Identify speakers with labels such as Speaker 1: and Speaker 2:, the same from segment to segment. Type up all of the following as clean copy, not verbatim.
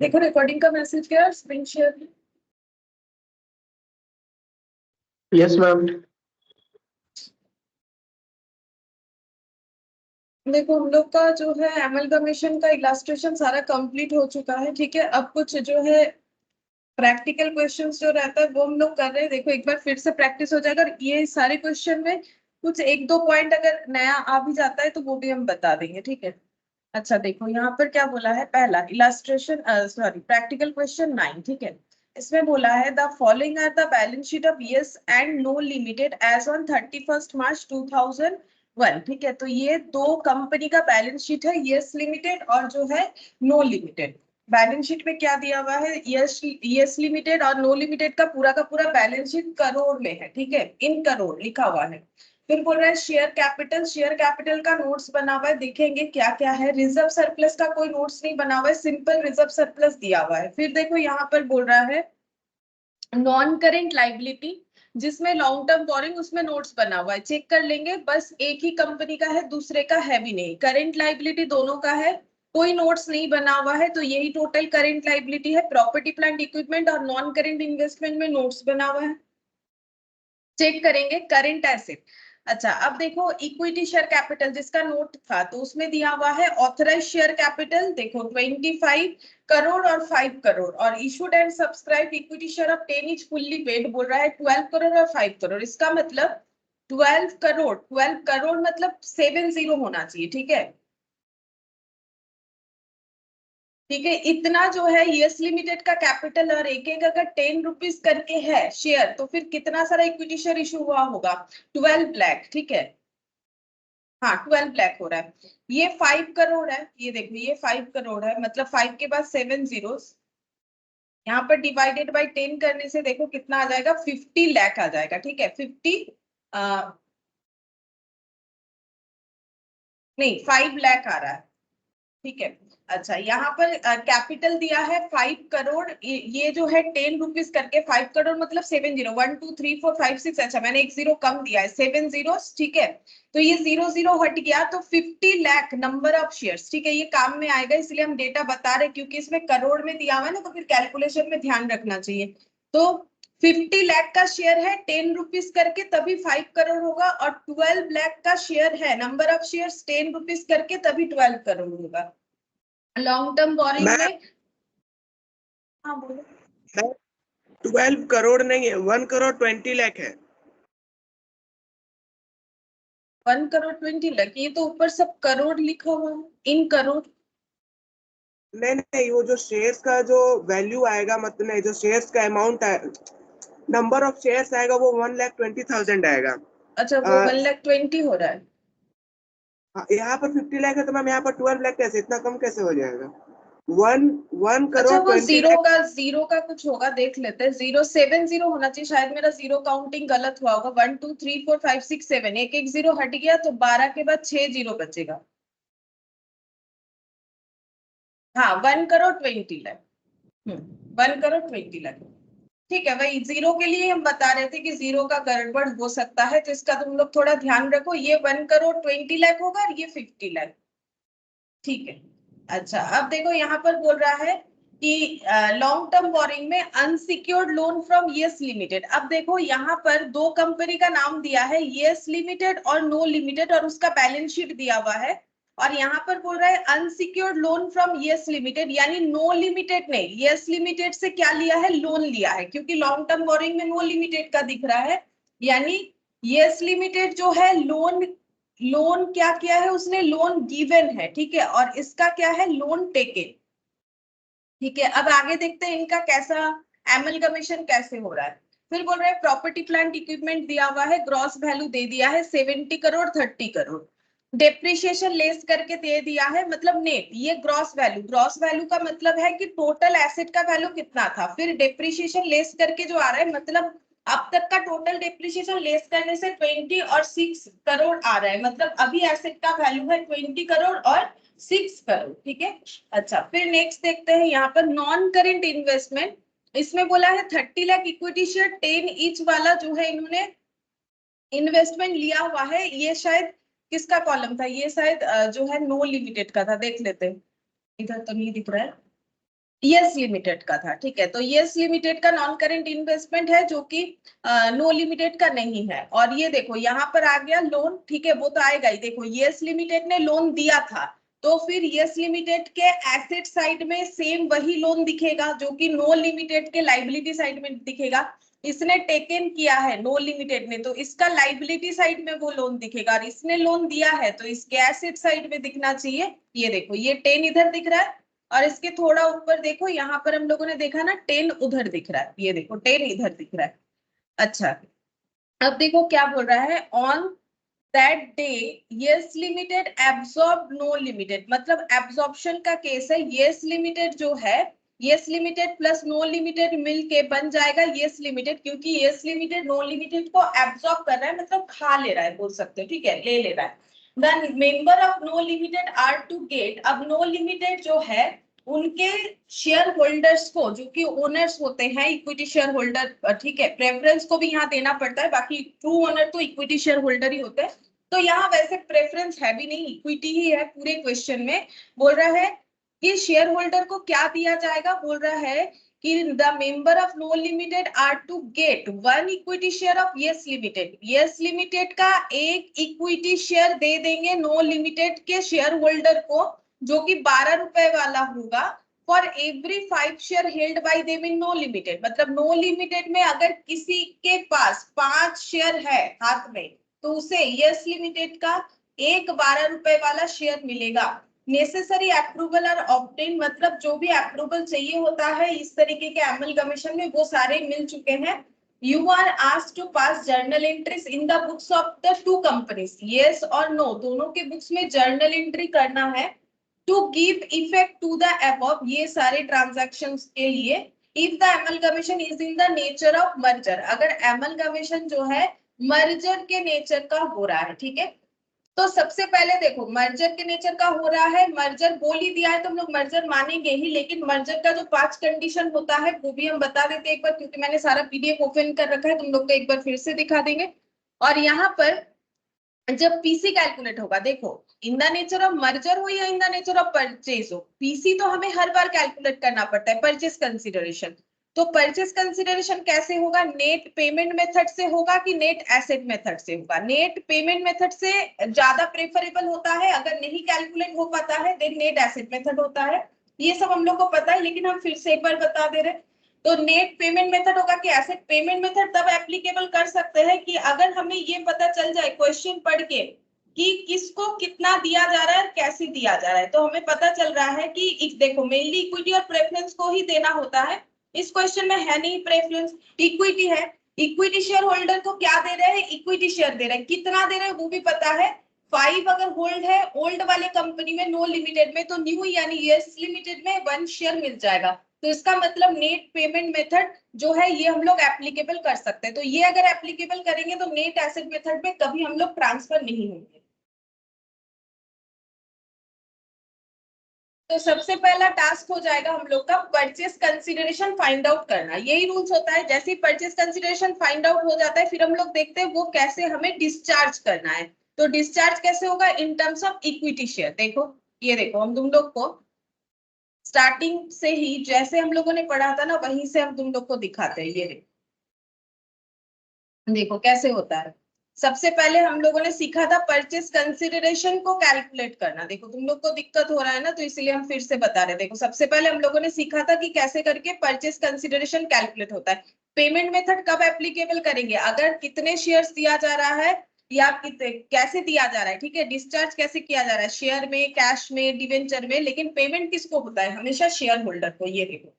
Speaker 1: देखो रिकॉर्डिंग का मैसेज क्या, स्क्रीन शेयर।
Speaker 2: Yes ma'am.
Speaker 1: देखो हम लोग का जो है एमलगमेशन का इलास्ट्रेशन सारा कंप्लीट हो चुका है, ठीक है। अब कुछ जो है प्रैक्टिकल क्वेश्चंस जो रहता है वो हम लोग कर रहे हैं। देखो एक बार फिर से प्रैक्टिस हो जाएगा और ये सारे क्वेश्चन में कुछ एक दो पॉइंट अगर नया आ भी जाता है तो वो भी हम बता देंगे, ठीक है। अच्छा देखो यहाँ पर क्या बोला है, पहला इलास्ट्रेशन सॉरी प्रैक्टिकल क्वेश्चन 9, ठीक है। इसमें बोला है the following are the balance sheet of Yes and No Limited as on 31 March 2001, ठीक है। तो ये दो कंपनी का बैलेंस शीट है, यस लिमिटेड और जो है नो लिमिटेड। बैलेंस शीट में क्या दिया हुआ है, यस लिमिटेड और नो लिमिटेड का पूरा बैलेंस शीट करोड़ में है, ठीक है, इन करोड़ लिखा हुआ है। फिर बोल रहा है शेयर कैपिटल का नोट्स बना हुआ है, देखेंगे क्या क्या है। रिजर्व सरप्लस का कोई नोट्स नहीं बना हुआ है, सिंपल रिजर्व सरप्लस दिया हुआ है। फिर देखो यहाँ पर बोल रहा है नॉन करेंट लाइबिलिटी, जिसमें लॉन्ग टर्म बोरिंग, उसमें नोट्स बना हुआ है, चेक कर लेंगे। बस एक ही कंपनी का है, दूसरे का है भी नहीं। करेंट लाइबिलिटी दोनों का है, कोई नोट्स नहीं बना हुआ है, तो यही टोटल करेंट लाइबिलिटी है। प्रॉपर्टी प्लांट इक्विपमेंट और नॉन करेंट इन्वेस्टमेंट में नोट्स बना हुआ है, चेक करेंगे। करेंट एसेट, अच्छा अब देखो इक्विटी शेयर कैपिटल जिसका नोट था तो उसमें दिया हुआ है ऑथराइज शेयर कैपिटल, देखो 25 करोड़ और 5 करोड़, और issued and subscribe equity share of 10 is fully paid, बोल रहा है 12 करोड़ और 5 करोड़। इसका मतलब 12 करोड़ मतलब 70 होना चाहिए, ठीक है। ठीक है, इतना जो है यस लिमिटेड का कैपिटल, और एक एक अगर 10 रुपीज करके है शेयर, तो फिर कितना सारा इक्विटी शेयर इशू हुआ होगा, 12 लाख, ठीक है। हाँ 12 लाख हो रहा है। ये 5 करोड़ है, ये देखो ये 5 करोड़ है, मतलब 5 के बाद 7 जीरोस, यहाँ पर डिवाइडेड बाय 10 करने से देखो कितना आ जाएगा, 50 लाख आ जाएगा, ठीक है। 50 नहीं 5 लाख आ रहा है, ठीक है। अच्छा यहाँ पर कैपिटल दिया है 5 करोड़, ये जो है 10 रुपीज करके 5 करोड़ मतलब 70, 1 2 3 4 5 6, अच्छा मैंने एक जीरो कम दिया है, 7 जीरोस, ठीक है। तो ये जीरो जीरो हट गया, तो 50 लाख नंबर ऑफ शेयर्स, ठीक है। ये काम में आएगा, इसलिए हम डेटा बता रहे, क्योंकि इसमें करोड़ में दिया हुआ है ना, तो फिर कैलकुलेशन में ध्यान रखना चाहिए। तो 50 लाख का शेयर है 10 रुपीज करके, तभी 5 करोड़ होगा, और 12 लाख का शेयर है, नंबर ऑफ शेयर 10 रुपीज करके, तभी 12 करोड़ होगा। लॉन्ग टर्म बोरिंग में, हाँ बोलो।
Speaker 2: 12 करोड़ नहीं है, 1 करोड़ 20 लाख है।
Speaker 1: 1 करोड़ 20 लाख, ये तो ऊपर सब करोड़ लिखा हुआ है, इन करोड़।
Speaker 2: नहीं नहीं, वो जो शेयर्स का जो वैल्यू आएगा, मतलब नहीं, जो शेयर्स का अमाउंट है, नंबर ऑफ शेयर्स आएगा, वो 1,20,000 आएगा।
Speaker 1: अच्छा वो 1,20,000 हो रहा है।
Speaker 2: यहाँ पर 50 लाख है, तो मैम यहाँ पर 12 लाख कैसे, इतना कम कैसे हो जाएगा? वन वन
Speaker 1: अच्छा
Speaker 2: करोड़
Speaker 1: वो
Speaker 2: 20 लाख।
Speaker 1: जीरो का कुछ होगा, देख लेते हैं। 070 होना चाहिए, शायद मेरा जीरो काउंटिंग गलत हुआ होगा। 1 2 3 4 5 6 7, एक एक जीरो हट गया, तो 12 के बाद 6 जीरो बचेगा। हाँ 1 करोड़ 20 लाख, 1 करोड़ 20 लाख, ठीक है। वही जीरो के लिए हम बता रहे थे कि जीरो का गड़बड़ हो सकता है, तो इसका तुम लोग थोड़ा ध्यान रखो। ये 1 करोड़ 20 लाख होगा और ये 50 लाख, ठीक है। अच्छा अब देखो यहाँ पर बोल रहा है कि लॉन्ग टर्म बोरिंग में unsecured loan from yes limited. अब देखो यहाँ पर दो कंपनी का नाम दिया है, यस लिमिटेड और नो लिमिटेड, और उसका बैलेंस शीट दिया हुआ है। और यहाँ पर बोल रहा है unsecured loan from yes limited, यानी नो लिमिटेड नहीं, यस लिमिटेड से क्या लिया है, लोन लिया है, क्योंकि लॉन्ग टर्म बोरिंग में नो लिमिटेड का दिख रहा है। यानी यस लिमिटेड जो है लोन, लोन क्या किया है उसने, लोन गिवन है, ठीक है। और इसका क्या है, लोन टेकन, ठीक है। अब आगे देखते हैं इनका कैसा एमलगमेशन कैसे हो रहा है। फिर बोल रहे हैं प्रॉपर्टी प्लांट इक्विपमेंट दिया हुआ है, ग्रॉस वैल्यू दे दिया है 70 करोड़ 30 करोड़, डेप्रिशिएशन लेस करके दे दिया है, मतलब नेट। ये ग्रॉस वैल्यू, ग्रॉस वैल्यू का मतलब है कि टोटल एसेट का वैल्यू कितना था, फिर डेप्रिशिएशन लेस करके जो आ रहा है, मतलब अब तक का टोटल डेप्रिशिएशन लेस करने से 20 और 6 करोड़ आ रहा है, मतलब अभी एसेट का वैल्यू है 20 करोड़ और 6 करोड़, ठीक है। अच्छा फिर नेक्स्ट देखते हैं यहाँ पर नॉन करेंट इन्वेस्टमेंट। इसमें बोला है 30 लाख इक्विटी शेयर 10 ईच वाला जो है इन्होंने इन्वेस्टमेंट लिया हुआ है। ये शायद किसका कॉलम था, ये शायद जो है नो लिमिटेड का था, देख लेते हैं। इधर तो नहीं दिख रहा है, यस लिमिटेड का था, ठीक है। तो यस लिमिटेड का नॉन करेंट इन्वेस्टमेंट है जो कि नो लिमिटेड का नहीं है। और ये देखो यहाँ पर आ गया लोन, ठीक है, वो तो आएगा ही। देखो यस लिमिटेड ने लोन दिया था, तो फिर यस लिमिटेड के एसेट साइड में सेम वही लोन दिखेगा जो कि नो लिमिटेड के लाइबिलिटी साइड में दिखेगा। इसने टेकन किया है नो लिमिटेड ने, तो इसका लाइबिलिटी साइड में वो लोन दिखेगा, और इसने लोन दिया है तो इसके एसेट साइड में दिखना चाहिए। ये देखो ये 10 इधर दिख रहा है, और इसके थोड़ा ऊपर देखो यहाँ पर हम लोगों ने देखा ना 10 उधर दिख रहा है, ये देखो 10 इधर दिख रहा है। अच्छा, अब देखो क्या बोल रहा है, on that day Yes Limited absorb No Limited, मतलब एब्सॉर्प्शन का केस है। यस लिमिटेड जो है, Yes Limited plus No Limited मिलके बन जाएगा यस लिमिटेड, क्योंकि यस लिमिटेड नो लिमिटेड को एब्सॉर्ब कर रहा है, मतलब खा ले रहा है बोल सकते हो, ठीक है, ले ले रहा है। The member of no Limited are to get, अब नो लिमिटेड जो है उनके शेयर होल्डर्स को, जो कि ओनर्स होते हैं, इक्विटी शेयर होल्डर, ठीक है, प्रेफरेंस को भी यहाँ देना पड़ता है, बाकी ट्रू ओनर तो इक्विटी शेयर होल्डर ही होते हैं। तो यहाँ वैसे प्रेफरेंस है भी नहीं, इक्विटी ही है पूरे क्वेश्चन में। बोल रहा है कि शेयर होल्डर को क्या दिया जाएगा, बोल रहा है कि the member of no Limited are to get 1 equity share of yes Limited, Yes Limited का एक इक्विटी शेयर दे देंगे नो लिमिटेड के शेयर होल्डर को, जो कि 12 रुपए वाला होगा, for every 5 share held by them in No Limited. मतलब नो लिमिटेड में अगर किसी के पास 5 शेयर है हाथ में, तो उसे यस लिमिटेड का एक 12 रुपए वाला शेयर मिलेगा। नेसेसरी अप्रूवल और ऑब्टेन, मतलब जो भी अप्रूवल चाहिए होता है इस तरीके के एमलगमेशन में, वो सारे मिल चुके हैं। You are asked to pass journal entries in the books of the 2 companies, yes और no, दोनों के बुक्स में जर्नल एंट्री करना है to give effect to the above, ये सारे transactions के लिए। If the amalgamation is in the nature of merger, अगर amalgamation जो है मर्जर के नेचर का हो रहा है, ठीक है। तो सबसे पहले देखो मर्जर के नेचर का हो रहा है, मर्जर बोल ही दिया है तो हम लोग मर्जर मानेंगे ही, लेकिन मर्जर का जो 5 कंडीशन होता है वो भी हम बता देते हैं एक बार, क्योंकि मैंने सारा पीडीएफ ओपन कर रखा है, तुम लोग को एक बार फिर से दिखा देंगे। और यहाँ पर जब पीसी कैलकुलेट होगा, देखो इन द नेचर ऑफ मर्जर हो या इन द नेचर ऑफ परचेज हो, पीसी तो हमें हर बार कैलकुलेट करना पड़ता है, परचेज कंसिडरेशन। तो परचेज कंसिडरेशन कैसे होगा, नेट पेमेंट मेथड से होगा कि नेट एसेट मेथड से होगा। नेट पेमेंट मेथड से ज्यादा प्रेफरेबल होता है, अगर नहीं कैलकुलेट हो पाता है देन नेट एसेट मेथड होता है। ये सब हम लोग को पता है, लेकिन हम फिर से एक बार बता दे रहे हैं। तो नेट पेमेंट मेथड होगा कि एसेट पेमेंट मेथड तब एप्लीकेबल कर सकते हैं कि अगर हमें ये पता चल जाए क्वेश्चन पढ़ के कि किसको कितना दिया जा रहा है, कैसे दिया जा रहा है। तो हमें पता चल रहा है कि देखो मेनली इक्विटी और प्रेफरेंस को ही देना होता है। इस क्वेश्चन में है नहीं प्रेफरेंस, इक्विटी है। इक्विटी शेयर होल्डर को क्या दे रहे हैं, इक्विटी शेयर दे रहे हैं, कितना दे रहे हैं वो भी पता है। 5 अगर होल्ड है ओल्ड वाले कंपनी में नो लिमिटेड में, तो न्यू यानी यस लिमिटेड में 1 शेयर मिल जाएगा। तो इसका मतलब नेट पेमेंट मेथड जो है ये हम लोग एप्लीकेबल कर सकते हैं। तो ये अगर एप्लीकेबल करेंगे तो नेट एसेट मेथड में कभी हम लोग ट्रांसफर नहीं होंगे। तो सबसे पहला टास्क हो जाएगा हम लोग का परचेस कंसीडरेशन फाइंड आउट करना। यही रूल्स होता है, जैसे ही परचेस कंसीडरेशन फाइंड आउट हो जाता है फिर हम लोग देखते हैं वो कैसे हमें डिस्चार्ज करना है। तो डिस्चार्ज कैसे होगा, in terms of equity share. देखो ये देखो हम तुम लोग को स्टार्टिंग से ही जैसे हम लोगों ने पढ़ा था ना वहीं से हम तुम लोग को दिखाते हैं। ये देखो कैसे होता है। सबसे पहले हम लोगों ने सीखा था परचेस कंसिडरेशन को कैलकुलेट करना। देखो तुम लोग को दिक्कत हो रहा है ना, तो इसलिए हम फिर से बता रहे हैं। देखो सबसे पहले हम लोगों ने सीखा था कि कैसे करके परचेस कंसिडरेशन कैलकुलेट होता है। पेमेंट मेथड कब एप्लीकेबल करेंगे, अगर कितने शेयर्स दिया जा रहा है या कैसे दिया जा रहा है, ठीक है। डिस्चार्ज कैसे किया जा रहा है, शेयर में, कैश में, डिवेंचर में, लेकिन पेमेंट किसको होता है, हमेशा शेयर होल्डर को। ये देखो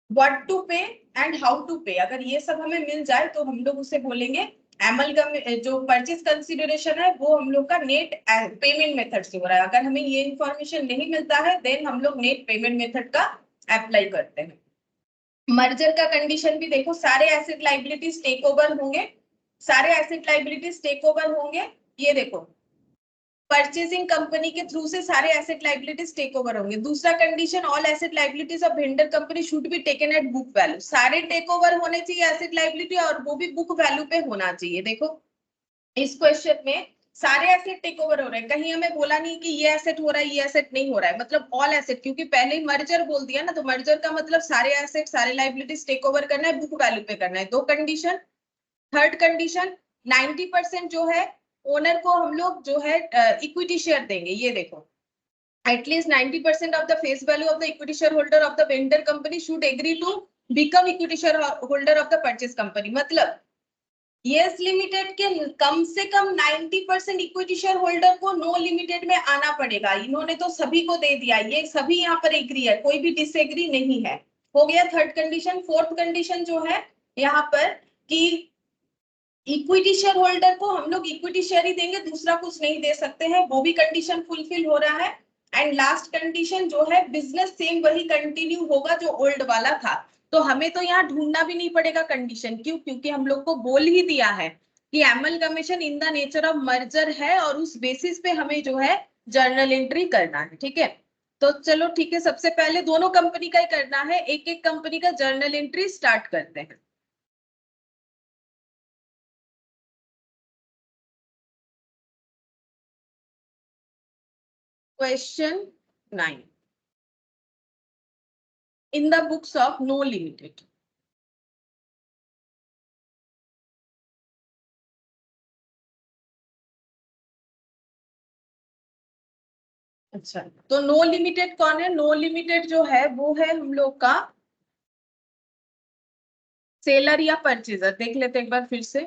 Speaker 1: व्हाट टू पे एंड हाउ टू पे, अगर ये सब हमें मिल जाए तो हम लोग उसे बोलेंगे एमलगम। जो परचेज कंसिडरेशन है वो हम लोग का नेट पेमेंट मेथड से हो रहा है। अगर हमें ये इंफॉर्मेशन नहीं मिलता है देन हम लोग नेट पेमेंट मेथड का अप्लाई करते हैं। मर्जर का कंडीशन भी देखो, सारे एसेट लाइबिलिटीज टेक ओवर होंगे, सारे एसेट लाइबिलिटीज टेक ओवर होंगे। ये देखो परचेजिंग कंपनी के थ्रू से सारे एसेट लाइबिलिटीज टेक ओवर होंगे। दूसरा condition, all asset liabilities of vendor company should be taken at book value. सारे टेक ओवर होने चाहिए एसेट लाइबिलिटी, और वो भी बुक वैल्यू पे होना चाहिए। देखो इस क्वेश्चन में सारे एसेट टेक ओवर हो रहे हैं, कहीं हमें बोला नहीं कि ये एसेट हो रहा है ये एसेट नहीं हो रहा है, मतलब ऑल एसेट, क्योंकि पहले ही मर्जर बोल दिया ना, तो मर्जर का मतलब सारे एसेट सारे लाइबिलिटीज टेक ओवर करना है, बुक वैल्यू पे करना है। दो कंडीशन। थर्ड कंडीशन 90% जो है ओनर को हम लोग जो है इक्विटी शेयर देंगे। ये देखो, at least 90% of the face value of the equity share holder of the vendor company should agree to become equity share holder of the purchase company. मतलब यस लिमिटेड के कम से कम 90% इक्विटी शेयर होल्डर को No Limited में आना पड़ेगा। इन्होंने तो सभी को दे दिया, ये सभी यहाँ पर एग्री है, कोई भी डिसएग्री नहीं है। हो गया थर्ड कंडीशन। फोर्थ कंडीशन जो है यहाँ पर कि इक्विटी शेयर होल्डर को हम लोग इक्विटी शेयर ही देंगे, दूसरा कुछ नहीं दे सकते हैं, वो भी कंडीशन फुलफिल हो रहा है। एंड लास्ट कंडीशन जो है बिजनेस सेम वही कंटिन्यू होगा जो ओल्ड वाला था। तो हमें तो यहाँ ढूंढना भी नहीं पड़ेगा कंडीशन, क्यों? क्योंकि हम लोग को बोल ही दिया है कि amalgamation in the nature of merger है और उस बेसिस पे हमें जो है जर्नल एंट्री करना है। ठीक है, तो चलो ठीक है, सबसे पहले दोनों कंपनी का ही करना है, एक एक कंपनी का जर्नल एंट्री स्टार्ट करते हैं। Question 9 in the books of No Limited. अच्छा, तो नो लिमिटेड कौन है? नो लिमिटेड जो है वो है हम लोग का सेलर या परचेजर। देख लेते हैं एक बार फिर से।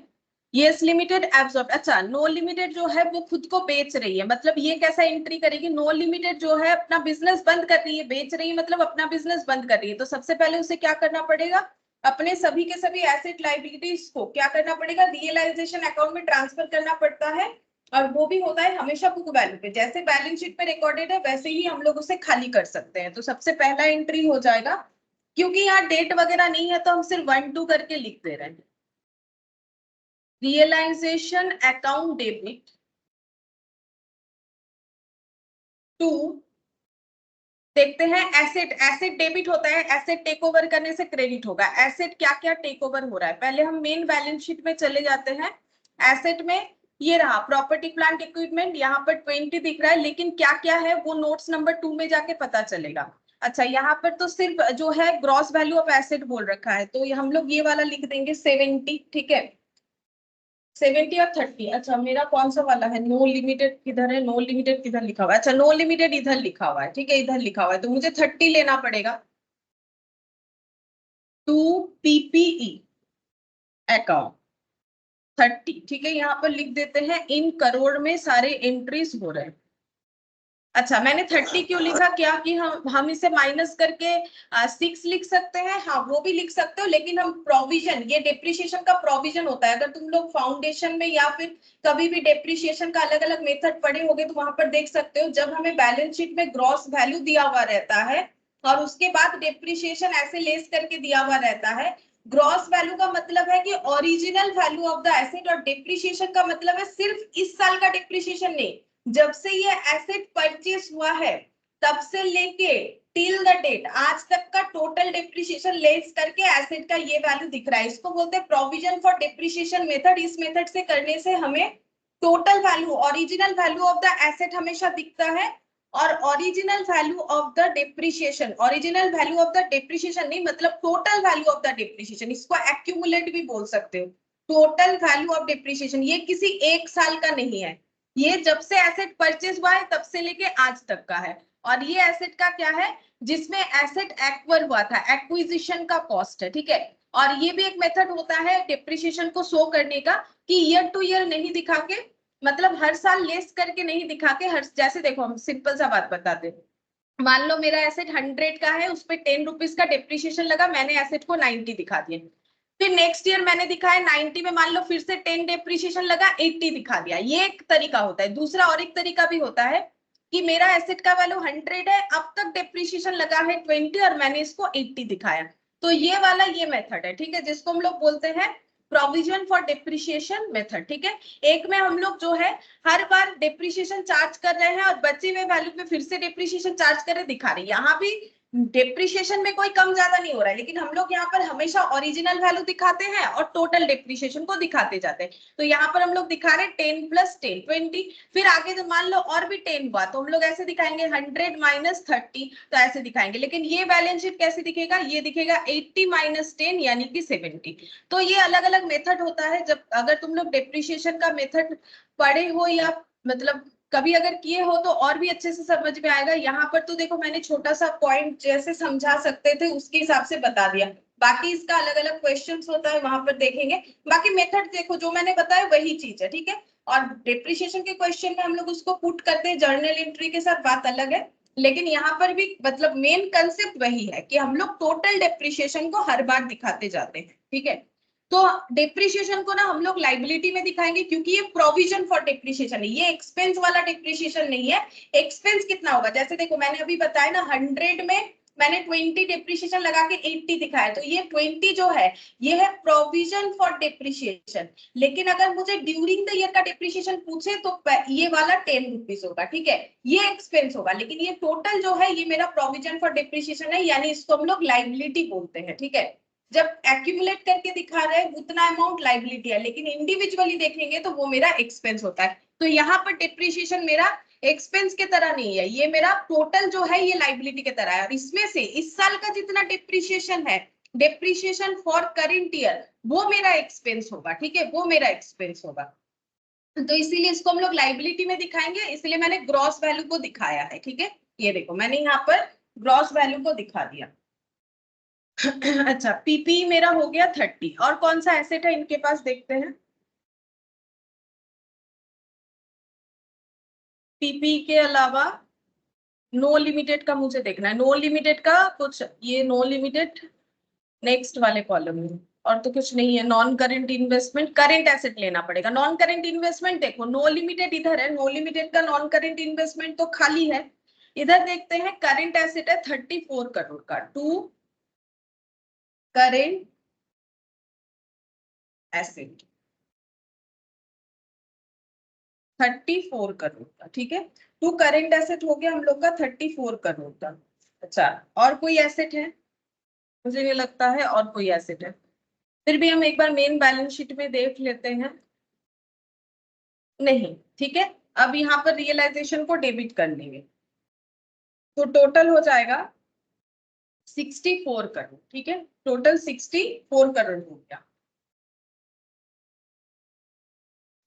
Speaker 1: Yes Limited absorb. अच्छा, नो लिमिटेड जो है वो खुद को बेच रही है, मतलब ये कैसा एंट्री करेगी? नो लिमिटेड जो है अपना बिजनेस बंद कर रही है, बेच रही है मतलब अपना बिजनेस बंद कर रही है। तो सबसे पहले उसे क्या करना पड़ेगा? अपने सभी के सभी एसेट लाइबिलिटीज को क्या करना पड़ेगा? रियलाइजेशन अकाउंट में ट्रांसफर करना पड़ता है, और वो भी होता है हमेशा बुक वैल्यू पे। जैसे बैलेंस शीट में रिकॉर्डेड है वैसे ही हम लोग उसे खाली कर सकते हैं। तो सबसे पहला एंट्री हो जाएगा, क्योंकि यहाँ डेट वगैरह नहीं है तो हम सिर्फ 1 2 करके लिख दे रहे हैं। रियलाइजेशन अकाउंट डेबिट टू, देखते हैं एसेट। एसेट डेबिट होता है, एसेट टेक ओवर करने से क्रेडिट होगा। एसेट क्या क्या टेक ओवर हो रहा है, पहले हम मेन बैलेंस शीट में चले जाते हैं। एसेट में ये रहा प्रॉपर्टी प्लांट इक्विपमेंट, यहाँ पर 20 दिख रहा है, लेकिन क्या क्या है वो नोट्स नंबर 2 में जाके पता चलेगा। अच्छा, यहाँ पर तो सिर्फ जो है ग्रॉस वैल्यू ऑफ एसेट बोल रखा है, तो हम लोग ये वाला लिख देंगे 70। ठीक है, 70 और 30। अच्छा, मेरा कौन सा वाला है? नो लिमिटेड किधर है? नो लिमिटेड किधर लिखा हुआ है? अच्छा, नो लिमिटेड इधर लिखा हुआ है। ठीक है, इधर लिखा हुआ है, तो मुझे 30 लेना पड़ेगा। To PPE account 30। ठीक है, यहाँ पर लिख देते हैं इन करोड़ में सारे एंट्रीज हो रहे हैं। अच्छा, मैंने 30 क्यों लिखा? क्या कि हम इसे माइनस करके 6 लिख सकते हैं, हाँ वो भी लिख सकते हो, लेकिन हम प्रोविजन, ये डेप्रिसिएशन का प्रोविजन होता है। अगर तुम लोग फाउंडेशन में या फिर कभी भी डेप्रिसिएशन का अलग अलग मेथड पढ़े होगे तो वहां पर देख सकते हो, जब हमें बैलेंस शीट में ग्रॉस वैल्यू दिया हुआ रहता है और उसके बाद डेप्रिसिएशन ऐसे लेस करके दिया हुआ रहता है। ग्रॉस वैल्यू का मतलब है कि original value of the asset, और डेप्रिसिएशन का मतलब है सिर्फ इस साल का डेप्रिसिएशन नहीं, जब से ये एसेट परचेस हुआ है तब से लेके टिल द डेट आज तक का टोटल डेप्रिसिएशन लेस करके एसेट का ये वैल्यू दिख रहा है। इसको बोलते हैं प्रोविजन फॉर डेप्रिसिएशन मेथड। इस मेथड से करने से हमें total value, original value of the asset हमेशा दिखता है, और original value of the depreciation, original value of the depreciation नहीं, मतलब total value of the depreciation, इसको एक्यूमुलेट भी बोल सकते हो। टोटल वैल्यू ऑफ डेप्रिसिएशन ये किसी एक साल का नहीं है, ये जब से एसेट परचेज हुआ है तब से लेके आज तक का है। और ये एसेट का क्या है? जिसमें एसेट एक्वायर हुआ था, एक्विजिशन का कॉस्ट है। ठीक है, और ये भी एक मेथड होता है डेप्रिसिएशन को शो करने का कि ईयर टू ईयर नहीं दिखा के, मतलब हर साल लेस करके नहीं दिखा के, हर, जैसे देखो हम सिंपल सा बात बताते हैं, मान लो मेरा एसेट 100 का है, उस पर 10 रुपीज का डेप्रिसिएशन लगा, मैंने एसेट को 90 दिखा दिया। फिर नेक्स्ट ईयर मैंने दिखाया 90 में, मान लो फिर से 10 डेप्रिसिएशन लगा, 80 दिखा दिया। ये एक तरीका होता है। दूसरा और एक तरीका भी होता है कि मेरा एसेट का वैल्यू 100 है, अब तक डेप्रिसिएशन लगा है 20 और मैंने इसको 80 दिखाया, तो ये वाला ये मेथड है। ठीक है, जिसको हम लोग बोलते हैं प्रोविजन फॉर डेप्रिसिएशन मेथड। ठीक है, एक में हम लोग जो है हर बार डेप्रिसिएशन चार्ज कर रहे हैं और बचे हुए वैल्यू पे फिर से डेप्रिसिएशन चार्ज कर रहे दिखा रहे। यहाँ भी डेप्रिसिएशन में कोई कम ज्यादा नहीं हो रहा है, लेकिन हम लोग यहाँ पर हमेशा ओरिजिनल वैल्यू दिखाते हैं और टोटल डेप्रिसिएशन को दिखाते जाते हैं। तो यहाँ पर हम लोग दिखा रहे हैं 10 + 10 20, फिर आगे जब मान लो और भी 10 हुआ तो हम लोग ऐसे दिखाएंगे 100 - 30, तो ऐसे दिखाएंगे। लेकिन ये बैलेंस शीट कैसे दिखेगा, ये दिखेगा 80 - 10 यानी कि 70। तो ये अलग अलग मेथड होता है। जब अगर तुम लोग डेप्रिसिएशन का मेथड पढ़े हो या मतलब कभी अगर किए हो तो और भी अच्छे से समझ में आएगा। यहाँ पर तो देखो मैंने छोटा सा पॉइंट जैसे समझा सकते थे उसके हिसाब से बता दिया, बाकी इसका अलग अलग क्वेश्चंस होता है वहां पर देखेंगे। बाकी मेथड देखो जो मैंने बताया वही चीज है, ठीक है। और डेप्रिसिएशन के क्वेश्चन में हम लोग उसको पुट करते हैं जर्नल एंट्री के साथ, बात अलग है। लेकिन यहाँ पर भी मतलब मेन कंसेप्ट वही है कि हम लोग टोटल डेप्रिसिएशन को हर बार दिखाते जाते हैं, ठीक है। तो डेप्रिसिएशन को ना हम लोग लाइबिलिटी में दिखाएंगे क्योंकि ये प्रोविजन फॉर डेप्रिसिएशन है, ये एक्सपेंस वाला डेप्रिसिएशन नहीं है। एक्सपेंस कितना होगा, जैसे देखो मैंने अभी बताया ना 100 में मैंने 20 डेप्रिसिएशन लगा के 80 दिखाया, तो ये 20 जो है ये है प्रोविजन फॉर डेप्रिसिएशन। लेकिन अगर मुझे ड्यूरिंग द ईयर का डेप्रिसिएशन पूछे तो ये वाला 10 रुपीज होगा, ठीक है, ये एक्सपेंस होगा। लेकिन ये टोटल जो है ये मेरा प्रोविजन फॉर डेप्रिसिएशन है, यानी इसको हम लोग लाइबिलिटी बोलते हैं, ठीक है। जब एक्यूमुलेट करके दिखा रहे हैं उतना अमाउंट लाइबिलिटी है, लेकिन इंडिविजुअली देखेंगे तो वो मेरा एक्सपेंस होता है। तो यहाँ पर डेप्रिसिएशन मेरा एक्सपेंस के तरह नहीं है, ये मेरा टोटल जो है ये लाइबिलिटी के तरह है। और इसमें से इस साल का जितना डेप्रिसिएशन है, डेप्रिसिएशन फॉर करेंट ईयर, वो मेरा एक्सपेंस होगा, ठीक है, वो मेरा एक्सपेंस होगा। तो इसीलिए इसको हम लोग लाइबिलिटी में दिखाएंगे, इसलिए मैंने ग्रॉस वैल्यू को दिखाया है, ठीक है। ये देखो मैंने यहाँ पर ग्रॉस वैल्यू को दिखा दिया। अच्छा, पीपी मेरा हो गया 30। और कौन सा एसेट है इनके पास देखते हैं। पीपी के अलावा नो लिमिटेड का मुझे देखना है, नो लिमिटेड का कुछ, ये नो लिमिटेड नेक्स्ट वाले कॉलम में, और तो कुछ नहीं है। Non current investment, current asset लेना पड़ेगा। नॉन करेंट इन्वेस्टमेंट देखो नो लिमिटेड इधर है, नो लिमिटेड का नॉन करेंट इन्वेस्टमेंट तो खाली है। इधर देखते हैं करेंट एसेट है 34 करोड़ का, टू करेंट एसेट 34 करोड़ का, ठीक है। टू करेंट एसेट हो गया हम लोग का 34 करोड़ का। अच्छा, और कोई एसेट है, मुझे नहीं लगता है और कोई एसेट है। फिर भी हम एक बार मेन बैलेंस शीट में देख लेते हैं, नहीं, ठीक है। अब यहाँ पर रियलाइजेशन को डेबिट कर लेंगे तो टोटल हो जाएगा 64 करोड़, ठीक है, टोटल 64 करोड़ हो गया।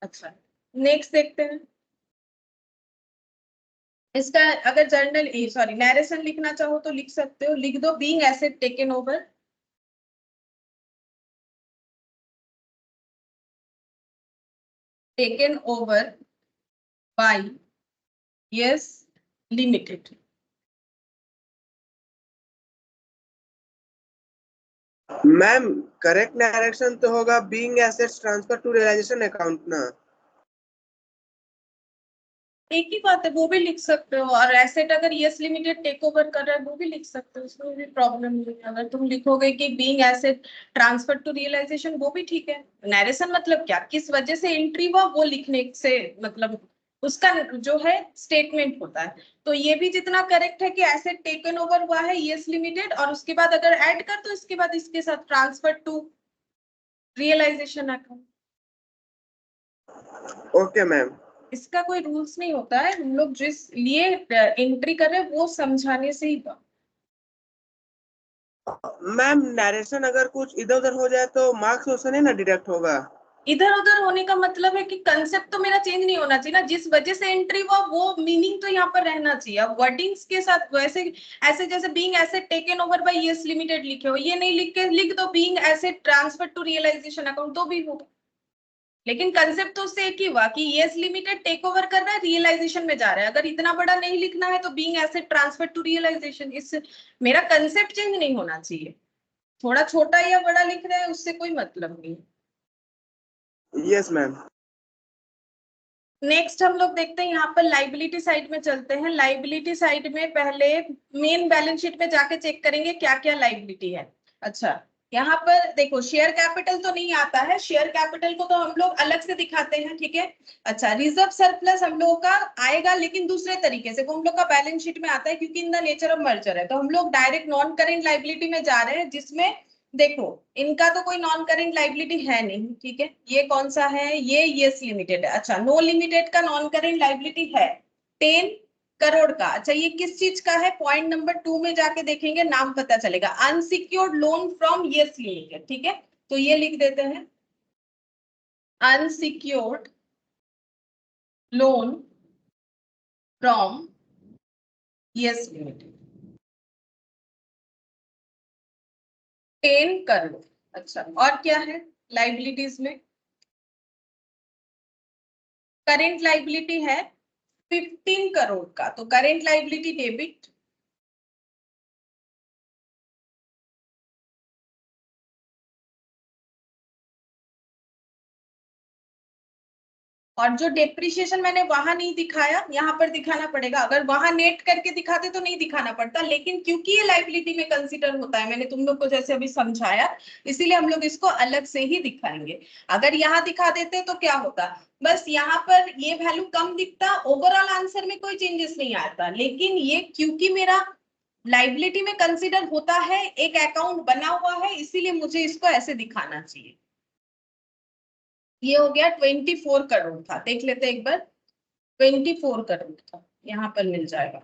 Speaker 1: अच्छा, नेक्स्ट देखते हैं। इसका अगर जर्नल सॉरी नैरेशन लिखना चाहो तो लिख सकते हो, लिख दो being asset taken over, taken over by Yes Limited.
Speaker 2: Ma'am correct direction तो होगा being assets transfer to realisation account ना।
Speaker 1: एक ही बात है, वो भी लिख सकते हो। और एसेट अगर यस लिमिटेड टेक ओवर कर रहा है वो भी लिख सकते हो, उसमें भी प्रॉब्लम नहीं है। अगर तुम लिखोगे कि being asset transfer to realisation वो भी ठीक है। नैरेशन मतलब क्या, किस वजह से एंट्री हुआ वो लिखने से मतलब उसका जो है स्टेटमेंट होता है। तो ये भी जितना करेक्ट है कि एसेट टेकन ओवर हुआ है यस लिमिटेड, और उसके बाद अगर ऐड कर तो इसके बाद इसके साथ transfer to realisation account.
Speaker 2: Okay ma'am.
Speaker 1: इसका कोई रूल्स नहीं होता है, हम लोग जिस लिए एंट्री कर रहे हैं वो समझाने से ही।
Speaker 2: मैम नरेशन अगर कुछ इधर उधर हो जाए तो मार्क्स उससे नहीं ना डिडक्ट होगा।
Speaker 1: इधर उधर होने का मतलब है कि कंसेप्ट तो मेरा चेंज नहीं होना चाहिए ना, जिस वजह से एंट्री हुआ वो मीनिंग तो यहाँ पर रहना चाहिए। अब वर्डिंग्स के साथ वैसे ऐसे जैसे being asset taken over by Yes Limited लिखे हो, ये नहीं लिख के लिख दो being asset transfer to realisation account, तो भी होगा। लेकिन कंसेप्ट तो उससे एक ही हुआ कि यस लिमिटेड टेक ओवर कर रहा है, रियलाइजेशन में जा रहा है। अगर इतना बड़ा नहीं लिखना है तो being asset transfer to realisation, इस मेरा कंसेप्ट चेंज नहीं होना चाहिए। थोड़ा छोटा या बड़ा लिख रहे हैं उससे कोई मतलब नहीं।
Speaker 2: Yes ma'am.
Speaker 1: नेक्स्ट हम लोग देखते हैं, यहाँ पर लाइबिलिटी साइड में चलते हैं। लाइबिलिटी साइड में पहले मेन बैलेंस शीट में जाके चेक करेंगे क्या क्या लाइबिलिटी है। अच्छा, यहाँ पर देखो शेयर कैपिटल तो नहीं आता है, शेयर कैपिटल को तो हम लोग अलग से दिखाते हैं, ठीक है। अच्छा, रिजर्व सरप्लस हम लोगों का आएगा लेकिन दूसरे तरीके से, वो हम लोग का बैलेंस शीट में आता है क्योंकि इन द नेचर ऑफ मर्जर है। तो हम लोग डायरेक्ट नॉन करेंट लाइबिलिटी में जा रहे हैं, जिसमें देखो इनका तो कोई नॉन करेंट लाइबिलिटी है नहीं, ठीक है। ये कौन सा है, ये यस लिमिटेड है। अच्छा, नो लिमिटेड का नॉन करेंट लाइबिलिटी है 10 करोड़ का। अच्छा, ये किस चीज का है, पॉइंट नंबर 2 में जाके देखेंगे, नाम पता चलेगा, unsecured loan from yes Limited, ठीक है। तो ये लिख देते हैं, unsecured loan from yes limited 10 crore. अच्छा, और क्या है लाइबिलिटीज में, करेंट लाइबिलिटी है 15 करोड़ का, तो करेंट लाइबिलिटी डेबिट, और जो डेप्रिसिएशन मैंने वहां नहीं दिखाया यहाँ पर दिखाना पड़ेगा। अगर वहां नेट करके दिखाते तो नहीं दिखाना पड़ता, लेकिन क्योंकि ये लाइबिलिटी में कंसीडर होता है, मैंने तुम लोग को जैसे अभी समझाया, इसीलिए हम लोग इसको अलग से ही दिखाएंगे। अगर यहाँ दिखा देते तो क्या होता, बस यहाँ पर ये वैल्यू कम दिखता, ओवरऑल आंसर में कोई चेंजेस नहीं आता, लेकिन ये क्योंकि मेरा लाइबिलिटी में कंसीडर होता है, एक अकाउंट बना हुआ है, इसीलिए मुझे इसको ऐसे दिखाना चाहिए। ये हो गया 24 करोड़ था, देख लेते एक बार, 24 करोड़ था, यहाँ पर मिल जाएगा,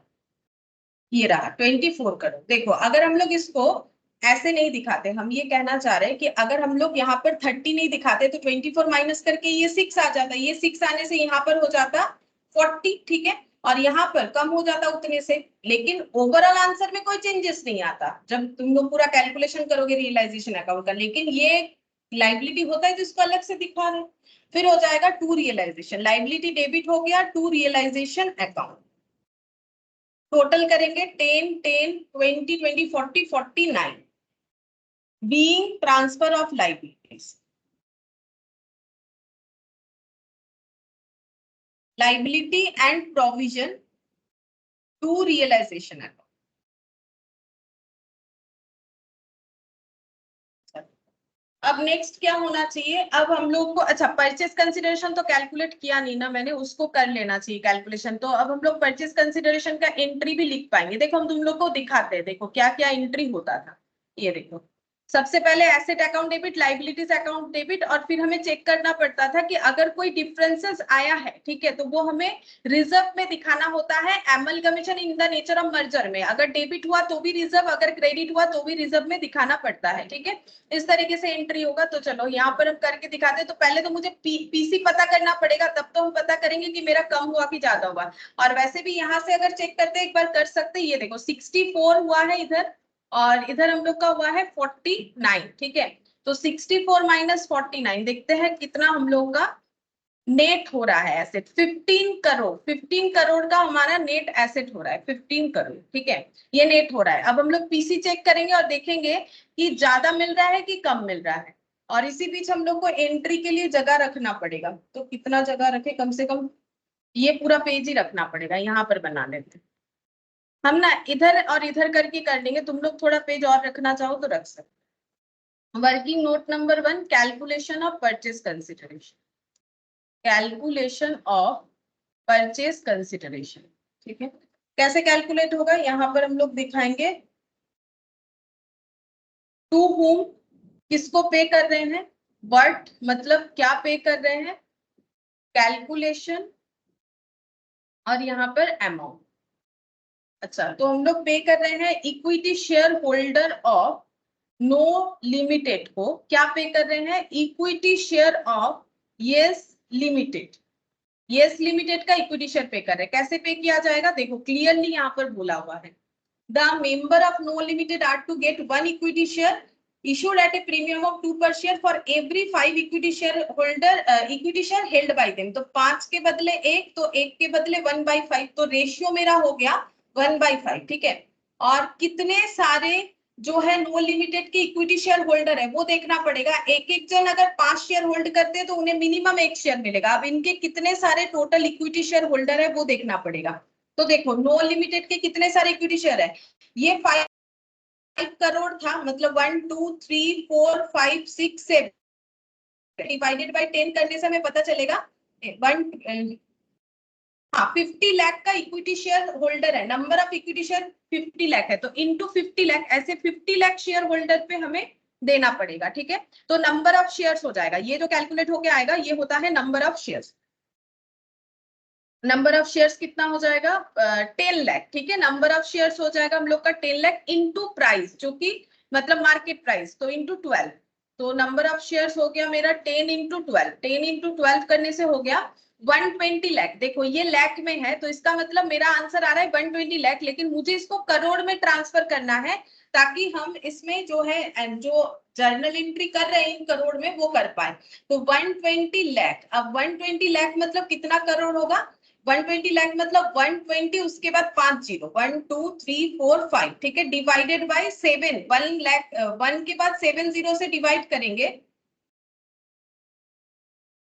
Speaker 1: ये रहा 24 करोड़। देखो अगर हम लोग इसको ऐसे नहीं दिखाते, हम ये कहना चाह रहे हैं कि अगर हम लोग यहाँ पर 30 नहीं दिखाते तो 24 माइनस करके ये 6 आ जाता, ये 6 आने से यहाँ पर हो जाता 40, ठीक है, और यहाँ पर कम हो जाता उतने से, लेकिन ओवरऑल आंसर में कोई चेंजेस नहीं आता जब तुम लोग पूरा कैलकुलेशन करोगे रियलाइजेशन अकाउंट का, लेकिन ये लाइबिलिटी होता है तो इसको अलग से दिखा रहे। फिर हो जाएगा टू रियलाइजेशन, लाइबिलिटी डेबिट हो गया, टू रियलाइजेशन अकाउंट, टोटल करेंगे 10 10 20 20 40 49, being transfer of liabilities, liability and provision to realization account। अब नेक्स्ट क्या होना चाहिए, अब हम लोग को, अच्छा परचेस कंसिडरेशन तो कैलकुलेट किया नहीं ना मैंने, उसको कर लेना चाहिए कैलकुलेशन। तो अब हम लोग परचेस कंसिडरेशन का एंट्री भी लिख पाएंगे। देखो हम तुम लोग को दिखाते हैं, देखो क्या क्या एंट्री होता था। ये देखो, सबसे पहले asset account debit, liabilities account debit, और फिर हमें चेक करना पड़ता था कि अगर कोई डिफरेंसेस आया है, ठीक है, तो वो हमें रिजर्व में दिखाना होता है, amalgamation in the nature of merger में। अगर डेबिट हुआ तो भी रिजर्व, अगर क्रेडिट हुआ तो भी रिजर्व में दिखाना पड़ता है, ठीक है। इस तरीके से एंट्री होगा। तो चलो यहाँ पर हम करके दिखाते हैं। तो पहले तो मुझे पीसी पता करना पड़ेगा, तब तो हम पता करेंगे कि मेरा कम हुआ कि ज्यादा हुआ। और वैसे भी यहाँ से अगर चेक करते एक बार कर सकते, ये देखो 64 हुआ है इधर, और इधर हम लोग का हुआ है 49, ठीक है। तो 64 माइनस 49, देखते हैं कितना हम लोग का नेट हो रहा है एसेट, 15 करोड़, 15 करोड़ का हमारा नेट एसेट हो रहा है, 15 करोड़, ठीक है, ये नेट हो रहा है। अब हम लोग पीसी चेक करेंगे और देखेंगे कि ज्यादा मिल रहा है कि कम मिल रहा है, और इसी बीच हम लोग को एंट्री के लिए जगह रखना पड़ेगा। तो कितना जगह रखे, कम से कम ये पूरा पेज ही रखना पड़ेगा, यहाँ पर बना लेते हैं हम ना, इधर और इधर करके कर लेंगे, तुम लोग थोड़ा पेज और रखना चाहो तो रख सकते। Working note number 1, calculation of purchase consideration, calculation of purchase consideration, ठीक है। कैसे कैलकुलेट होगा, यहाँ पर हम लोग दिखाएंगे, टू होम, किसको पे कर रहे हैं, व्हाट मतलब क्या पे कर रहे हैं, कैलकुलेशन, और यहाँ पर अमाउंट। अच्छा, तो हम लोग पे कर रहे हैं equity share holder of know limited को, क्या पे कर रहे हैं, equity share of yes Limited, Yes Limited का इक्विटी शेयर पे कर रहे हैं। कैसे पे किया जाएगा, देखो क्लियरली यहाँ पर बोला हुआ है, the member of no Limited are to get 1 equity share issued at a premium of 2 per share for every 5 equity share holder equity share held by them। तो 5 के बदले 1, तो 1 के बदले 1/5, तो रेशियो मेरा हो गया 1/5, ठीक है। और कितने सारे जो है नो लिमिटेड के इक्विटी शेयर होल्डर है वो देखना पड़ेगा। एक एक जन अगर 5 शेयर होल्ड करते हैं तो उन्हें मिनिमम 1 शेयर मिलेगा। अब इनके कितने सारे टोटल इक्विटी शेयर होल्डर है वो देखना पड़ेगा। तो देखो नो लिमिटेड के कितने सारे इक्विटी शेयर है, ये 5 करोड़ था, मतलब 1 2 3 4 5 6 7 डिवाइडेड बाय 10 करने से हमें पता चलेगा 50 लाख का इक्विटी शेयर होल्डर है, number of equity share 50 lakh है, तो इनटू 50 लाख, ऐसे 50 लाख शेयर होल्डर पे हमें देना पड़ेगा। ठीक है, तो नंबर ऑफ शेयर्स हो जाएगा, ये जो कैलकुलेट होके आएगा ये होता है number of shares. Number of shares कितना हो जाएगा 10 लाख। ठीक है, नंबर ऑफ शेयर्स हो जाएगा हम लोग का 10 लाख इनटू प्राइस, जो कि मतलब मार्केट प्राइस, तो इनटू 12। तो नंबर ऑफ शेयर्स हो गया मेरा 10 इंटू 12, 10 इंटू 12 करने से हो गया 120 लाख। देखो ये लाख में है, तो इसका मतलब मेरा आंसर आ रहा है 120 लाख, लेकिन मुझे इसको करोड़ में ट्रांसफर करना है ताकि हम इसमें जो है जो जर्नल एंट्री कर रहे हैं इन करोड़ में वो कर पाए। तो 120 लाख, अब 120 लाख मतलब कितना करोड़ होगा, 120 लाख मतलब 120 उसके बाद 5 जीरो, 1 2 3 4 5। ठीक है, डिवाइडेड बाय 7, 1 लाख 1 के बाद 7 जीरो से डिवाइड करेंगे,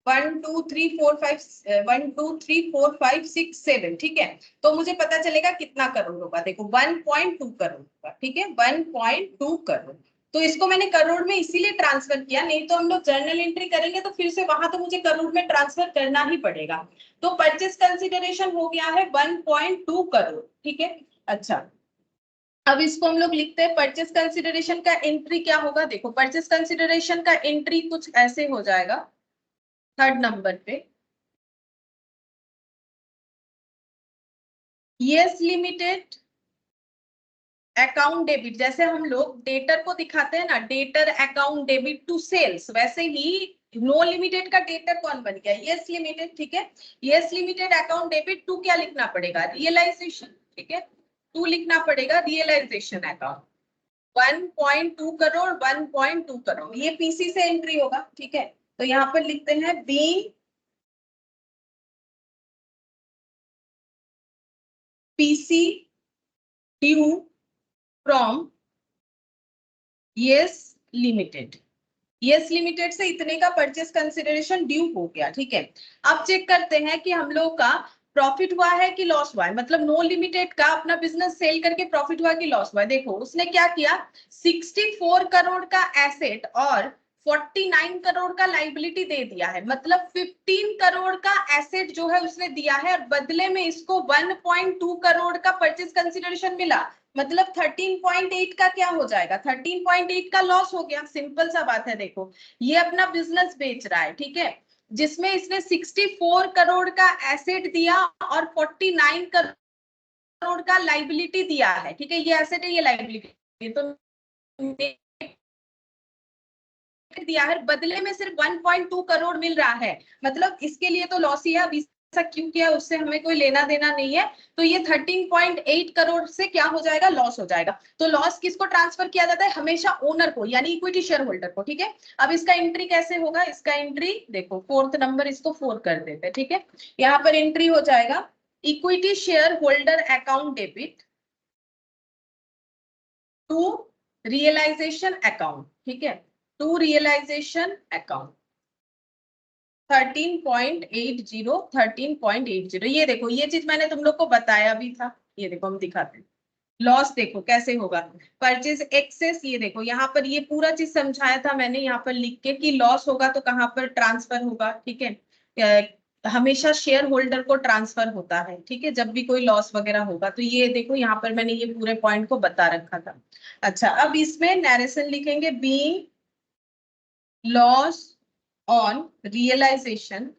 Speaker 1: 1 2 3 4 5 1 2 3 4 5 6 7। ठीक है, तो मुझे पता चलेगा कितना करोड़ होगा, देखो 1.2 करोड़ होगा। ठीक है, 1.2 करोड़। तो इसको मैंने करोड़ में इसीलिए ट्रांसफर किया, नहीं तो हम लोग जर्नल एंट्री करेंगे तो फिर से वहां तो मुझे करोड़ में ट्रांसफर करना ही पड़ेगा। तो परचेस कंसिडरेशन हो गया है 1.2 करोड़। ठीक है, अच्छा अब इसको हम लोग लिखते हैं परचेस कंसिडरेशन का एंट्री क्या होगा। देखो परचेस कंसिडरेशन का एंट्री कुछ ऐसे हो जाएगा, थर्ड नंबर पे, यस लिमिटेड अकाउंट डेबिट, जैसे हम लोग डेटर को दिखाते हैं ना, debtor account debit to sales, वैसे ही नो लिमिटेड का डेटर कौन बन गया, यस लिमिटेड। ठीक है, Yes Limited account debit to क्या लिखना पड़ेगा, रियलाइजेशन। ठीक है, टू लिखना पड़ेगा रियलाइजेशन अकाउंट, 1.2 करोड़, 1.2 करोड़, ये पीसी से एंट्री होगा। ठीक है, तो यहाँ पर लिखते हैं being PC due from yes Limited, Yes Limited से इतने का परचेस कंसिडरेशन ड्यू हो गया। ठीक है, अब चेक करते हैं कि हम लोग का प्रॉफिट हुआ है कि लॉस हुआ है, मतलब नो लिमिटेड का अपना बिजनेस सेल करके प्रॉफिट हुआ कि लॉस हुआ है। देखो उसने क्या किया, 64 करोड़ का एसेट और 49 करोड़ का लाइबिलिटी दे दिया है, मतलब 15 करोड़ का एसेट जो है उसने दिया है और बदले में इसको 1.2 करोड़ का परचेस कंसिडरेशन मिला, मतलब 13.8 का क्या हो जाएगा, 13.8 का लॉस हो गया। सिंपल सा बात है, देखो ये अपना बिजनेस बेच रहा है, ठीक है, जिसमें इसने 64 करोड़ का एसेट दिया और 49 करोड़ का लाइबिलिटी दिया है। ठीक है, ये एसेट है ये लाइबिलिटी, तो दिया है, बदले में सिर्फ 1.2 करोड़ मिल रहा है, मतलब इसके लिए तो लॉस ही है। अब ऐसा क्यों किया उससे हमें कोई लेना देना नहीं है, तो ये 13.8 करोड़ से क्या हो जाएगा, लॉस हो जाएगा। तो लॉस किसको ट्रांसफर किया जाता है, हमेशा ओनर को, यानी इक्विटी शेयर होल्डर को। ठीक है, अब इसका एंट्री कैसे होगा, इसका एंट्री देखो फोर्थ नंबर, इसको 4 कर देते हैं। ठीक है, यहाँ पर एंट्री हो जाएगा equity share holder account debit to realisation account. ठीक है, टू रियलाइजेशन अकाउंट 13.80, 13.80। ये देखो ये चीज मैंने तुम लोग को बताया भी था, ये देखो हम दिखाते हैं लॉस, देखो कैसे होगा परचेज एक्सेस, ये देखो यहाँ पर ये पूरा चीज समझाया था मैंने यहाँ पर लिख के कि लॉस होगा तो कहाँ पर ट्रांसफर होगा। ठीक है, हमेशा शेयर होल्डर को ट्रांसफर होता है। ठीक है, जब भी कोई लॉस वगैरह होगा, तो ये देखो यहाँ पर मैंने ये पूरे पॉइंट को बता रखा था। अच्छा, अब इसमें नैरेशन लिखेंगे being loss on realisation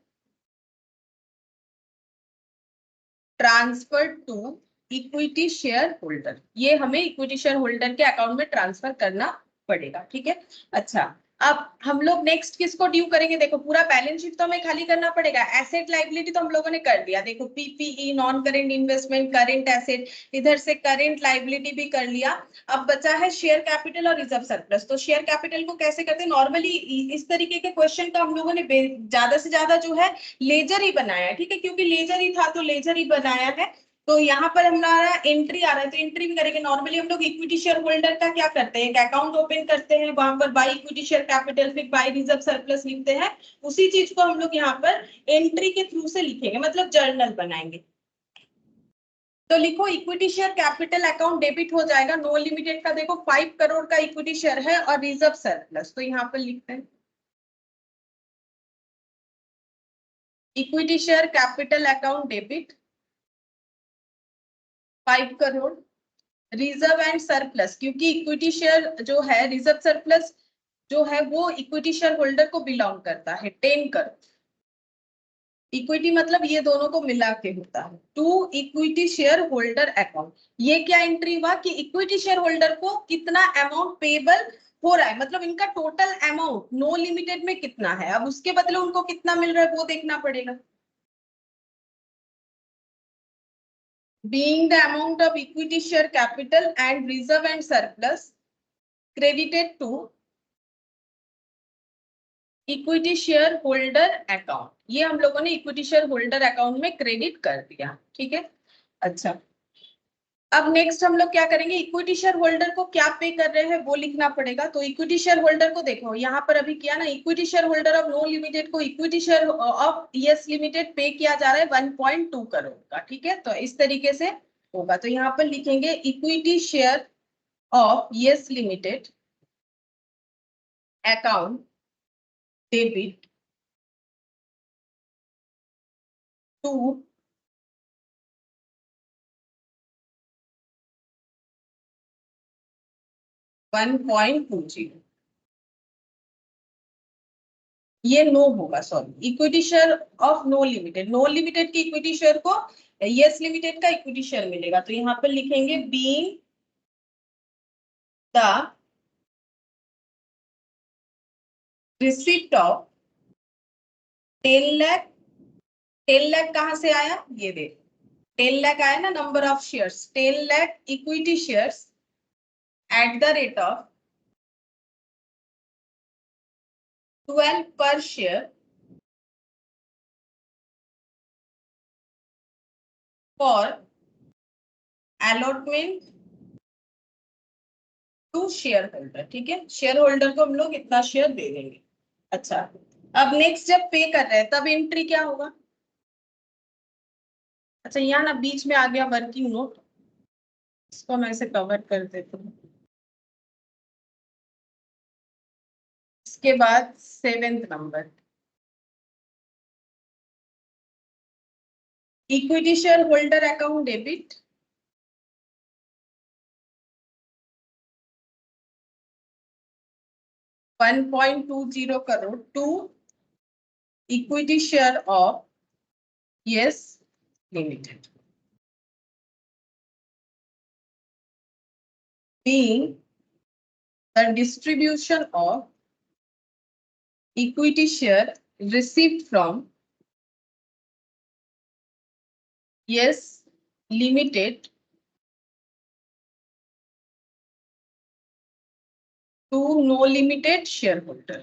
Speaker 1: transfer to equity share holder, ये हमें इक्विटी शेयर होल्डर के अकाउंट में ट्रांसफर करना पड़ेगा। ठीक है, अच्छा अब हम लोग नेक्स्ट किसको ड्यू करेंगे, देखो पूरा बैलेंस शीट तो हमें खाली करना पड़ेगा, एसेट लाइबिलिटी तो हम लोगों ने कर दिया, देखो PPE non current investment current asset, इधर से करेंट लाइबिलिटी भी कर लिया। अब बचा है शेयर कैपिटल और रिजर्व सरप्लस। तो शेयर कैपिटल को कैसे करते हैं, नॉर्मली इस तरीके के क्वेश्चन का हम लोगों ने ज्यादा से ज्यादा जो है लेजर ही बनाया है। ठीक है, क्योंकि लेजर ही था तो लेजर ही बनाया है। तो यहाँ पर हमारा एंट्री आ रहा है, तो एंट्री भी करेंगे। नॉर्मली हम लोग इक्विटी शेयर होल्डर का क्या करते हैं, एक अकाउंट ओपन करते हैं, वहां पर बाय इक्विटी शेयर कैपिटल, फिर बाय रिजर्व सरप्लस लिखते हैं। उसी चीज को हम लोग यहाँ पर एंट्री के थ्रू से लिखेंगे, मतलब जर्नल बनाएंगे। तो लिखो equity share capital account debit हो जाएगा। नो लिमिटेड का देखो 5 करोड़ का इक्विटी शेयर है और रिजर्व सरप्लस, तो यहाँ पर लिखते हैं equity share capital account debit 5 crore, reserve and surplus, क्योंकि इक्विटी शेयर जो है, रिजर्व सरप्लस जो है वो इक्विटी शेयर होल्डर को बिलोंग करता है 10 करोड़। इक्विटी मतलब ये दोनों को मिला के होता है। To equity share holder account, ये क्या एंट्री हुआ कि इक्विटी शेयर होल्डर को कितना अमाउंट पेबल हो रहा है, मतलब इनका टोटल अमाउंट नो लिमिटेड में कितना है, अब उसके बदले उनको कितना मिल रहा है वो देखना पड़ेगा। Being the amount of equity share capital and reserve and surplus credited to equity share holder account, ये हम लोगों ने इक्विटी शेयर होल्डर अकाउंट में क्रेडिट कर दिया, ठीक है। अच्छा, अब नेक्स्ट हम लोग क्या करेंगे, इक्विटी शेयर होल्डर को क्या पे कर रहे हैं वो लिखना पड़ेगा। तो इक्विटी शेयर होल्डर को देखो यहाँ पर अभी किया ना, equity share holder of know limited को equity share of yes limited पे किया जा रहा है 1.2 करोड़ का, ठीक है। तो इस तरीके से होगा, तो यहाँ पर लिखेंगे equity share of yes Limited account debit to 1.20, ये नो होगा, sorry, equity share of know limited, no Limited की इक्विटी शेयर को यस लिमिटेड का इक्विटी शेयर मिलेगा। तो यहाँ पर लिखेंगे being the receipt of 10 lakh, 10 lakh कहां से आया, ये देख 10 लाख आया ना, number of shares, 10 lakh equity shares at the rate of 12 per share for allotment to share holder, ठीक है। शेयर होल्डर को हम लोग इतना शेयर दे देंगे। अच्छा, अब नेक्स्ट जब पे कर रहे हैं तब एंट्री क्या होगा। अच्छा, यहाँ ना बीच में आ गया वर्किंग नोट, इसको मैं ऐसे कवर कर देती हूँ। इसके बाद 7th नंबर, equity share holder account debit 1.20 crore to equity share of yes Limited, being the distribution of equity share received from yes limited to no limited shareholder,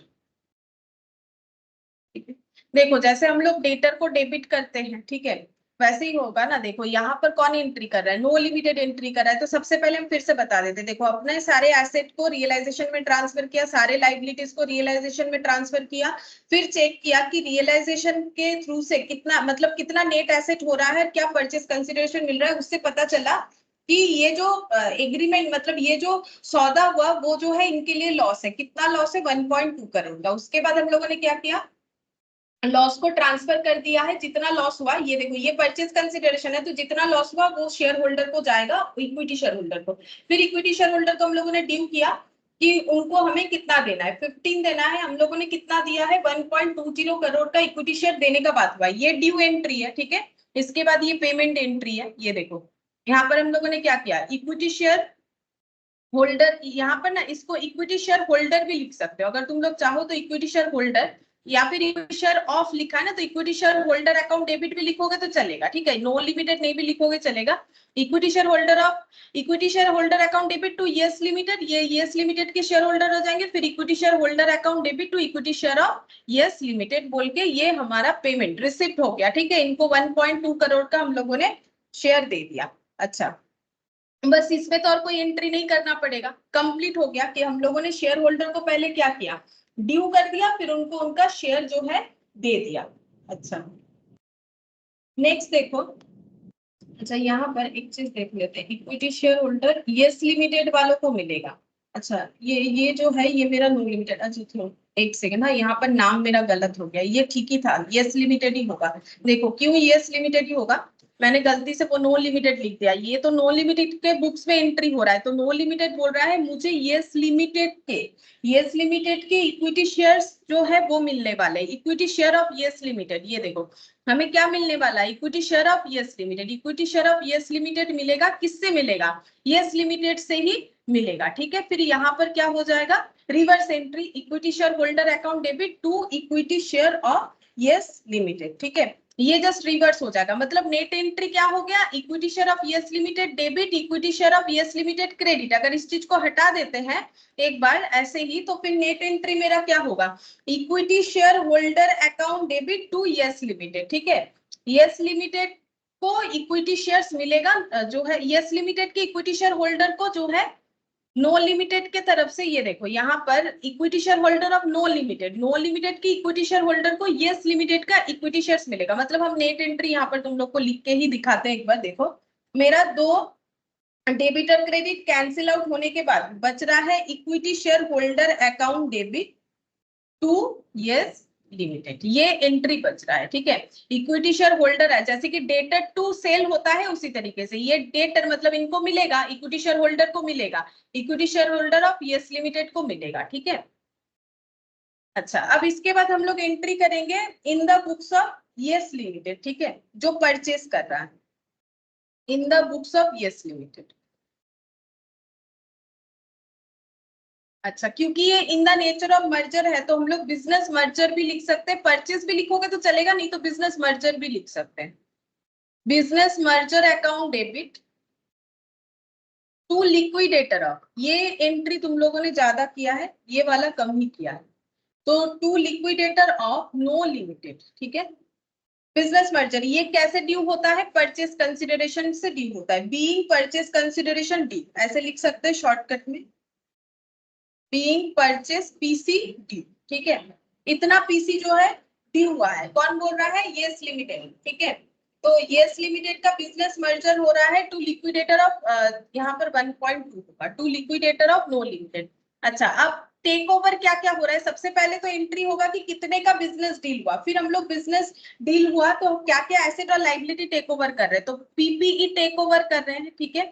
Speaker 1: ठीक है। देखो जैसे हम लोग डेटर को डेबिट करते हैं, ठीक है, वैसे ही होगा ना। देखो यहाँ पर कौन एंट्री कर रहा है, नो लिमिटेड एंट्री कर रहा है। तो सबसे पहले हम फिर से बता देते हैं, देखो अपने सारे एसेट को रियलाइजेशन में ट्रांसफर किया, सारे लाइबिलिटीज को रियलाइजेशन में ट्रांसफर किया, फिर चेक किया कि रियलाइजेशन के थ्रू से कितना, मतलब कितना नेट एसेट हो रहा है, क्या परचेस कंसिडरेशन मिल रहा है। उससे पता चला कि ये जो एग्रीमेंट, मतलब ये जो सौदा हुआ वो जो है इनके लिए लॉस है। कितना लॉस है, 1.2 करोड़ का। उसके बाद हम लोगों ने क्या किया, लॉस को ट्रांसफर कर दिया है। जितना लॉस हुआ, ये देखो ये परचेज कंसिडरेशन है, तो जितना लॉस हुआ वो शेयर होल्डर को जाएगा, इक्विटी शेयर होल्डर को। फिर इक्विटी शेयर होल्डर को हम लोगों ने ड्यू किया कि उनको हमें कितना देना है, 15 देना है। हम लोगों ने कितना दिया है, 1.20 करोड़ का इक्विटी शेयर देने का बात हुआ। ये ड्यू एंट्री है, ठीक है। इसके बाद ये पेमेंट एंट्री है। ये देखो यहाँ पर हम लोगों ने क्या किया, इक्विटी शेयर होल्डर, यहाँ पर ना इसको इक्विटी शेयर होल्डर भी लिख सकते हो अगर तुम लोग चाहो तो, इक्विटी शेयर होल्डर, या फिर इक्विटी शेयर ऑफ लिखा है ना, तो equity share holder account debit भी लिखोगे तो चलेगा, ठीक है। नो लिमिटेड नहीं भी लिखोगे चलेगा। Equity share holder of, equity share holder account debit to Yes Limited, ये यस लिमिटेड के शेयर होल्डर हो जाएंगे। फिर equity share holder account debit to equity share of yes Limited बोल के ये हमारा पेमेंट रिसिप्ट हो गया, ठीक है। इनको 1.2 करोड़ का हम लोगों ने शेयर दे दिया। अच्छा, बस इसमें तो और कोई एंट्री नहीं करना पड़ेगा, कंप्लीट हो गया कि हम लोगों ने शेयर होल्डर को पहले क्या किया, ड्यू कर दिया, फिर उनको उनका शेयर जो है दे दिया। अच्छा, नेक्स्ट देखो, अच्छा यहाँ पर एक चीज देख लेते हैं, equity share holder yes limited वालों को मिलेगा। अच्छा ये जो है ये मेरा नो लिमिटेड, अच्छा थोड़ा एक सेकंड, हाँ यहाँ पर नाम मेरा गलत हो गया, ये ठीक ही था, यस लिमिटेड ही होगा। देखो क्यों यस लिमिटेड ही होगा, मैंने गलती से वो नो लिमिटेड लिख दिया, ये तो नो लिमिटेड के बुक्स में एंट्री हो रहा है, तो नो लिमिटेड बोल रहा है मुझे यस लिमिटेड के इक्विटी शेयर्स जो है वो मिलने वाले, equity share of yes Limited. ये देखो हमें क्या मिलने वाला है, equity share of yes limited. Equity share of yes limited मिलेगा, किससे मिलेगा, यस लिमिटेड से ही मिलेगा। ठीक है, फिर यहाँ पर क्या हो जाएगा, reverse entry, equity share holder account debit to equity share of yes Limited. ठीक है, ये जस्ट रिवर्स हो जाएगा, मतलब नेट एंट्री क्या हो गया, equity share of yes limited debit, equity share of yes limited credit. अगर इस चीज को हटा देते हैं एक बार ऐसे ही, तो फिर नेट एंट्री मेरा क्या होगा, equity share holder account debit to Yes Limited. ठीक है, यस लिमिटेड को इक्विटी शेयर्स मिलेगा, जो है यस लिमिटेड के इक्विटी शेयर होल्डर को जो है नो लिमिटेड के तरफ से, ये देखो यहाँ पर equity share holder of no Limited की इक्विटी शेयर होल्डर को यस लिमिटेड का इक्विटी शेयर्स मिलेगा। मतलब हम नेट एंट्री यहाँ पर तुम लोग को लिख के ही दिखाते हैं, एक बार देखो मेरा दो डेबिटर क्रेडिट कैंसिल आउट होने के बाद बच रहा है equity share holder account debit to Yes Limited, ये एंट्री बच रहा है। ठीक है, इक्विटी शेयर होल्डर है, जैसे कि डेटर टू सेल होता है उसी तरीके से ये डेटर, मतलब इनको मिलेगा, इक्विटी शेयर होल्डर को मिलेगा, equity share holder of yes Limited को मिलेगा। ठीक है, अच्छा अब इसके बाद हम लोग एंट्री करेंगे इन the books of yes Limited. ठीक है, जो परचेस कर रहा है in the books of yes limited. अच्छा क्योंकि ये in the nature of merger है तो हम लोग बिजनेस मर्जर भी लिख सकते हैं, परचेस भी लिखोगे तो चलेगा, नहीं तो बिजनेस मर्जर भी लिख सकते हैं। Business merger account debit to liquidator of, ये एंट्री तुम लोगों ने ज्यादा किया है, ये वाला कम ही किया है, तो to liquidator of know limited. ठीक है, बिजनेस मर्जर ये कैसे ड्यू होता है, परचेस कंसिडरेशन से ड्यू होता है, बीइंग परचेस कंसिडरेशन ड्यू, ऐसे लिख सकते हैं शॉर्टकट में, बीइंग परचेस पीसी ड्यू। ठीक है, इतना पीसी जो है ड्यू हुआ है, कौन बोल रहा है, यस लिमिटेड। ठीक है, तो यस लिमिटेड का बिजनेस मर्जर हो रहा है टू लिक्विडेटर ऑफ, यहाँ पर 1.2 होगा, to liquidator of no Limited. अच्छा अब टेक ओवर क्या क्या हो रहा है, सबसे पहले तो एंट्री होगा कि कितने का बिजनेस डील हुआ, फिर हम लोग बिजनेस डील हुआ तो क्या क्या एसेट और लाइबिलिटी टेक ओवर कर रहे हैं, तो पीपीई टेक ओवर कर रहे हैं। ठीक है,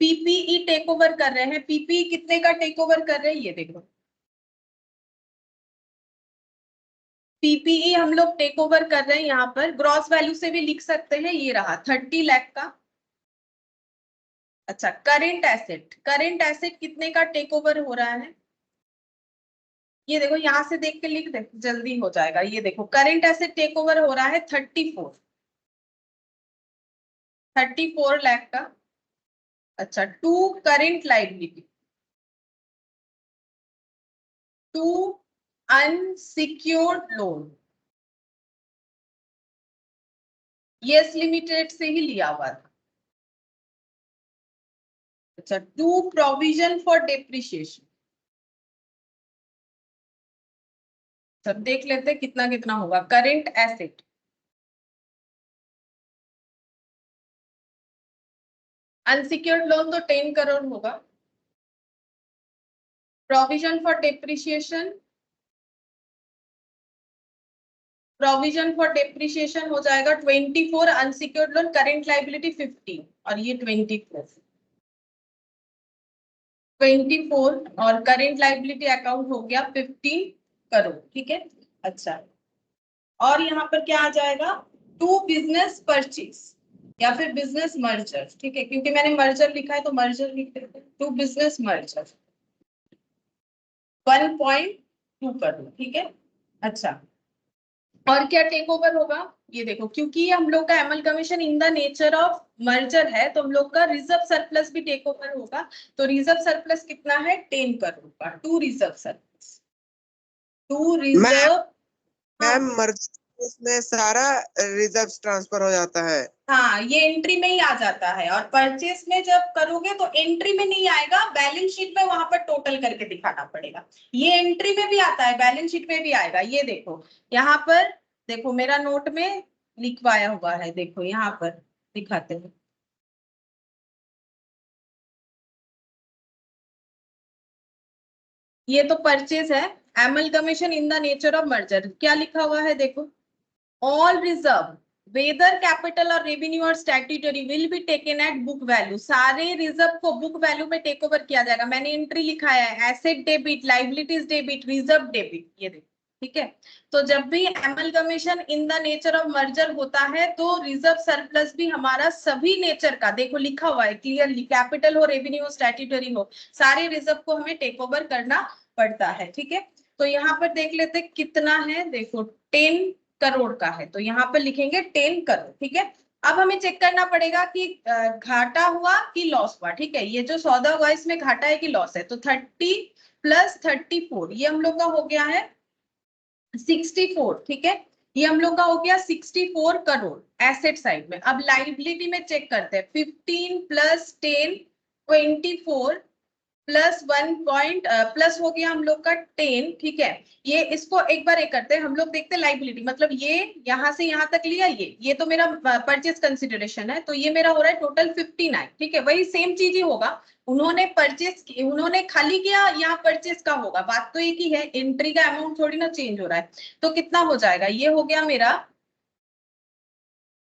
Speaker 1: पीपीई टेक ओवर कर रहे हैं, पीपीई कितने का टेक ओवर कर रहे हैं, ये देखो पीपीई हम लोग टेक ओवर कर रहे हैं, यहाँ पर ग्रॉस वैल्यू से भी लिख सकते हैं, ये रहा 30 लाख का। अच्छा करेंट एसेट कितने का टेक ओवर हो रहा है, ये देखो यहाँ से देख के लिख दे जल्दी हो जाएगा, ये देखो करेंट एसेट टेक ओवर हो रहा है 34 लाख का। अच्छा to current liability, to unsecured loan, Yes Limited से ही लिया हुआ था। अच्छा टू प्रोविजन फॉर डेप्रिसिएशन, सब देख लेते हैं कितना कितना होगा, करेंट एसेट अनसिक्योर्ड लोन तो 10 करोड़ होगा, प्रोविजन फॉर डेप्रिसिएशन हो जाएगा 24, अनसिक्योर्ड लोन करेंट लाइबिलिटी 15 और ये 24 और करेंट लाइबिलिटी अकाउंट हो गया 15 करोड़। ठीक है, अच्छा और यहाँ पर क्या आ जाएगा, टू बिजनेस परचेज या फिर बिजनेस मर्जर। ठीक है, क्योंकि मैंने मर्जर लिखा है तो मर्जर लिख देते हैं, टू बिजनेस मर्जर 1.2 करोड़। ठीक है, अच्छा और क्या टेक ओवर होगा, ये देखो क्योंकि ये हम लोग का amalgamation in the nature of merger है तो हम लोग का रिजर्व सरप्लस भी टेक ओवर होगा, तो रिजर्व सरप्लस कितना है 10 करोड़ का, to reserve surplus, to reserve.
Speaker 2: Ma'am merge में सारा रिजर्व ट्रांसफर हो जाता है,
Speaker 1: हाँ ये एंट्री में ही आ जाता है, और परचेस में जब करोगे तो एंट्री में नहीं आएगा, बैलेंस शीट में वहां पर टोटल करके दिखाना पड़ेगा, ये एंट्री में भी आता है बैलेंस शीट में भी आएगा। ये देखो यहाँ पर देखो मेरा नोट में लिखवाया हुआ है, देखो यहाँ पर दिखाते हैं, ये तो परचेज है, amalgamation in the nature of merger, क्या लिखा हुआ है देखो, ऑल रिजर्व वेदर कैपिटल और रेवेन्यू और statutory will be taken at book value, सारे रिजर्व को बुक वैल्यू में टेक ओवर किया जाएगा। मैंने एंट्री लिखा है asset debit, liabilities debit, reserve debit, ये देखो, ठीक है। तो जब भी amalgamation in the nature of merger होता है तो रिजर्व सरप्लस भी हमारा सभी नेचर का, देखो लिखा हुआ है क्लियरली, कैपिटल हो, रेवेन्यू हो, स्टैट्यूटरी हो, सारे रिजर्व को हमें टेक ओवर करना पड़ता है, ठीक है। तो यहाँ पर देख लेते कितना है, देखो 10 करोड़ का है, तो यहाँ पर लिखेंगे 10 करोड़, ठीक है। अब हमें चेक करना पड़ेगा कि घाटा हुआ कि लॉस हुआ, ठीक है। ये जो सौदा हुआ इसमें घाटा है कि लॉस है, तो 30 + 34 ये हम लोग का हो गया है 64, ठीक है। ये हम लोग का हो गया 64 करोड़ एसेट साइड में। अब लाइबिलिटी में चेक करते हैं, 15 + 10 24 प्लस 1 पॉइंट प्लस हो गया हम लोग का 10, ठीक है। ये इसको एक बार एक करते हैं हम लोग, देखते हैं लाइबिलिटी, मतलब ये यहाँ से यहाँ तक लिया, ये तो मेरा परचेज कंसिडरेशन है, तो ये मेरा हो रहा है टोटल 59, ठीक है। वही सेम चीज ही होगा, उन्होंने परचेज, उन्होंने खाली किया, यहाँ परचेज का होगा, बात तो एक ही है, एंट्री का अमाउंट थोड़ी ना चेंज हो रहा है। तो कितना हो जाएगा, ये हो गया मेरा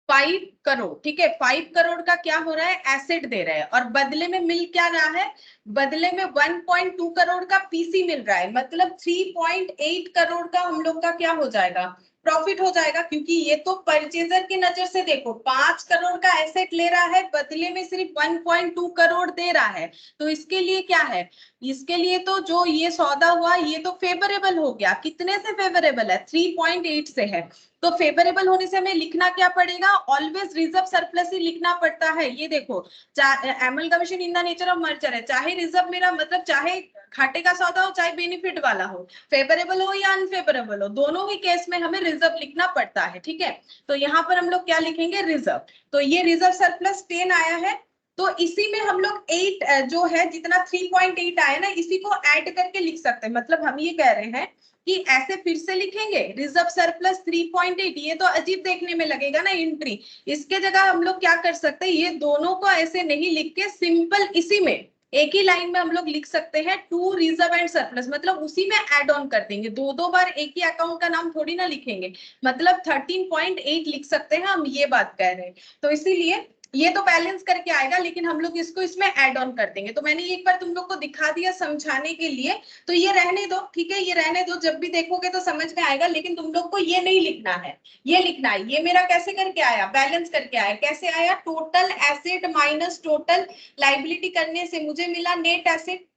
Speaker 1: 5 करोड़, ठीक है। 5 करोड़ का क्या हो रहा है, एसेट दे रहे हैं, और बदले में मिल क्या रहा है, बदले में 1.2 करोड़ का पीसी मिल रहा है, मतलब 3.8 करोड़ का हम लोग का क्या हो जाएगा, प्रॉफिट हो जाएगा। क्योंकि ये तो परचेजर की नजर से देखो 5 करोड़ का एसेट ले रहा है, बदले में सिर्फ 1.2 करोड़ दे रहा है, तो इसके लिए क्या है, इसके लिए तो जो ये सौदा हुआ ये तो फेवरेबल हो गया, कितने से फेवरेबल है, 3.8 से है। तो फेवरेबल होने से हमें लिखना क्या पड़ेगा, ऑलवेज रिजर्व सरप्लस ही लिखना पड़ता है। ये देखो, amalgamation in the nature of merger है, चाहे रिजर्व मेरा मतलब चाहे घाटे का सौदा हो चाहे बेनिफिट वाला हो, फेवरेबल हो या अनफेवरेबल हो, दोनों ही केस में हमें रिजर्व लिखना पड़ता है, ठीक है। तो यहाँ पर हम लोग क्या लिखेंगे, रिजर्व। तो ये रिजर्व सरप्लस 10 आया है, तो इसी में हम लोग 8 जो है, जितना 3.8 आया ना, इसी को ऐड करके लिख सकते हैं। मतलब हम ये कह रहे हैं कि ऐसे फिर से लिखेंगे रिजर्व सरप्लस 3.8, ये तो अजीब देखने में लगेगा ना एंट्री, इसके जगह हम लोग क्या कर सकते हैं, ये दोनों को ऐसे नहीं लिख के सिंपल इसी में एक ही लाइन में हम लोग लिख सकते हैं टू रिजर्व एंड सरप्लस, मतलब उसी में ऐड ऑन कर देंगे, दो बार एक ही अकाउंट का नाम थोड़ी ना लिखेंगे, मतलब 13.8 लिख सकते हैं हम, ये बात कह रहे हैं। तो इसीलिए ये तो बैलेंस करके आएगा, लेकिन हम लोग इसको इसमें ऐड ऑन कर देंगे। तो मैंने एक बार तुम लोग को दिखा दिया समझाने के लिए, तो ये रहने दो, ठीक है, ये रहने दो, जब भी देखोगे तो समझ में आएगा। लेकिन तुम लोग को ये नहीं लिखना है, ये लिखना है, ये मेरा कैसे करके आया, बैलेंस करके आया, कैसे आया, total asset minus total liability करने से मुझे मिला नेट एसेट,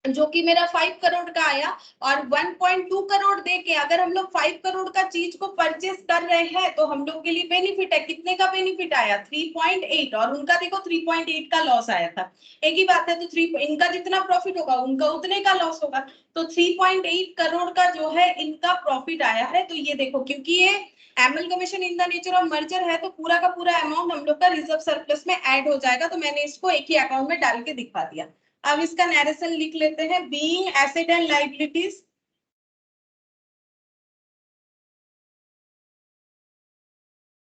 Speaker 1: जो कि मेरा 5 करोड़ का आया। और 1.2 करोड़ दे के अगर हम लोग 5 करोड़ का चीज को परचेस कर रहे हैं तो हम लोग के लिए बेनिफिट है, कितने का बेनिफिट आया, 3.8, और उनका देखो 3.8 का लॉस आया था, एक ही बात है। तो 3 इनका जितना प्रॉफिट होगा उनका उतने का लॉस होगा, तो 3.8 करोड़ का जो है इनका प्रॉफिट आया है। तो ये देखो, क्योंकि ये amalgamation in the nature of merger है, तो पूरा का पूरा अमाउंट हम लोग का रिजर्व सरप्लस में ऐड हो जाएगा, तो मैंने इसको एक ही अकाउंट में डाल के दिखा दिया। अब इसका नैरेशन लिख लेते हैं, being asset and liabilities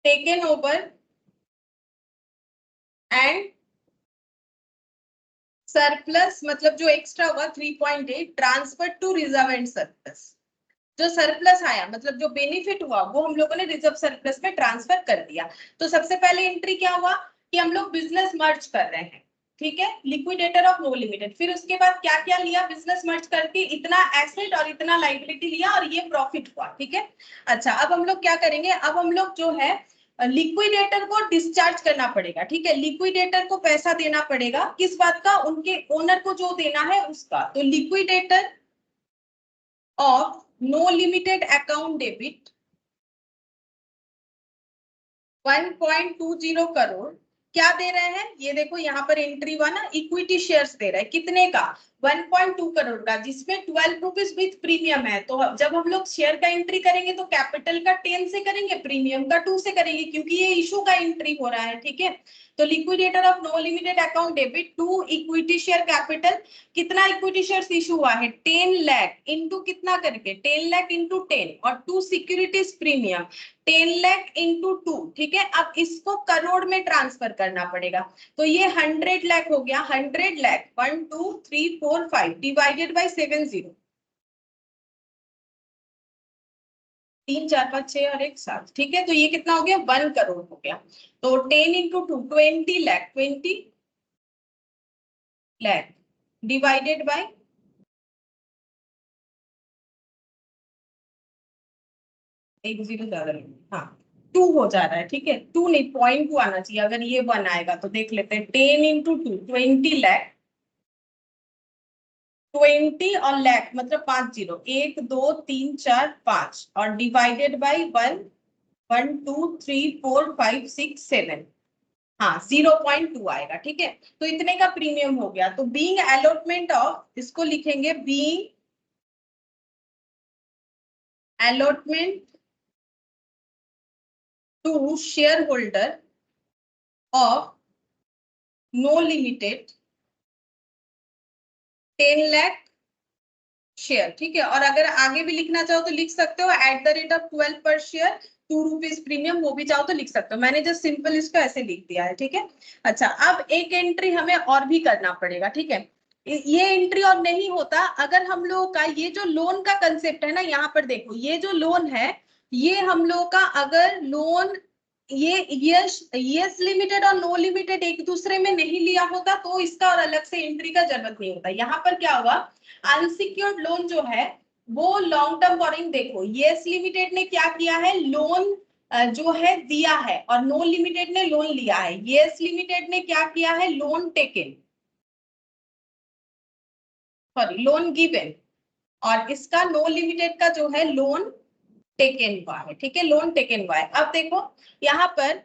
Speaker 1: taken over and surplus, मतलब जो एक्स्ट्रा हुआ 3.8 transfer to reserve and surplus, जो सरप्लस आया मतलब जो बेनिफिट हुआ वो हम लोगों ने रिजर्व सरप्लस में ट्रांसफर कर दिया। तो सबसे पहले एंट्री क्या हुआ कि हम लोग बिजनेस मर्ज कर रहे हैं, ठीक है, लिक्विडेटर ऑफ नो लिमिटेड। फिर उसके बाद क्या क्या लिया, बिजनेस मर्ज करके इतना एसेट और इतना लाइबिलिटी लिया और ये प्रॉफिट हुआ, ठीक है। अच्छा, अब हम लोग क्या करेंगे, अब हम लोग जो है लिक्विडेटर को डिस्चार्ज करना पड़ेगा, ठीक है, लिक्विडेटर को पैसा देना पड़ेगा, किस बात का, उनके ओनर को जो देना है उसका। तो liquidator of no Limited account debit 1.20 crore क्या दे रहे हैं, ये देखो यहाँ पर एंट्री हुआ ना, इक्विटी शेयर्स दे रहा है, कितने का, 1.2 करोड़ का, जिसमें 12 रुपीज विथ प्रीमियम है। तो जब हम लोग शेयर का एंट्री करेंगे तो कैपिटल का 10 से करेंगे, प्रीमियम का 2 से करेंगे, क्योंकि ये इशू का एंट्री हो रहा है, ठीक है। तो liquidator of no Limited account debit to equity share capital, कितना इक्विटी शेयर्स इशू हुआ है, 10 लाख इंटू कितना करके, 10 लाख इंटू 10 और 2 सिक्योरिटीज प्रीमियम, 10 लाख इंटू 2, ठीक है। अब इसको करोड़ में ट्रांसफर करना पड़ेगा, तो ये 100 लाख हो गया, 100 लाख 1 2 3 4 5 डिवाइडेड बाय 70, 3 4 5 6 और 1 7, ठीक है। तो ये कितना हो गया, 1 करोड़ हो गया। तो 10 into 2 20 lakh, 20 lakh divided by 1 0 ज्यादा नहीं, हाँ 2 हो जा रहा है, ठीक है। 2 नहीं, 0.2 आना चाहिए। अगर ये 1 आएगा तो देख लेते हैं। 10 इंटू 2 20 लाख, 20 और लाख मतलब 5 0, 1 2 3 4 5 और डिवाइडेड बाय 1 1 2 3 4 5 6 7, हाँ 0.2 आएगा, ठीक है। तो इतने का प्रीमियम हो गया। तो बीइंग अलॉटमेंट ऑफ, इसको लिखेंगे being allotment to share holder of no limited 10 lakh share, ठीक है। और अगर आगे भी लिखना चाहो तो लिख सकते हो @12 पर शेयर 2 रुपीज प्रीमियम, वो भी चाहो तो लिख सकते हो। मैंने जस्ट सिंपल इसको ऐसे लिख दिया है, ठीक है। अच्छा, अब एक एंट्री हमें और भी करना पड़ेगा, ठीक है। ये एंट्री और नहीं होता अगर हम लोग का ये जो लोन का कंसेप्ट है ना, यहाँ पर देखो ये जो लोन है, ये हम लोग का अगर लोन ये यस लिमिटेड और नो लिमिटेड एक दूसरे में नहीं लिया होता तो इसका और अलग से एंट्री का जरूरत नहीं होता। यहाँ पर क्या होगा, अनसिक्योर्ड लोन जो है वो लॉन्ग टर्म बोरिंग, देखो यस लिमिटेड ने क्या किया है, लोन जो है दिया है और नो लिमिटेड ने लोन लिया है। यस लिमिटेड ने क्या किया है, loan taken, sorry loan given, और इसका नो लिमिटेड का जो है लोन टेकन हुआ है, ठीक है। लोन टेकन हुआ है। अब देखो यहाँ पर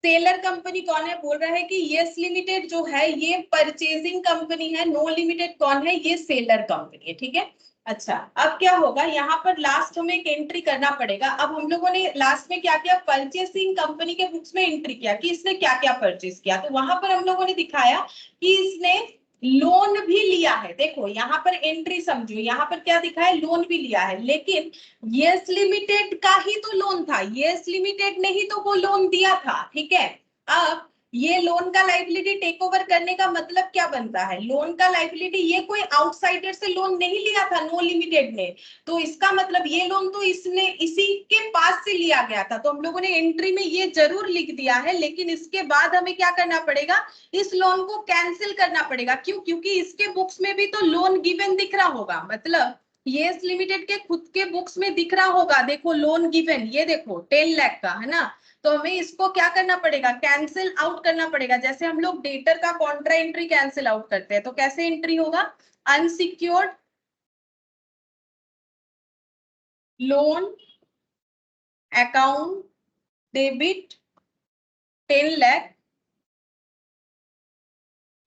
Speaker 1: सेलर कंपनी कौन है, बोल रहा है कि यस लिमिटेड जो है ये परचेजिंग कंपनी है, नो लिमिटेड कौन है, ये सेलर कंपनी है, ठीक है। अच्छा, अब क्या होगा, यहाँ पर लास्ट में एक एंट्री करना पड़ेगा। अब हम लोगों ने लास्ट में क्या किया, परचेसिंग कंपनी के बुक्स में एंट्री किया कि इसने क्या क्या परचेज किया। तो वहां पर हम लोगों ने दिखाया कि इसने लोन भी लिया है। देखो यहाँ पर एंट्री समझो, यहाँ पर क्या दिखा है, लोन भी लिया है, लेकिन यस लिमिटेड का ही तो लोन था, यस लिमिटेड ने ही तो वो लोन दिया था, ठीक है। अब ये लोन का लाइबिलिटी टेक ओवर करने का मतलब क्या बनता है, लोन का लाइबिलिटी ये कोई आउटसाइडर से लोन नहीं लिया था नो लिमिटेड ने, तो इसका मतलब ये लोन तो इसने इसी के पास से लिया गया था। तो हम लोगों ने एंट्री में ये जरूर लिख दिया है, लेकिन इसके बाद हमें क्या करना पड़ेगा, इस लोन को कैंसिल करना पड़ेगा। क्यों, क्योंकि इसके बुक्स में भी तो लोन गिवन दिख रहा होगा, मतलब यस लिमिटेड के खुद के बुक्स में दिख रहा होगा, देखो लोन गिवन, ये देखो 10 लाख का है ना। तो हमें इसको क्या करना पड़ेगा, कैंसिल आउट करना पड़ेगा। जैसे हम लोग डेटर का कॉन्ट्रा एंट्री कैंसिल आउट करते हैं, तो कैसे एंट्री होगा, unsecured loan account debit 10 lakh,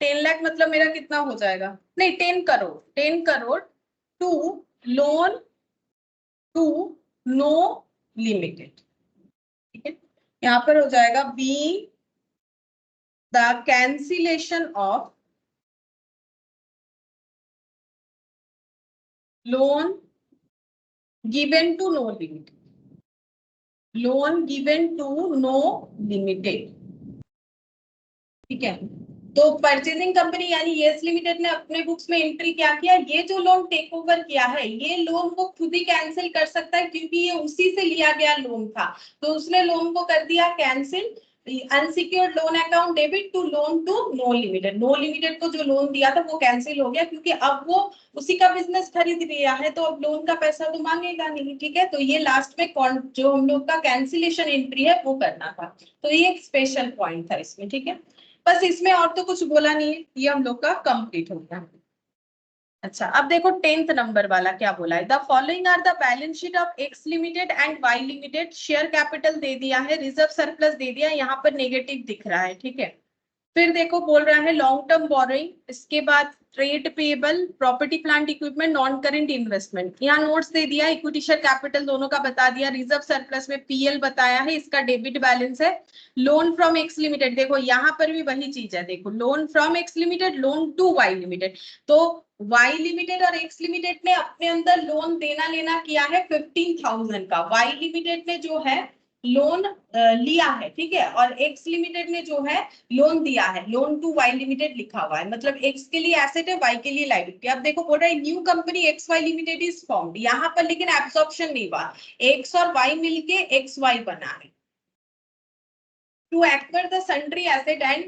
Speaker 1: 10 lakh मतलब मेरा कितना हो जाएगा, नहीं 10 crore, 10 crore to loan to no limited, ठीक है। यहाँ पर हो जाएगा be the cancellation of loan given to no limited, loan given to no limited, ठीक है। तो परचेजिंग कंपनी यानी यस लिमिटेड ने अपने बुक्स में एंट्री क्या किया, ये जो लोन टेक ओवर किया है ये लोन को खुद ही कैंसिल कर सकता है क्योंकि ये उसी से लिया गया लोन था। तो उसने लोन को कर दिया cancel, unsecured loan account debit to loan to no limited, know limited को जो लोन दिया था वो कैंसिल हो गया क्योंकि अब वो उसी का बिजनेस खरीद लिया है, तो अब लोन का पैसा तो मांगेगा नहीं, ठीक है। तो ये लास्ट में जो हम लोग का कैंसिलेशन एंट्री है वो करना था। तो ये एक स्पेशल पॉइंट था इसमें, ठीक है। बस इसमें और तो कुछ बोला नहीं है, ये हम लोग का कंप्लीट हो गया। अच्छा, अब देखो 10th नंबर वाला क्या बोला है, the following are the balance sheet of X limited and Y limited, share capital दे दिया है, रिजर्व सरप्लस दे दिया, यहाँ पर नेगेटिव दिख रहा है, ठीक है। फिर देखो बोल रहा है लॉन्ग टर्म बोरोइंग, इसके बाद trade payable, property plant equipment, non current investment, यहाँ नोट्स दे दिया, इक्विटी शेयर कैपिटल दोनों का बता दिया, रिजर्व सरप्लस में पीएल बताया है, इसका डेबिट बैलेंस है। लोन फ्रॉम एक्स लिमिटेड, देखो यहाँ पर भी वही चीज है, देखो loan from X limited, loan to Y limited. तो वाई लिमिटेड और एक्स लिमिटेड ने अपने अंदर लोन देना लेना किया है 15,000 का, वाई लिमिटेड ने जो है लोन लिया है, ठीक है, और एक्स लिमिटेड ने जो है लोन दिया है, लोन टू वाई लिमिटेड लिखा हुआ है, मतलब एक्स के लिए एसेट है, वाई के लिए लायबिलिटी। अब देखो बोल रहा है new company X Y limited is formed, यहाँ पर लेकिन एब्सॉर्प्शन नहीं हुआ, एक्स और वाई मिलके एक्स वाई बना है। To acquire the sundry asset and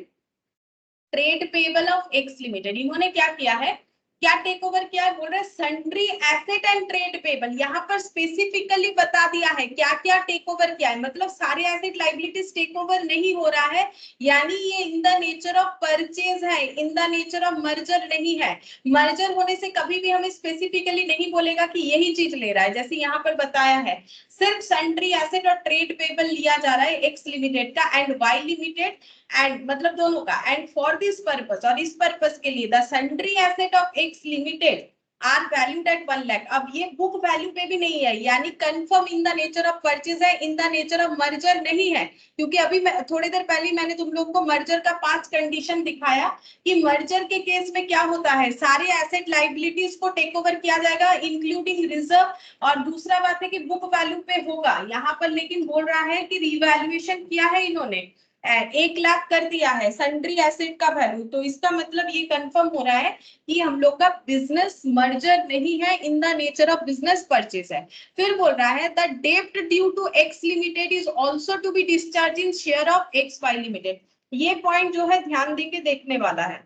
Speaker 1: trade payable of X limited, इन्होंने क्या किया है, क्या टेक ओवर किया है, बोल रहे sundry asset and trade payable, यहाँ पर स्पेसिफिकली बता दिया है क्या क्या टेक ओवर किया है, मतलब सारे एसेट लाइबिलिटीज टेक ओवर नहीं हो रहा है, यानी ये in the nature of purchase है, in the nature of merger नहीं है। मर्जर होने से कभी भी हमें स्पेसिफिकली नहीं बोलेगा कि यही चीज ले रहा है, जैसे यहाँ पर बताया है सिर्फ सन्ड्री एसेट और ट्रेड पेबल लिया जा रहा है एक्स लिमिटेड का एंड वाई लिमिटेड, एंड मतलब दोनों का, एंड फॉर दिस पर्पस, और इस पर्पस के लिए the sundry asset of X limited are valued at 1 lakh. अब ये बुक वैल्यू पे भी नहीं है, यानी confirm in the nature of purchase है, in the nature of merger नहीं है, क्योंकि अभी थोड़ी देर पहले मैंने तुम लोग को मर्जर का 5 कंडीशन दिखाया कि मर्जर के केस में क्या होता है, सारे एसेट लाइबिलिटीज को टेक ओवर किया जाएगा इंक्लूडिंग रिजर्व, और दूसरा बात है कि बुक वैल्यू पे होगा, यहाँ पर लेकिन बोल रहा है कि रिवैल्यूएशन किया है इन्होंने, 1 लाख कर दिया है सन्ड्री एसेट का वैल्यू, तो इसका मतलब ये कंफर्म हो रहा है कि हम लोग का बिजनेस मर्जर नहीं है, in the nature of business purchase है। फिर बोल रहा है द डेब्ट due to X limited is also to be discharge in share of X Y limited. ये पॉइंट जो है ध्यान देके देखने वाला है,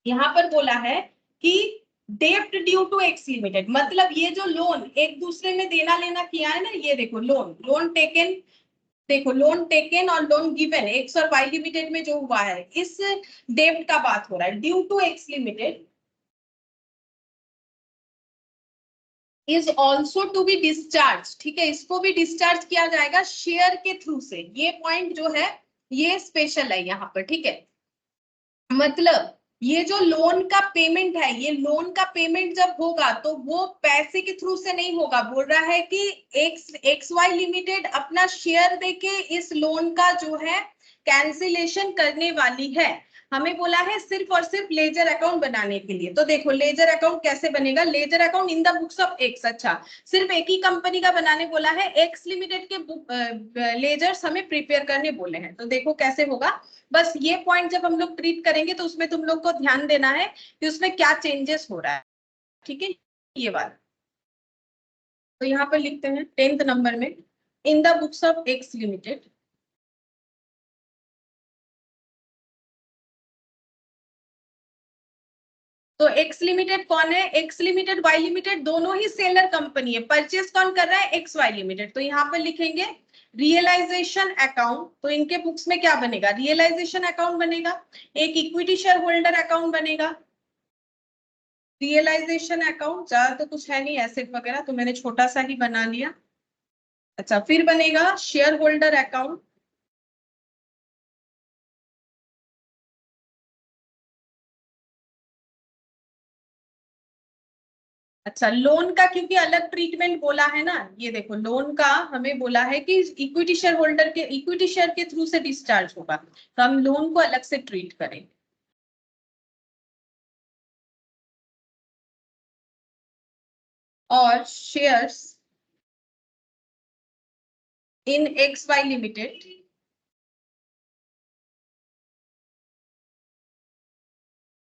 Speaker 1: यहाँ पर बोला है कि डेब्ट ड्यू टू एक्स लिमिटेड, मतलब ये जो लोन एक दूसरे में देना लेना किया है ना, ये देखो लोन टेकन, देखो लोन टेकन और लोन गिवन एक्स और वाई लिमिटेड में जो हुआ है, इस डेब्ट का बात हो रहा है, due to X limited is also to be discharge, ठीक है, इसको भी डिस्चार्ज किया जाएगा शेयर के थ्रू से, ये पॉइंट जो है ये स्पेशल है यहाँ पर, ठीक है, मतलब ये जो लोन का पेमेंट है, ये लोन का पेमेंट जब होगा तो वो पैसे के थ्रू से नहीं होगा, बोल रहा है कि एक्स वाई लिमिटेड अपना शेयर देके इस लोन का जो है कैंसिलेशन करने वाली है। हमें बोला है सिर्फ और सिर्फ लेजर अकाउंट बनाने के लिए, तो देखो लेजर अकाउंट कैसे बनेगा, ledger account in the books of x, अच्छा सिर्फ एक ही कंपनी का बनाने बोला है, एक्स लिमिटेड के लेजर्स हमें प्रिपेयर करने बोले हैं, तो देखो कैसे होगा, बस ये पॉइंट जब हम लोग ट्रीट करेंगे तो उसमें तुम लोग को ध्यान देना है कि उसमें क्या चेंजेस हो रहा है, ठीक है, ये बात। तो यहाँ पर लिखते हैं 10th नंबर में इन the books of X limited, तो एक्स लिमिटेड कौन है, एक्स लिमिटेड वाई लिमिटेड दोनों ही सेलर कंपनी है, परचेज कौन कर रहा है, एक्स वाई लिमिटेड, तो यहाँ पर लिखेंगे रियलाइजेशन अकाउंट, तो इनके बुक्स में क्या बनेगा, रियलाइजेशन अकाउंट बनेगा, एक इक्विटी शेयर होल्डर अकाउंट बनेगा, रियलाइजेशन अकाउंट, ज्यादा तो कुछ है नहीं एसेट वगैरह, तो मैंने छोटा सा ही बना लिया। अच्छा फिर बनेगा शेयर होल्डर अकाउंट, अच्छा लोन का क्योंकि अलग ट्रीटमेंट बोला है ना, ये देखो लोन का हमें बोला है कि इक्विटी शेयर होल्डर के इक्विटी शेयर के थ्रू से डिस्चार्ज होगा, तो हम लोन को अलग से ट्रीट करेंगे। और shares in X Y limited,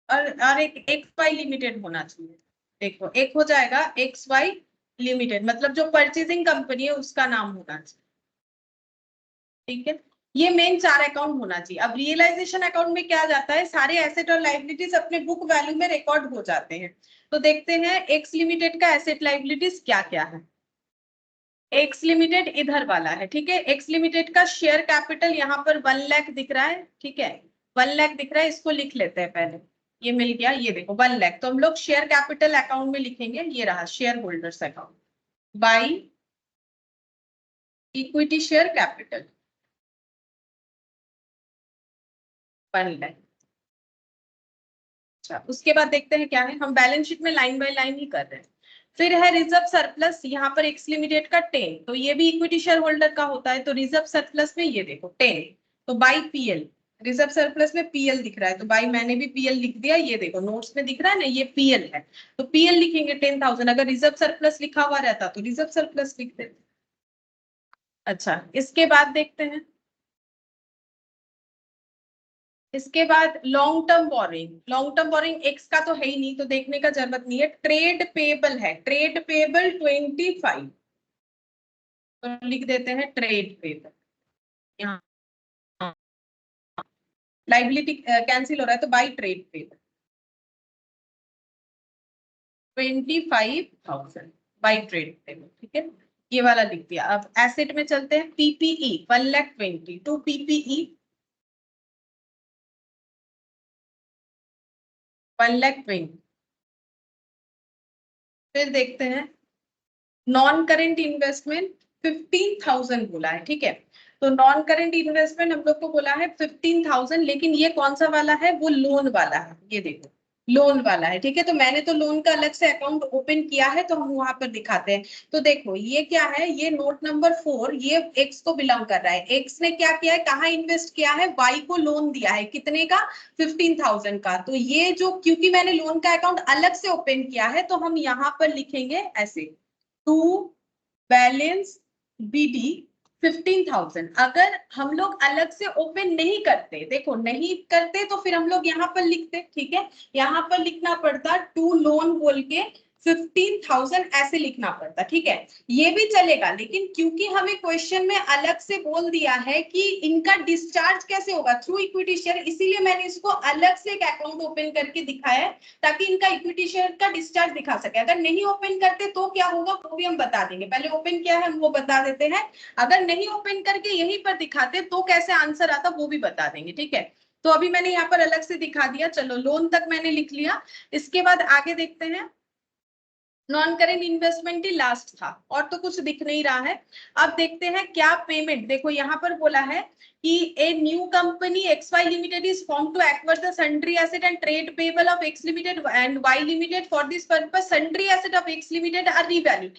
Speaker 1: और एक एक्स वाई लिमिटेड होना चाहिए, देखो एक हो जाएगा एक्स वाई लिमिटेड, मतलब जो परचेजिंग कंपनी है उसका नाम होना चाहिए, ठीक है, ये मेन 4 अकाउंट होना चाहिए। अब रियलाइजेशन अकाउंट में क्या जाता है, सारे एसेट और लाइबिलिटीज अपने बुक वैल्यू में रिकॉर्ड हो जाते हैं, तो देखते हैं एक्स लिमिटेड का एसेट लाइबिलिटीज क्या क्या है। एक्स लिमिटेड इधर वाला है, ठीक है, एक्स लिमिटेड का शेयर कैपिटल यहाँ पर 1 लाख दिख रहा है, ठीक है, 1 लाख दिख रहा है, इसको लिख लेते हैं पहले, ये मिल गया, ये देखो 1 लाख, तो हम लोग शेयर कैपिटल अकाउंट में लिखेंगे, ये रहा share holders account by equity share capital 1 lakh. अच्छा उसके बाद देखते हैं क्या है, हम बैलेंस शीट में लाइन बाय लाइन ही कर रहे हैं। फिर है रिजर्व सरप्लस, यहाँ पर एक्स लिमिटेड का 10, तो ये भी इक्विटी शेयर होल्डर का होता है, तो रिजर्व सरप्लस में ये देखो 10, तो बाई पीएल, रिजर्व सरप्लस में पीएल दिख रहा है, तो बाई मैंने भी पीएल लिख दिया, ये देखो नोट्स में दिख रहा है ना, ये पीएल है, तो पीएल लिखेंगे 10,000, अगर रिजर्व सरप्लस लिखा हुआ रहता तो रिजर्व सरप्लस लिख देते। अच्छा, इसके बाद देखते हैं, इसके बाद long term boring. Long term boring x का तो है ही नहीं, तो देखने का जरूरत नहीं है। ट्रेड पेबल है, ट्रेड पेबल 25, तो लिख देते हैं ट्रेड पेबल। यहाँ लाइबिलिटी कैंसिल हो रहा है, तो by trade payable 25,000 by trade payable, ठीक है, ये वाला लिख दिया। अब एसेट में चलते हैं, पीपीई 1,20,000 टू पीपीई 1,20,000। फिर देखते हैं नॉन करेंट इन्वेस्टमेंट 15,000 बोला है, ठीक है। तो नॉन करेंट इन्वेस्टमेंट हम लोग को बोला है 15,000, लेकिन ये कौन सा वाला है, वो लोन वाला है, ये देखो लोन वाला है, ठीक है। तो मैंने तो लोन का अलग से अकाउंट ओपन किया है, तो हम वहां पर दिखाते हैं। तो देखो ये क्या है, ये नोट नंबर 4, ये एक्स को बिलोंग कर रहा है। एक्स ने क्या किया है, कहाँ इन्वेस्ट किया है, वाई को लोन दिया है, कितने का, 15,000 का। तो ये जो, क्योंकि मैंने लोन का अकाउंट अलग से ओपन किया है, तो हम यहाँ पर लिखेंगे ऐसे, टू बैलेंस बीडी 15,000। अगर हम लोग अलग से ओपन नहीं करते, देखो नहीं करते, तो फिर हम लोग यहाँ पर लिखते, ठीक है, यहाँ पर लिखना पड़ता टू लोन बोल के 15,000 ऐसे लिखना पड़ता, ठीक है। ये भी चलेगा, लेकिन क्योंकि हमें क्वेश्चन में अलग से बोल दिया है कि इनका डिस्चार्ज कैसे होगा, थ्रू इक्विटी शेयर, इसीलिए मैंने इसको अलग से एक अकाउंट ओपन करके दिखाया है, ताकि इनका इक्विटी शेयर का डिस्चार्ज दिखा सके। अगर नहीं ओपन करते तो क्या होगा, वो भी हम बता देंगे। पहले ओपन किया है, हम वो बता देते हैं। अगर नहीं ओपन करके यहीं पर दिखाते तो कैसे आंसर आता, वो भी बता देंगे, ठीक है। तो अभी मैंने यहाँ पर अलग से दिखा दिया। चलो लोन तक मैंने लिख लिया, इसके बाद आगे देखते हैं। नॉन करेंट इन्वेस्टमेंट ही लास्ट था, और तो कुछ दिख नहीं रहा है। अब देखते हैं क्या पेमेंट, देखो यहाँ पर बोला है कि a new company X Y limited is form to acquire the sundry asset and trade payable of X limited and Y limited for this purpose sundry asset of X limited are revalued.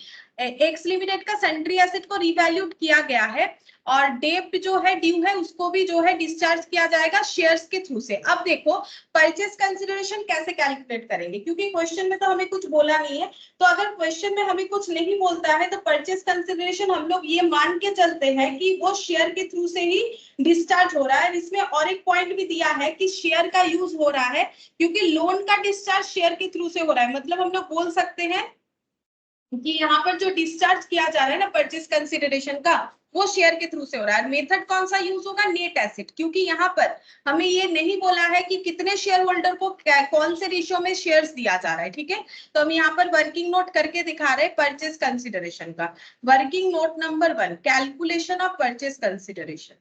Speaker 1: X limited का sundry asset को revalued किया गया है, और डेब्ट जो है, due है, उसको भी जो है डिस्चार्ज किया जाएगा शेयर्स के थ्रू से। अब देखो परचेस कंसिडरेशन कैसे कैलकुलेट करेंगे, क्योंकि क्वेश्चन में तो हमें कुछ बोला नहीं है। तो अगर क्वेश्चन में हमें कुछ नहीं बोलता है, तो परचेस कंसिडरेशन हम लोग ये मान के चलते हैं कि वो शेयर के थ्रू से ही डिस्चार्ज हो रहा है। इसमें और एक पॉइंट भी दिया है कि शेयर का यूज हो रहा है, क्योंकि लोन का डिस्चार्ज शेयर के थ्रू से हो रहा है। मतलब हम लोग बोल सकते हैं कि यहाँ पर जो डिस्चार्ज किया जा रहा है ना परचेस कंसिडरेशन का, वो शेयर के थ्रू से हो रहा है। मेथड कौन सा यूज होगा, नेट एसेट, क्योंकि यहाँ पर हमें ये नहीं बोला है कि कितने शेयर होल्डर को कौन से रेशियो में शेयर्स दिया जा रहा है, ठीक है। तो हम यहाँ पर वर्किंग नोट करके दिखा रहे हैं परचेस कंसिडरेशन का। Working note number 1, calculation of purchase consideration,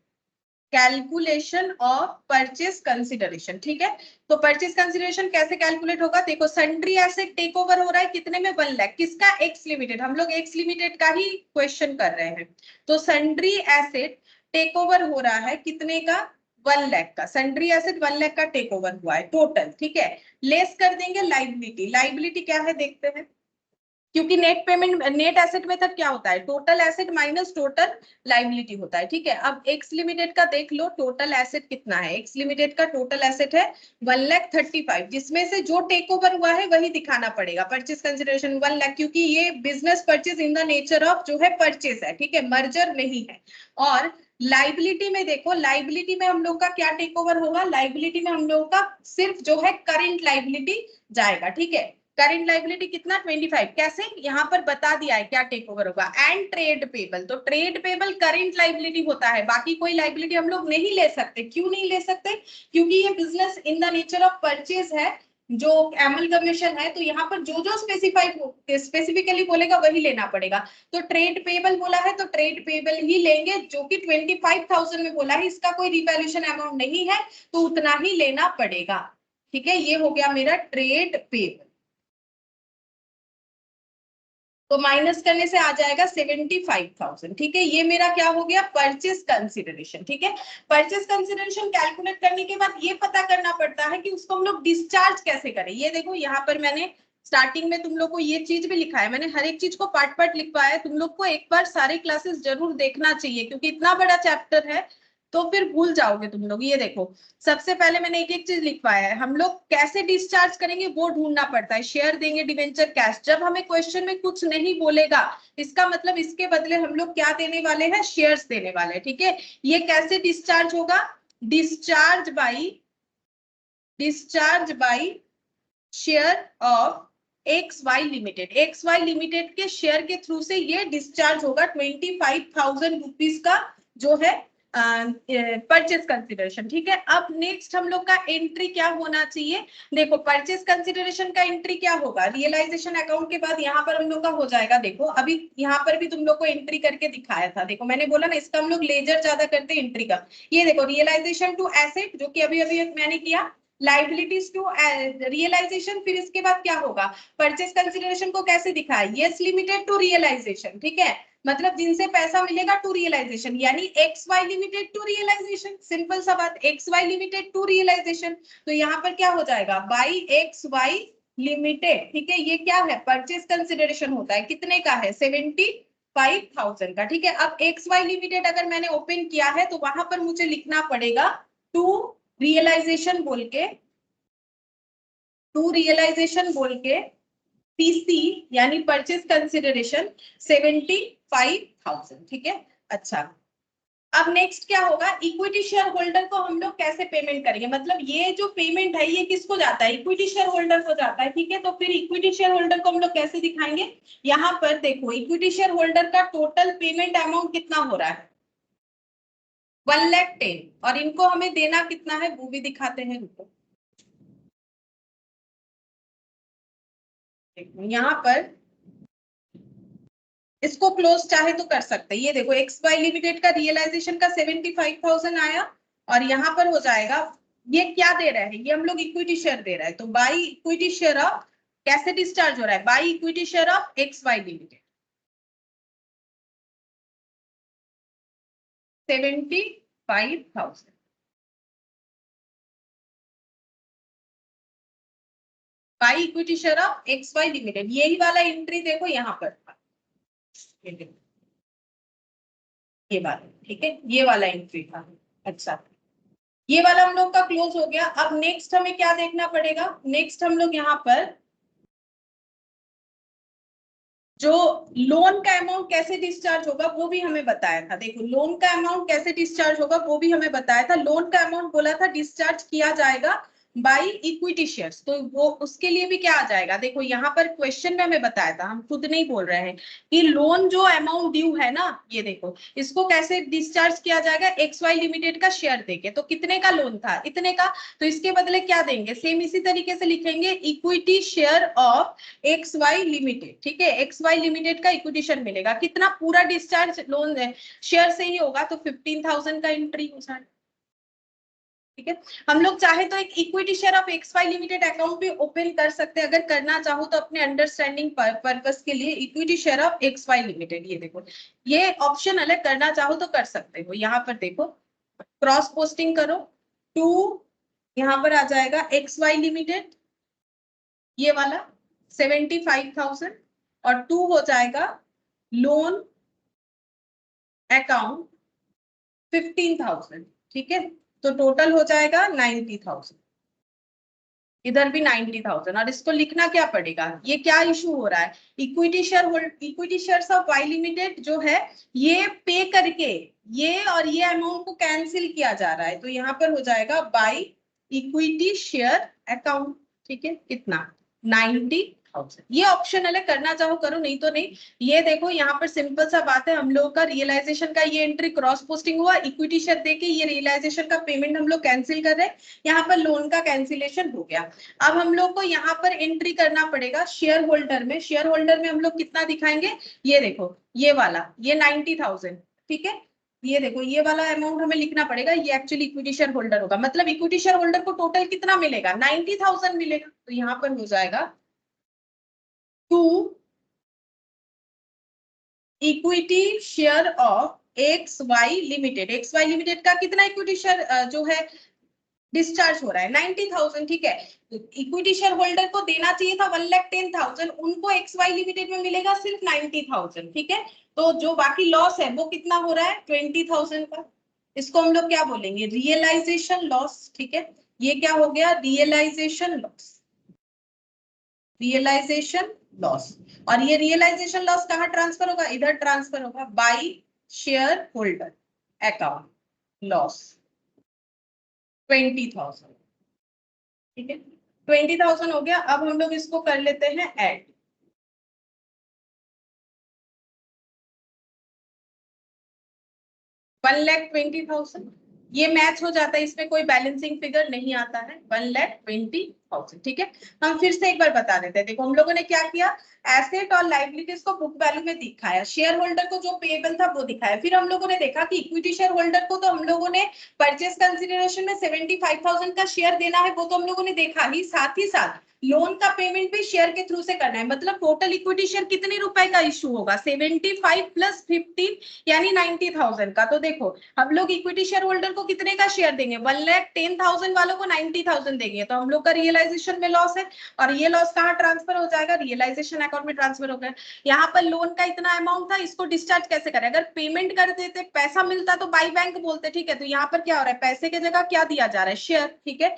Speaker 1: calculation of purchase consideration, ठीक है। तो परचेस कंसिडरेशन कैसे कैलकुलेट होगा, देखो सन्ड्री एसेट टेक ओवर हो रहा है कितने में, 1 लाख, किसका, एक्स लिमिटेड, हम लोग एक्स लिमिटेड का ही क्वेश्चन कर रहे हैं। तो सन्ड्री एसेट टेक ओवर हो रहा है कितने का, 1 लाख का। सन्ड्री एसेट 1 लाख का टेक ओवर हुआ है टोटल, ठीक है। लेस कर देंगे लाइबिलिटी, लाइबिलिटी क्या है देखते हैं, क्योंकि net payment, net asset method क्या होता है, total asset minus total liability होता है, ठीक है। अब एक्स लिमिटेड का देख लो, टोटल एसेट कितना है, एक्स लिमिटेड का टोटल एसेट है 1,35,000, जिसमें से जो टेक ओवर हुआ है वही दिखाना पड़ेगा। परचेज कंसिडरेशन 1 लाख, क्योंकि ये business purchase in the nature of जो है परचेज है, ठीक है, मर्जर नहीं है। और लाइबिलिटी में देखो, लाइबिलिटी में हम लोग का क्या टेक ओवर होगा, लाइबिलिटी में हम लोग का सिर्फ जो है करेंट लाइबिलिटी जाएगा, ठीक है। करेंट लाइबिलिटी कितना, 25, कैसे, यहाँ पर बता दिया है क्या टेक ओवर होगा। एंड ट्रेड पेबल, तो ट्रेड पेबल करेंट लाइबिलिटी होता है, बाकी कोई लाइबिलिटी हम लोग नहीं ले सकते। क्यों नहीं ले सकते, क्योंकि ये business in the nature of purchase है, जो एमलगमेशन है, तो यहाँ पर जो जो स्पेसिफिकली बोलेगा वही लेना पड़ेगा। तो ट्रेड पेबल बोला है तो ट्रेड पेबल ही लेंगे, जो कि 25,000 में बोला है, इसका कोई रिवैल्यूएशन अमाउंट नहीं है, तो उतना ही लेना पड़ेगा, ठीक है। ये हो गया मेरा ट्रेड पेबल। तो माइनस करने से आ जाएगा 75,000, ठीक है। ये मेरा क्या हो गया, परचेस कंसिडरेशन, ठीक है। परचेस कंसिडरेशन कैलकुलेट करने के बाद ये पता करना पड़ता है कि उसको हम लोग डिस्चार्ज कैसे करें। ये देखो यहाँ पर मैंने स्टार्टिंग में तुम लोग को ये चीज भी लिखा है, मैंने हर एक चीज को पार्ट पार्ट लिखवाया है। तुम लोग को एक बार सारे क्लासेस जरूर देखना चाहिए, क्योंकि इतना बड़ा चैप्टर है, तो फिर भूल जाओगे तुम लोग। ये देखो सबसे पहले मैंने एक एक चीज लिखवाया है, हम लोग कैसे डिस्चार्ज करेंगे वो ढूंढना पड़ता है। शेयर देंगे, डिवेंचर, कैश। जब हमें क्वेश्चन में कुछ नहीं बोलेगा इसका मतलब इसके बदले हम लोग क्या देने वाले हैं, शेयर्स देने वाले हैं। ठीक है, ये कैसे डिस्चार्ज होगा, discharge by share of XY limited. XY limited के शेयर के थ्रू से ये डिस्चार्ज होगा 25,000 रुपीज का जो है परचेस कंसिडरेशन। ठीक है, अब नेक्स्ट हम लोग का एंट्री क्या होना चाहिए, देखो परचेस कंसिडरेशन का एंट्री क्या होगा, रियलाइजेशन अकाउंट के बाद यहाँ पर हम लोग का हो जाएगा। देखो अभी यहाँ पर भी तुम लोग को एंट्री करके दिखाया था, देखो मैंने बोला ना इसका हम लोग लेजर ज्यादा करते हैं एंट्री का। ये देखो रियलाइजेशन टू एसेट जो कि अभी अभी मैंने किया, लाइबिलिटीज टू रियलाइजेशन, फिर इसके बाद क्या होगा, परचेस कंसिडरेशन को कैसे दिखाया, यस लिमिटेड टू रियलाइजेशन। ठीक है, मतलब जिनसे पैसा मिलेगा टू रियलाइजेशन, यानी XY limited to realisation. Simple सा बात, XY लिमिटेड टू रियलाइजेशन। तो यहाँ पर क्या हो जाएगा, बाई XY लिमिटेड। ठीक है, ये क्या है, परचेस कंसिडरेशन होता है, कितने का है, 75,000 का। ठीक है, अब XY लिमिटेड अगर मैंने ओपन किया है तो वहां पर मुझे लिखना पड़ेगा टू रियलाइजेशन बोल के, PC यानी परचेस कंसिडरेशन 75,000। ठीक है, अच्छा अब नेक्स्ट क्या होगा, इक्विटी शेयर होल्डर को हम लोग कैसे पेमेंट करेंगे, मतलब ये जो पेमेंट है ये किसको जाता है, इक्विटी शेयर होल्डर को जाता है। ठीक है, तो फिर इक्विटी शेयर होल्डर को हम लोग कैसे दिखाएंगे, यहाँ पर देखो इक्विटी शेयर होल्डर का टोटल पेमेंट अमाउंट कितना हो रहा है, 1,10,000, और इनको हमें देना कितना है वो भी दिखाते हैं। रुको यहाँ पर इसको क्लोज चाहे तो कर सकते हैं। ये देखो XY लिमिटेड का रियलाइजेशन का 75,000 आया, और यहाँ पर हो जाएगा, ये क्या दे रहे हैं, ये हम लोग इक्विटी शेयर दे रहे हैं, तो बाई इक्विटी शेयर ऑफ, कैसे डिस्चार्ज हो रहा है, by equity share of XY limited 75,000 by equity share of XY limited. यही वाला एंट्री देखो यहाँ पर, ये वाला। ठीक है, ये वाला एंट्री था। अच्छा, ये वाला हम लोग का क्लोज हो गया। अब नेक्स्ट हमें क्या देखना पड़ेगा, नेक्स्ट हम लोग यहाँ पर जो लोन का अमाउंट कैसे डिस्चार्ज होगा वो भी हमें बताया था। देखो लोन का अमाउंट कैसे डिस्चार्ज होगा वो भी हमें बताया था। लोन का अमाउंट बोला था डिस्चार्ज किया जाएगा बाई इक्विटी शेयर्स, तो वो उसके लिए भी क्या आ जाएगा, देखो यहाँ पर क्वेश्चन में हमें बताया था, हम खुद नहीं बोल रहे हैं, कि लोन जो अमाउंट ड्यू है ना, ये देखो इसको कैसे डिस्चार्ज किया जाएगा, XY लिमिटेड का शेयर देके। तो कितने का लोन था, इतने का, तो इसके बदले क्या देंगे, सेम इसी तरीके से लिखेंगे, equity share of XY limited. ठीक है, XY लिमिटेड का इक्विटी शेयर मिलेगा, कितना, पूरा डिस्चार्ज लोन शेयर से ही होगा, तो 15,000 का एंट्री हो जाएगा। ठीक है, हम लोग चाहे तो एक equity share of XY limited account भी ओपन कर सकते हैं, अगर करना चाहो तो अपने अंडरस्टैंडिंग पर्पस के लिए, equity share of XY limited. ये देखो ये ऑप्शन अलग, करना चाहो तो कर सकते हो। यहाँ पर देखो क्रॉस पोस्टिंग करो, टू यहाँ पर आ जाएगा XY लिमिटेड ये वाला 75,000, और टू हो जाएगा लोन अकाउंट 15,000। ठीक है, तो टोटल हो जाएगा 90,000, इधर भी 90,000, और इसको लिखना क्या पड़ेगा, ये क्या इशू हो रहा है, equity shares of Y limited जो है ये पे करके ये और ये अमाउंट को कैंसिल किया जा रहा है, तो यहाँ पर हो जाएगा बाय इक्विटी शेयर अकाउंट। ठीक है, कितना, 90,000। ये ऑप्शनल है, करना चाहो करो, नहीं तो नहीं। ये देखो यहाँ पर सिंपल सा बात है, हम लोग का रियलाइजेशन का ये एंट्री क्रॉस पोस्टिंग हुआ, इक्विटी शेयर देके ये रियलाइजेशन का पेमेंट हम लोग कैंसिल कर रहे हैं, यहाँ पर लोन का कैंसिलेशन हो गया। अब हम लोग को यहाँ पर एंट्री करना पड़ेगा शेयर होल्डर में। शेयर होल्डर में हम लोग कितना दिखाएंगे, ये देखो ये वाला, ये 90,000। ठीक है, ये देखो ये वाला अमाउंट हमें लिखना पड़ेगा, ये एक्चुअली इक्विटी शेयर होल्डर होगा, मतलब इक्विटी शेयर होल्डर को टोटल कितना मिलेगा, 90,000 मिलेगा। तो यहाँ पर हो जाएगा to equity share of XY limited. XY limited का कितना इक्विटी शेयर जो है डिस्चार्ज हो रहा है, 90,000। ठीक है, इक्विटी शेयर होल्डर को देना चाहिए था 1,10,000, उनको XY लिमिटेड में मिलेगा सिर्फ 90,000। ठीक है, तो जो बाकी लॉस है वो कितना हो रहा है, 20,000 का। इसको हम लोग क्या बोलेंगे, रियलाइजेशन लॉस। ठीक है, ये क्या हो गया, रियलाइजेशन लॉस, रियलाइजेशन लॉस। और ये रियलाइजेशन लॉस कहाँ ट्रांसफर होगा, इधर ट्रांसफर होगा, by share holder account loss 20,000। ठीक है, 20,000 हो गया। अब हम लोग इसको कर लेते हैं ऐड। 1,20,000 ये मैच हो जाता है, इसमें कोई बैलेंसिंग फिगर नहीं आता है, 1,20,000। ठीक है, हम फिर से एक बार बता देते हैं। देखो हम लोगों ने क्या किया, एसेट और लाइबिलिटीज को बुक वैल्यू में दिखाया, शेयर होल्डर को जो पेएबल था वो दिखाया। फिर हम लोगों ने देखा कि इक्विटी शेयर होल्डर को तो हम लोगों ने परचेस कंसिडरेशन में 75,000 का शेयर देना है, वो तो हम लोगों ने देखा ही। साथ ही साथ लोन का पेमेंट भी शेयर के थ्रू से करना है, मतलब टोटल इक्विटी शेयर कितने रुपए का इश्यू होगा, 75 प्लस 15 यानी 90,000 का। तो देखो हम लोग इक्विटी शेयर होल्डर को कितने का शेयर देंगे, 1,10,000 वालों को 90,000 देंगे, तो हम लोग का रियलाइजेशन में लॉस है। और ये लॉस कहाँ ट्रांसफर हो जाएगा, रियलाइजेशन अकाउंट में ट्रांसफर हो गया। यहाँ पर लोन का इतना अमाउंट था, इसको डिस्चार्ज कैसे करें, अगर पेमेंट कर देते, पैसा मिलता तो बाई बैंक बोलते। ठीक है, तो यहाँ पर क्या हो रहा है, पैसे की जगह क्या दिया जा रहा है, शेयर। ठीक है,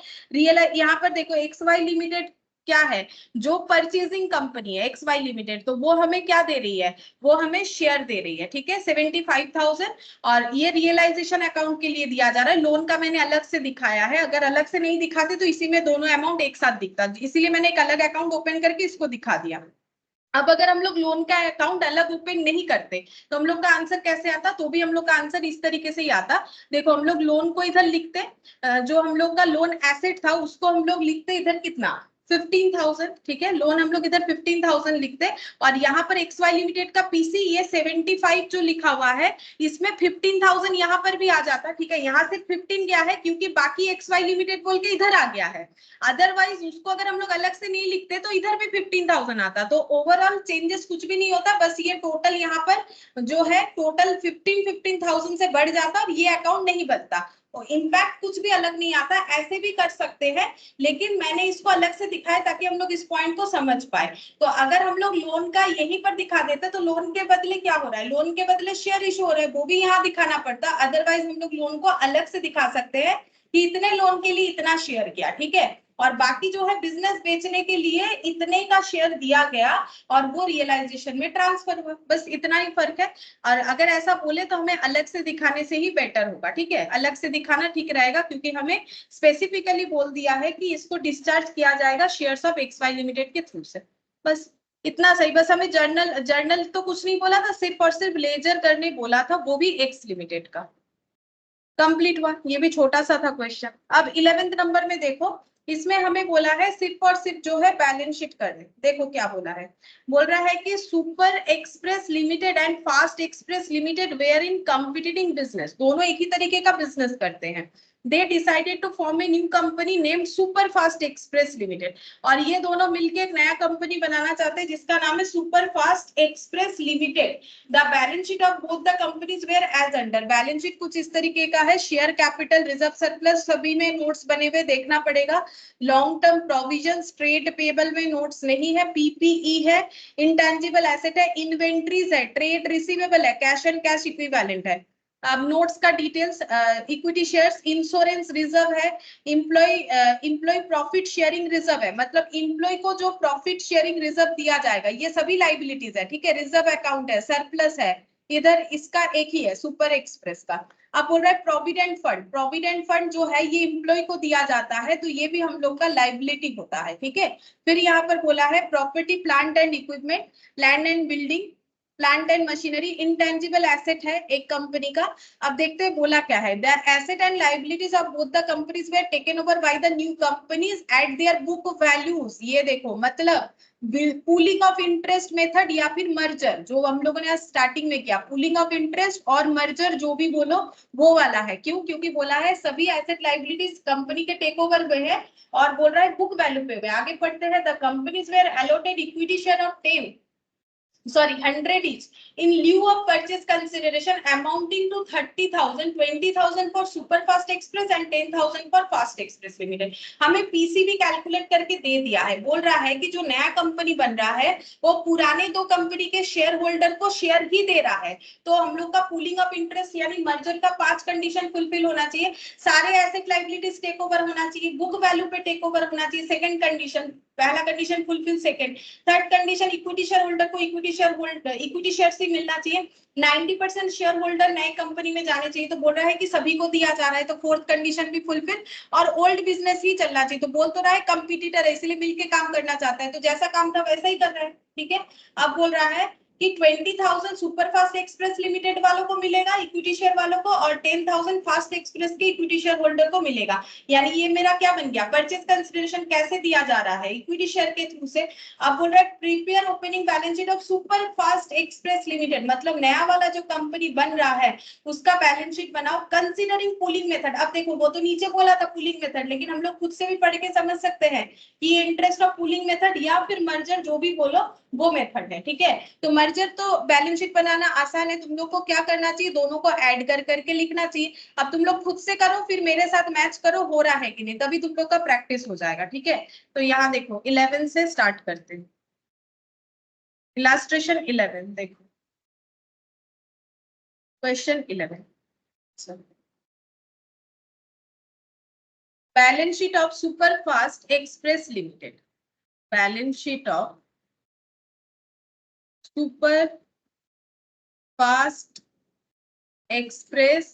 Speaker 1: यहाँ पर देखो XY लिमिटेड क्या है, जो परचेजिंग कंपनी है XY लिमिटेड, तो वो हमें क्या दे रही है, वो हमें शेयर दे रही है। ठीक है, 75,000। और ये रियलाइजेशन अकाउंट के लिए दिया जा रहा है, लोन का मैंने अलग से दिखाया है, अगर अलग से नहीं दिखाते तो इसी में दोनों अमाउंट एक साथ दिखता, इसीलिए मैंने एक अलग अकाउंट ओपन करके इसको दिखा दिया। अब अगर हम लोग लोन का अकाउंट अलग ओपन नहीं करते तो हम लोग का आंसर कैसे आता, तो भी हम लोग का आंसर इस तरीके से ही आता। देखो हम लोग लोन को इधर लिखते, जो हम लोग का लोन एसेट था उसको हम लोग लिखते इधर कितना, 15,000। ठीक है, लोन हम लोग इधर 15,000 लिखते, और यहाँ पर XY लिमिटेड का पीसी ये 75 जो लिखा हुआ है, इसमें 15,000 यहाँ पर भी आ जाता। ठीक है, यहाँ से 15 गया है क्योंकि बाकी XY लिमिटेड बोल के इधर आ गया है, अदरवाइज उसको अगर हम लोग अलग से नहीं लिखते तो इधर भी 15,000 आता। तो ओवरऑल चेंजेस कुछ भी नहीं होता, बस ये टोटल यहाँ पर जो है टोटल 15,000 से बढ़ जाता और ये अकाउंट नहीं बनता। इम्पैक्ट कुछ भी अलग नहीं आता, ऐसे भी कर सकते हैं, लेकिन मैंने इसको अलग से दिखाया ताकि हम लोग इस पॉइंट को समझ पाए। तो अगर हम लोग लोन का यहीं पर दिखा देते तो लोन के बदले क्या हो रहा है, लोन के बदले शेयर इशू हो रहा है, वो भी यहाँ दिखाना पड़ता। अदरवाइज हम लोग लोन को अलग से दिखा सकते हैं कि इतने लोन के लिए इतना शेयर किया। ठीक है, और बाकी जो है बिजनेस बेचने के लिए इतने का शेयर दिया गया और वो रियलाइजेशन में ट्रांसफर हुआ, बस इतना ही फर्क है। और अगर ऐसा बोले तो हमें अलग से दिखाने से ही बेटर होगा। ठीक है, अलग से दिखाना ठीक रहेगा क्योंकि हमें स्पेसिफिकली बोल दिया है कि इसको डिस्चार्ज किया जाएगा शेयर्स ऑफ XY लिमिटेड के थ्रू से, बस इतना सही। बस हमें जर्नल जर्नल तो कुछ नहीं बोला था, सिर्फ और सिर्फ लेजर करने बोला था, वो भी एक्स लिमिटेड का। कंप्लीट हुआ, ये भी छोटा सा था क्वेश्चन। अब 11th नंबर में देखो, इसमें हमें बोला है सिर्फ और सिर्फ जो है बैलेंस शीट करने। देखो क्या बोला है, बोल रहा है कि super express limited and fast express limited were in competing business, दोनों एक ही तरीके का बिजनेस करते हैं। They decided to form a new company named super fast express limited, और ये दोनों मिलके एक नया कंपनी बनाना चाहते हैं जिसका नाम है super fast express limited. The balance sheet of both the companies were as under, balance sheet कुछ इस तरीके का है, शेयर कैपिटल रिजर्व सरप्लस सभी में नोट्स बने हुए देखना पड़ेगा, long term provisions trade payable में नोट्स नहीं है, पीपीई है, इंटेंजिबल एसेट है, इन्वेंट्रीज है, ट्रेड रिसीवेबल है, कैश एंड कैश इक्विवेलेंट है। अब नोट्स का details, equity shares, insurance reserve है, इम्प्लॉय प्रॉफिट शेयरिंग रिजर्व है, मतलब इम्प्लॉय को जो प्रॉफिट शेयरिंग रिजर्व दिया जाएगा, ये सभी लाइबिलिटीज है। ठीक है, रिजर्व अकाउंट है, सरप्लस है, इधर इसका एक ही है सुपर एक्सप्रेस का। अब बोल रहा है प्रोविडेंट फंड, प्रोविडेंट फंड जो है ये इम्प्लॉय को दिया जाता है, तो ये भी हम लोग का लाइबिलिटी होता है। ठीक है, फिर यहाँ पर बोला है property plant and equipment, land and building, plant and machinery, intangible asset है एक कंपनी का। अब देखते हैं बोला क्या है, the asset and liabilities of both the companies where taken over by the new companies eight their book values. ये देखो मतलब पूलिंग ऑफ इंटरेस्ट मेथड या फिर मर्जर, जो हम लोगों ने स्टार्टिंग में किया, पूलिंग ऑफ इंटरेस्ट और मर्जर जो भी बोलो वो वाला है। क्यों, क्योंकि बोला है सभी एसेट लाइबिलिटीज कंपनी के टेक ओवर में है, और बोल रहा है बुक वैल्यू पे हुए। आगे पढ़ते हैं, the companies were allotted equity share of 10
Speaker 3: sorry 100 each in lieu of purchase consideration amounting to 30,000, 20,000 for Superfast Express and 10,000 for Fast Express Limited. हमें पीसीबी कैलकुलेट करके दे दिया है, बोल रहा है कि जो नया कंपनी बन रहा है वो पुराने दो कंपनी के शेयर होल्डर को शेयर ही दे रहा है, तो हम लोग का पूलिंग ऑफ इंटरेस्ट यानी मर्जर का 5 कंडीशन फुलफिल होना चाहिए। सारे एसेट लायबिलिटीज टेक ओवर होना चाहिए, बुक वैल्यू पे टेक ओवर होना चाहिए, सेकंड कंडीशन, पहला condition fulfil, second third condition equity share holder को इक्विटी शेयर से मिलना चाहिए, 90% शेयर होल्डर नए कंपनी में जाने चाहिए, तो बोल रहा है कि सभी को दिया जा रहा है, तो फोर्थ कंडीशन भी फुलफिल, और ओल्ड बिजनेस ही चलना चाहिए, तो बोल तो रहा है कंपटीटर है इसलिए मिलके काम करना चाहता है, तो जैसा काम था वैसा ही कर रहा है, ठीक है। अब बोल रहा है कि 20,000 सुपरफास्ट एक्सप्रेस लिमिटेड वालों को मिलेगा इक्विटी शेयर वालों को, और 10,000 फास्ट एक्सप्रेस के इक्विटी शेयर होल्डर को मिलेगा। यानी ये मेरा क्या बन गया, परचेज कंसिडरेशन कैसे दिया जा रहा है, इक्विटी शेयर के थ्रू से। अब बोल रहा है prepare opening balance sheet of superfast express limited, मतलब नया वाला जो कंपनी बन रहा है उसका बैलेंस शीट बनाओ कंसिडरिंग पूलिंग मेथड। अब देखो वो तो नीचे बोला था पूलिंग मेथड, लेकिन हम लोग खुद से भी पढ़ के समझ सकते हैं कि ये इंटरेस्ट ऑफ पूलिंग मेथड या फिर मर्जर, जो भी बोलो वो मेथड है, ठीक है। तो मर्जर तो बैलेंस शीट बनाना आसान है, तुम लोग को क्या करना चाहिए, दोनों को ऐड कर करके लिखना चाहिए। अब तुम लोग खुद से करो, फिर मेरे साथ मैच करो हो रहा है कि नहीं, तभी तुम लोग का प्रैक्टिस हो जाएगा, ठीक है। तो यहाँ देखो 11 से स्टार्ट करते हैं, इलास्ट्रेशन 11 देखो, question 11, balance sheet of superfast express limited, balance sheet of super fast express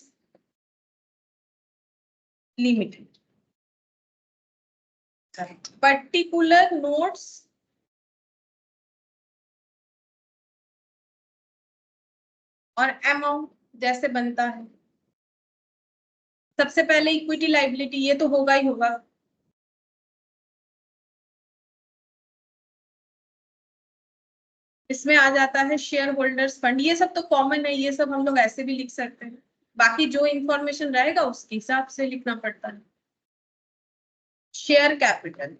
Speaker 3: limited, particular notes और अमाउंट जैसे बनता है। सबसे पहले इक्विटी लायबिलिटी, ये तो होगा ही होगा, इसमें आ जाता है शेयर होल्डर्स फंड, ये सब तो कॉमन है, ये सब हम लोग ऐसे भी लिख सकते हैं, बाकी जो इंफॉर्मेशन रहेगा उसके हिसाब से लिखना पड़ता है। शेयर कैपिटल,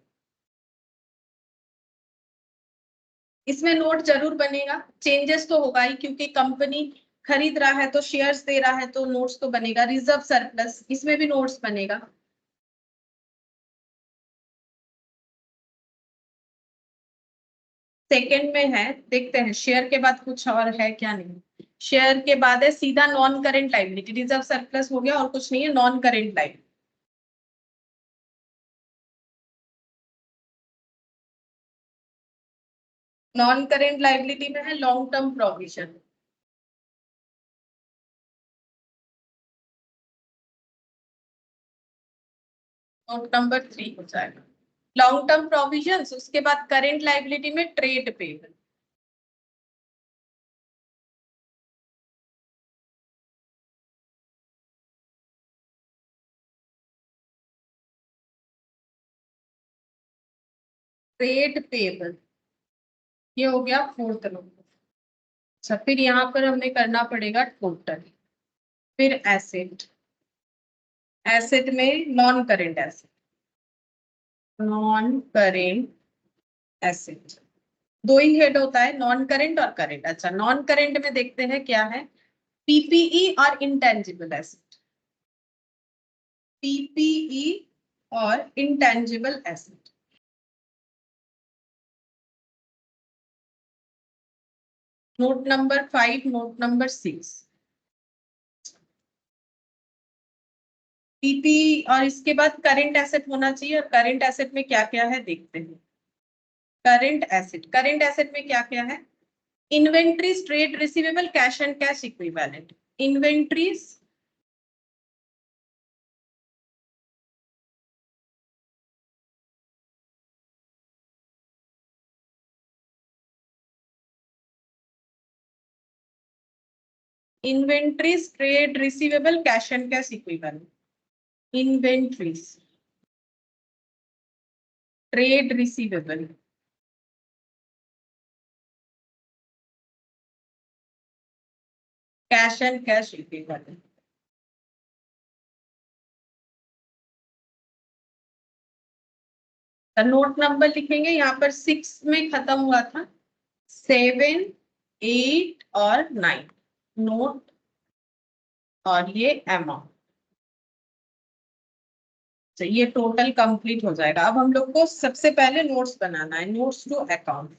Speaker 3: इसमें नोट जरूर बनेगा, चेंजेस तो होगा ही क्योंकि कंपनी खरीद रहा है तो शेयर्स दे रहा है तो नोट्स तो बनेगा। रिजर्व सरप्लस, इसमें भी नोट्स बनेगा। सेकंड में है, देखते हैं शेयर के बाद कुछ और है क्या, नहीं शेयर के बाद है सीधा non current liability, reserve surplus हो गया और कुछ नहीं है, non current liability. Non current liability में है long term provision, note number 3 हो जाएगा लॉन्ग टर्म प्रोविजंस। उसके बाद करेंट लायबिलिटी में ट्रेड पेबल, ट्रेड पेबल, ये हो गया फोर्थ नंबर। अच्छा, फिर यहाँ पर हमें करना पड़ेगा टोटल, फिर एसेट, एसेट में non current asset, non current asset दो ही हेड होता है, नॉन करेंट और करेंट। अच्छा, नॉन करेंट में देखते हैं क्या है, पीपीई और इंटेंजिबल एसेट, पीपीई और intangible asset. Note number 5, note number 6, PP, और इसके बाद करंट एसेट होना चाहिए, और करंट एसेट में क्या क्या है देखते हैं। करंट एसेट, करंट एसेट में क्या क्या है, inventories, trade receivable, cash and cash equivalent. Inventories, inventories, trade receivable, cash and cash equivalent. Inventories, trade receivable, cash and cash equivalent. Note number लिखेंगे यहाँ पर 6 में खत्म हुआ था, 7, 8 और 9 नोट और ये अमाउंट। तो ये टोटल कंप्लीट हो जाएगा। अब हम लोग को सबसे पहले नोट्स बनाना है, notes to account.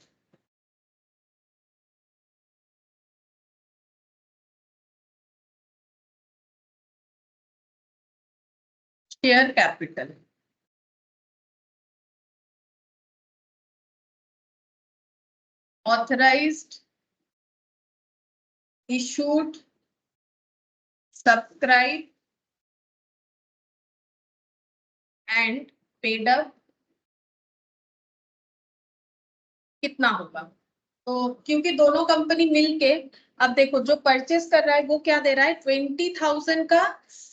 Speaker 3: Share capital, authorised, issued, subscribed and paid up कितना होगा? तो क्योंकि दोनों कंपनी मिलके, अब देखो जो परचेस कर रहा है वो क्या दे रहा है, 20,000 का।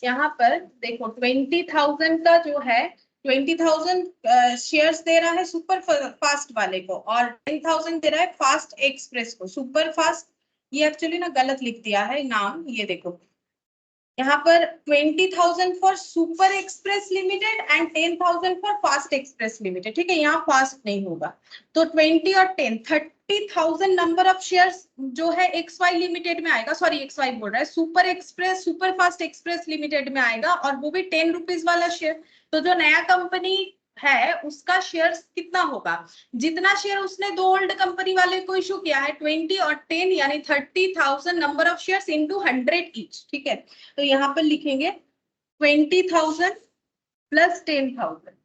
Speaker 3: यहाँ पर देखो 20,000 का जो है, 20,000 शेयर्स दे रहा है सुपर फास्ट वाले को, और 10,000 दे रहा है फास्ट एक्सप्रेस को। सुपर फास्ट, ये एक्चुअली ना गलत लिख दिया है नाम, ये देखो यहाँ पर 20,000 for super express limited and 10,000 for fast express limited. ठीक है, यहाँ फास्ट नहीं होगा। तो 20 और 10, 30,000 नंबर ऑफ शेयर्स जो है XY लिमिटेड में आएगा, सॉरी XY बोल रहा है, super express, super fast express limited में आएगा, और वो भी 10 रुपीज वाला शेयर। तो जो नया कंपनी है उसका शेयर कितना होगा, जितना शेयर उसने दो ओल्ड कंपनी वाले को इशू किया है, 20 और 10 यानी 30,000 number of shares into 100 each. ठीक है, तो यहाँ पर लिखेंगे 20,000 प्लस 10,000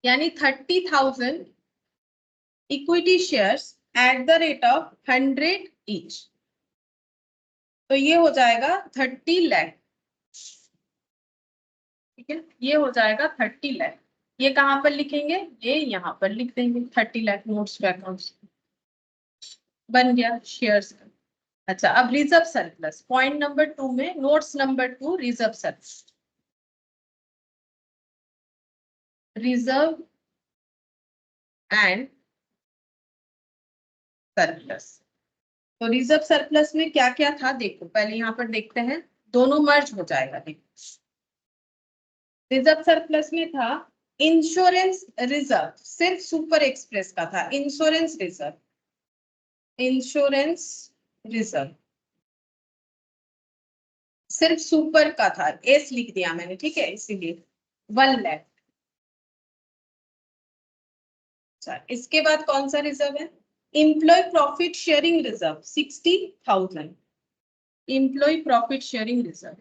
Speaker 3: यानी 30,000 equity shares at the rate of 100 each. तो ये हो जाएगा 30 लाख। ठीक है, ये हो जाएगा 30 लाख। ये कहां पर लिखेंगे, ये यहाँ पर लिख देंगे 30 लाख नोट्स टू अकाउंट्स। बन गया शेयर्स का। अच्छा, अब रिजर्व सरप्लस पॉइंट नंबर 2 में, notes number 2 reserve surplus. Reserve and surplus. तो रिजर्व सरप्लस में क्या क्या था देखो, पहले यहाँ पर देखते हैं, दोनों मर्ज हो जाएगा। देखो रिजर्व सरप्लस में था इंश्योरेंस रिजर्व, सिर्फ सुपर एक्सप्रेस का था इंश्योरेंस रिजर्व, इंश्योरेंस रिजर्व सिर्फ सुपर का था, एस लिख दिया मैंने, ठीक है, इसीलिए 1 लाख। इसके बाद कौन सा रिजर्व है, employ profit sharing reserve 60,000, employ profit sharing reserve,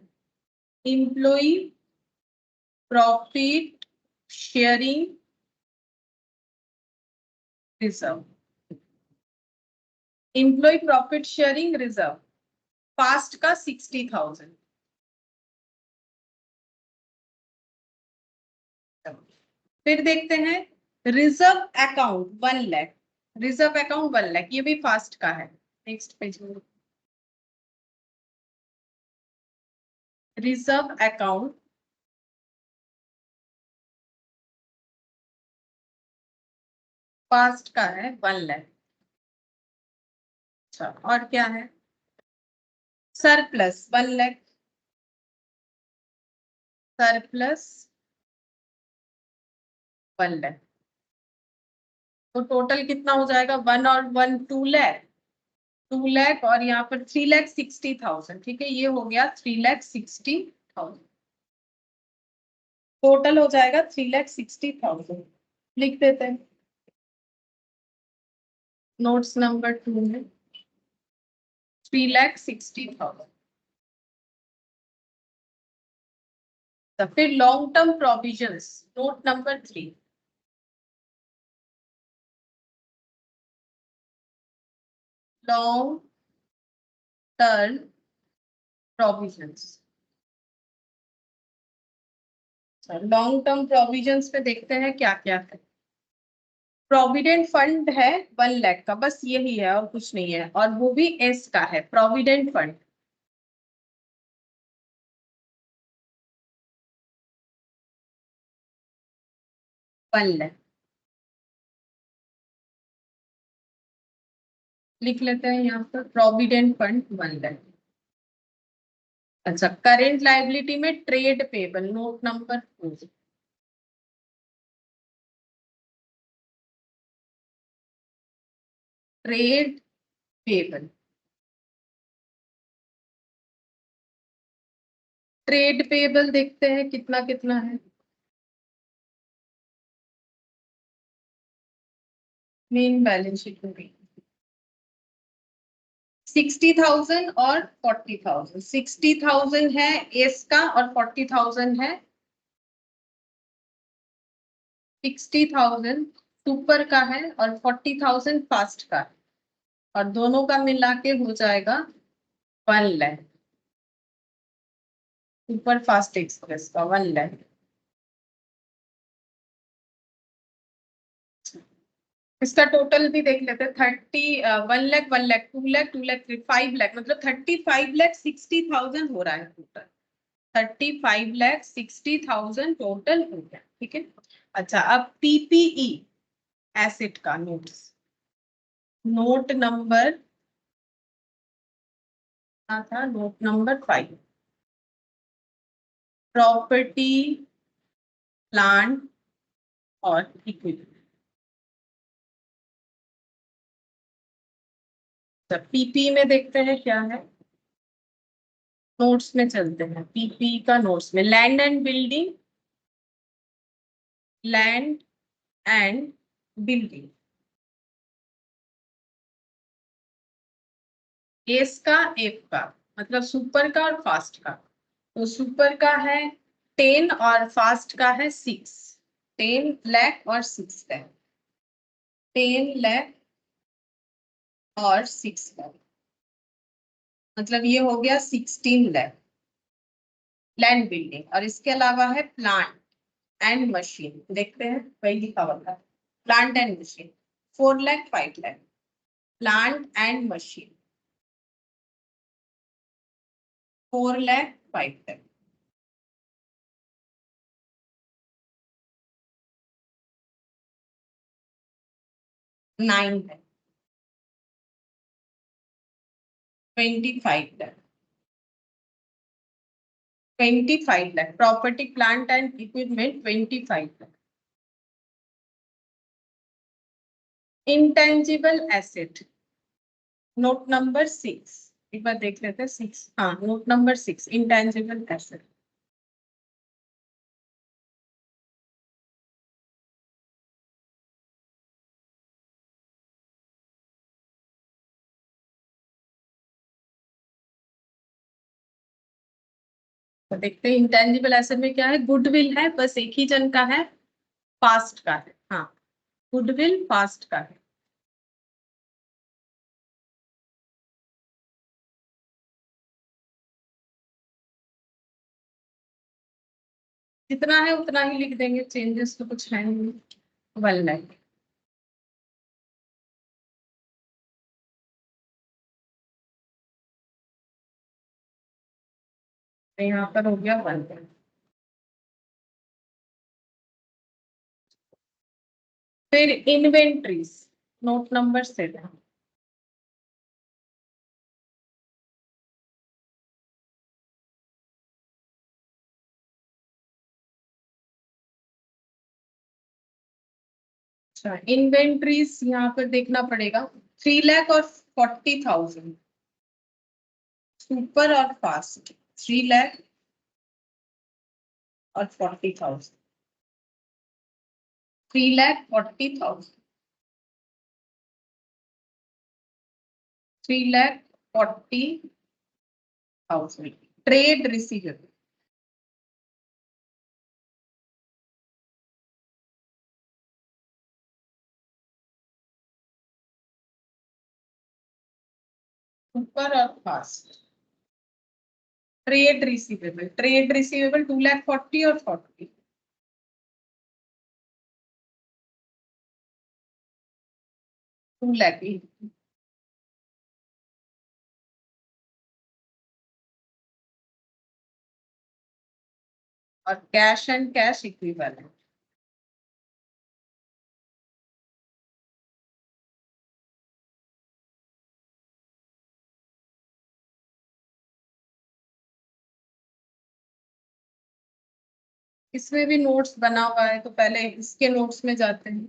Speaker 3: employ profit sharing reserve, employ profit sharing reserve fast का 60,000। फिर देखते हैं reserve account 1 lakh, reserve account 1 lakh, ये भी फास्ट का है। नेक्स्ट पेज में रिजर्व अकाउंट फास्ट का है 1 लाख। अच्छा, और क्या है, सरप्लस 1 लाख, सरप्लस 1 लाख। तो टोटल कितना हो जाएगा, 1 और 1 2 लाख, 2 लाख, और यहाँ पर 3,60,000। ठीक है, ये हो गया 3,60,000। टोटल हो जाएगा 3,60,000। लिख देते हैं नोट्स नंबर 2 में 3,60,000। तो फिर long term provisions, note number 3, long term provisions. Long term provisions में देखते हैं क्या क्या है। प्रोविडेंट फंड है 1 लाख का, बस यही है और कुछ नहीं है, और वो भी एस का है, प्रोविडेंट फंड। लिख लेते हैं यहाँ पर प्रोविडेंट फंड 1 लाख। अच्छा, करेंट लाइबिलिटी में trade payable, note number 2, trade
Speaker 1: payable, trade payable देखते हैं कितना कितना है। मेन बैलेंस शीट में 60,000 और 40,000, 60,000 है एस का और 40,000 है 60,000 सुपर का है और 40,000 फास्ट का है, और दोनों का मिला के हो जाएगा 1 लाख। सुपर फास्ट एक्सप्रेस का 1 लाख। इसका टोटल भी देख लेते हैं। 1 लाख 1 लाख 2 लाख 2 लाख 5 लाख, मतलब 35,60,000 हो रहा है टोटल। 35,60,000 टोटल हो गया, ठीक है। अच्छा, अब पीपीई एसेट का नोट्स, नोट नंबर था, नोट नंबर 5, प्रॉपर्टी प्लांट और इक्विपमेंट। पीपी में देखते हैं क्या है, नोट्स में चलते हैं। पीपी का नोट्स में land and building, land and building, S का एफ का, मतलब सुपर का और फास्ट का। तो सुपर का है 10 और फास्ट का है 6, 10 लाख और 6 लाख, 10 लाख और 6 लाख, मतलब ये हो गया 16 लाख लैंड बिल्डिंग। और इसके अलावा है प्लांट एंड मशीन, देखते हैं वही लिखा हुआ था, plant and machine 4 lakh 5 lakh, plant and machine 4 lakh 5 lakh. 9 lakh 25 lakh, 25 lakh property plant and equipment 25 lakh. Intangible asset note number 6, एक बार देख लेते हैं 6, हाँ नोट नंबर 6 इंटेंजिबल एसेट। तो देखते हैं इंटेंजिबल एसेट में क्या है, गुडविल है, बस एक ही जन का है, पास्ट का है, हाँ गुडविल पास्ट का है। जितना है उतना ही लिख देंगे, चेंजेस तो कुछ है नहीं। 1 लाख, यहाँ पर हो गया 1 लाख। फिर इन्वेंट्रीज नोट नंबर 7, अच्छा इन्वेंट्रीज यहाँ पर देखना पड़ेगा 3 लाख और 40,000 सुपर और फास्ट, 3 लाख और 40,000, 3 lakh 40,000, 3 lakh 40,000 trade receivable, super और फास्ट। ट्रेड रिसीवेबल 2 लाख 40 और 40, 2 लाख। और कैश एंड कैश इक्विवेलेंट, इसमें भी नोट्स बना हुआ है, तो पहले इसके नोट्स में जाते हैं।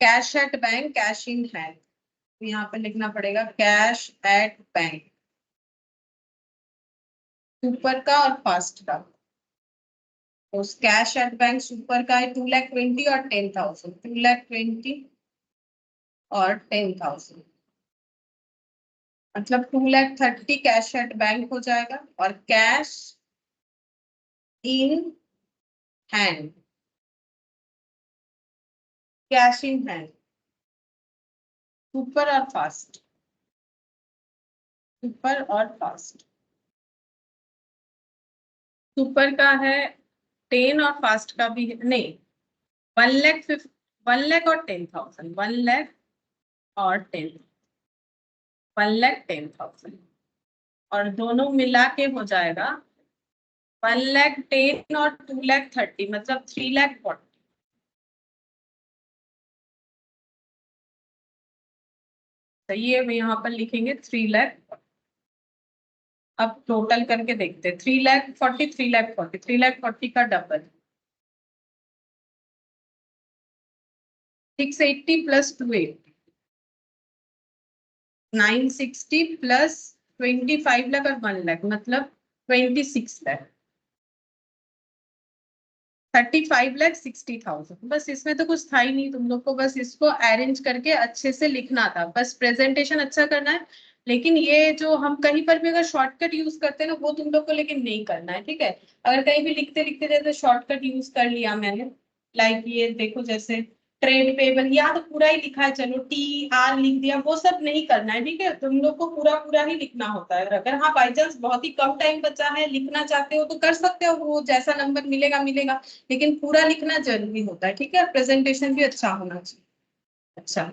Speaker 1: Cash at bank, cash in hand,
Speaker 3: यहाँ पे लिखना पड़ेगा कैश एट बैंक, सुपर का और फास्ट का। तो कैश एट बैंक सुपर का है 2,20,000 और 10,000, 2,20,000 और 10,000, मतलब 2,30,000 कैश एट बैंक हो जाएगा और cash in hand, cash in hand, super और फास्ट, सुपर और फास्ट। सुपर का है 10 और फास्ट का भी नहीं, 1,00,000 और 10,000, 1,00,000 और 10, 1,10,000 और दोनों मिला के हो जाएगा 1,10,000 और 2,30,000, मतलब 3,40,000। तो ये यहाँ पर लिखेंगे 3,40,000। अब टोटल करके देखते हैं 3,40,000, 3,40,000, 3,40,000 का डबल 680 प्लस 280, 960 प्लस 25 लाख और 1 लाख, मतलब 26 लाख, 35,60,000। बस इसमें तो कुछ था ही नहीं, तुम लोग को बस इसको अरेंज करके अच्छे से लिखना था, बस प्रेजेंटेशन अच्छा करना है। लेकिन ये जो हम कहीं पर भी अगर शॉर्टकट यूज करते हैं ना, वो तुम लोग को लेकिन नहीं करना है, ठीक है। अगर कहीं भी लिखते लिखते जैसे शॉर्टकट यूज कर लिया मैंने, लाइक ये देखो जैसे ट्रेड पेबल, या तो पूरा ही लिखा है, चलो TR लिख दिया, वो सब नहीं करना है, ठीक है। तुम लोग को पूरा पूरा ही लिखना होता है। अगर हाँ बाई चांस बहुत ही कम टाइम बचा है, लिखना चाहते हो तो कर सकते हो, वो जैसा नंबर मिलेगा मिलेगा, लेकिन पूरा लिखना जरूरी होता है, ठीक है। प्रेजेंटेशन भी अच्छा होना चाहिए। अच्छा,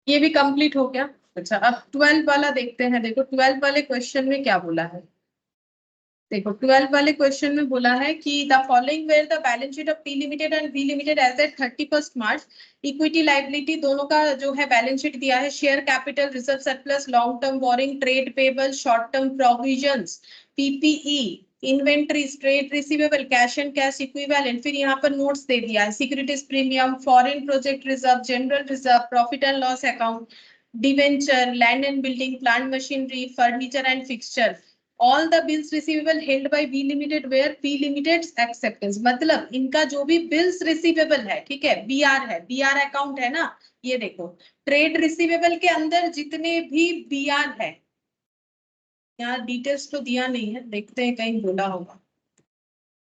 Speaker 3: ये भी कंप्लीट हो गया। अच्छा, अब 12 वाला देखते हैं। देखो 12 वाले क्वेश्चन में क्या बोला है। देखो 12 वाले क्वेश्चन में बोला है कि the following were the balance sheet of P limited and V limited as at 31 March, equity liability दोनों का जो है बैलेंस शीट दिया है, share capital, reserve surplus, long term borrowing, trade payable, short term provisions, PPE, inventories, trade receivable, cash and cash equivalent. फिर यहाँ पर notes दे दिया है, securities premium, foreign project reserve, general reserve, profit and loss account, debenture, land and building, plant machinery, furniture and fixture. All the bills receivable held by V Limited where P Limited's acceptance, मतलब इनका जो भी bills receivable है, ठीक है, BR है, BR account है ना। ये देखो ट्रेड रिसीवेबल के अंदर जितने भी BR है, यहाँ डिटेल्स तो दिया नहीं है, देखते हैं कहीं बोला होगा।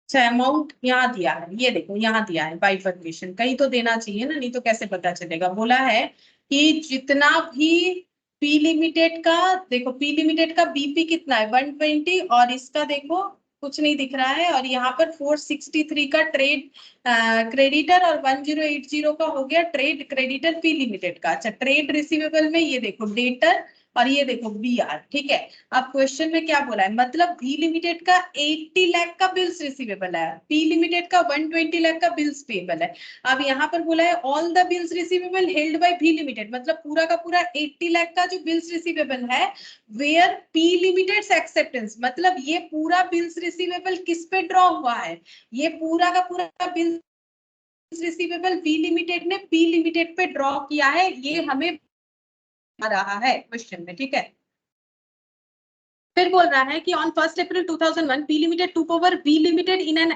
Speaker 3: अच्छा, अमाउंट यहाँ दिया है, ये देखो यहाँ दिया है बाइफर्केशन, कहीं तो देना चाहिए ना, नहीं तो कैसे पता चलेगा। बोला है कि जितना भी पी लिमिटेड का, देखो पी लिमिटेड का BP कितना है 120, और इसका देखो कुछ नहीं दिख रहा है, और यहाँ पर 463 का ट्रेड क्रेडिटर और 1080 का हो गया ट्रेड क्रेडिटर पी लिमिटेड का। अच्छा, ट्रेड रिसीवेबल में ये देखो डेटर और ये देखो BR, ठीक है। अब क्वेश्चन में क्या बोला है, मतलब V लिमिटेड का 80 लाख का बिल्स रिसीवेबल है, P लिमिटेड का 120 लाख का बिल्स पेबल है। अब यहाँ पर बोला है all the bills receivable held by V limited, मतलब पूरा का पूरा 80 लाख का जो बिल्स रिसीवेबल है वेयर P लिमिटेड एक्सेप्टेंस, मतलब ये पूरा बिल्स रिसीवेबल किस पे ड्रॉ हुआ है, ये पूरा का पूरा बिल्स रिसीवेबल V लिमिटेड ने P लिमिटेड पे ड्रॉ किया है, ये हमें आ रहा है क्वेश्चन में, ठीक है। फिर बोल रहा है कि on 1 April 2001 P limited took over V limited in an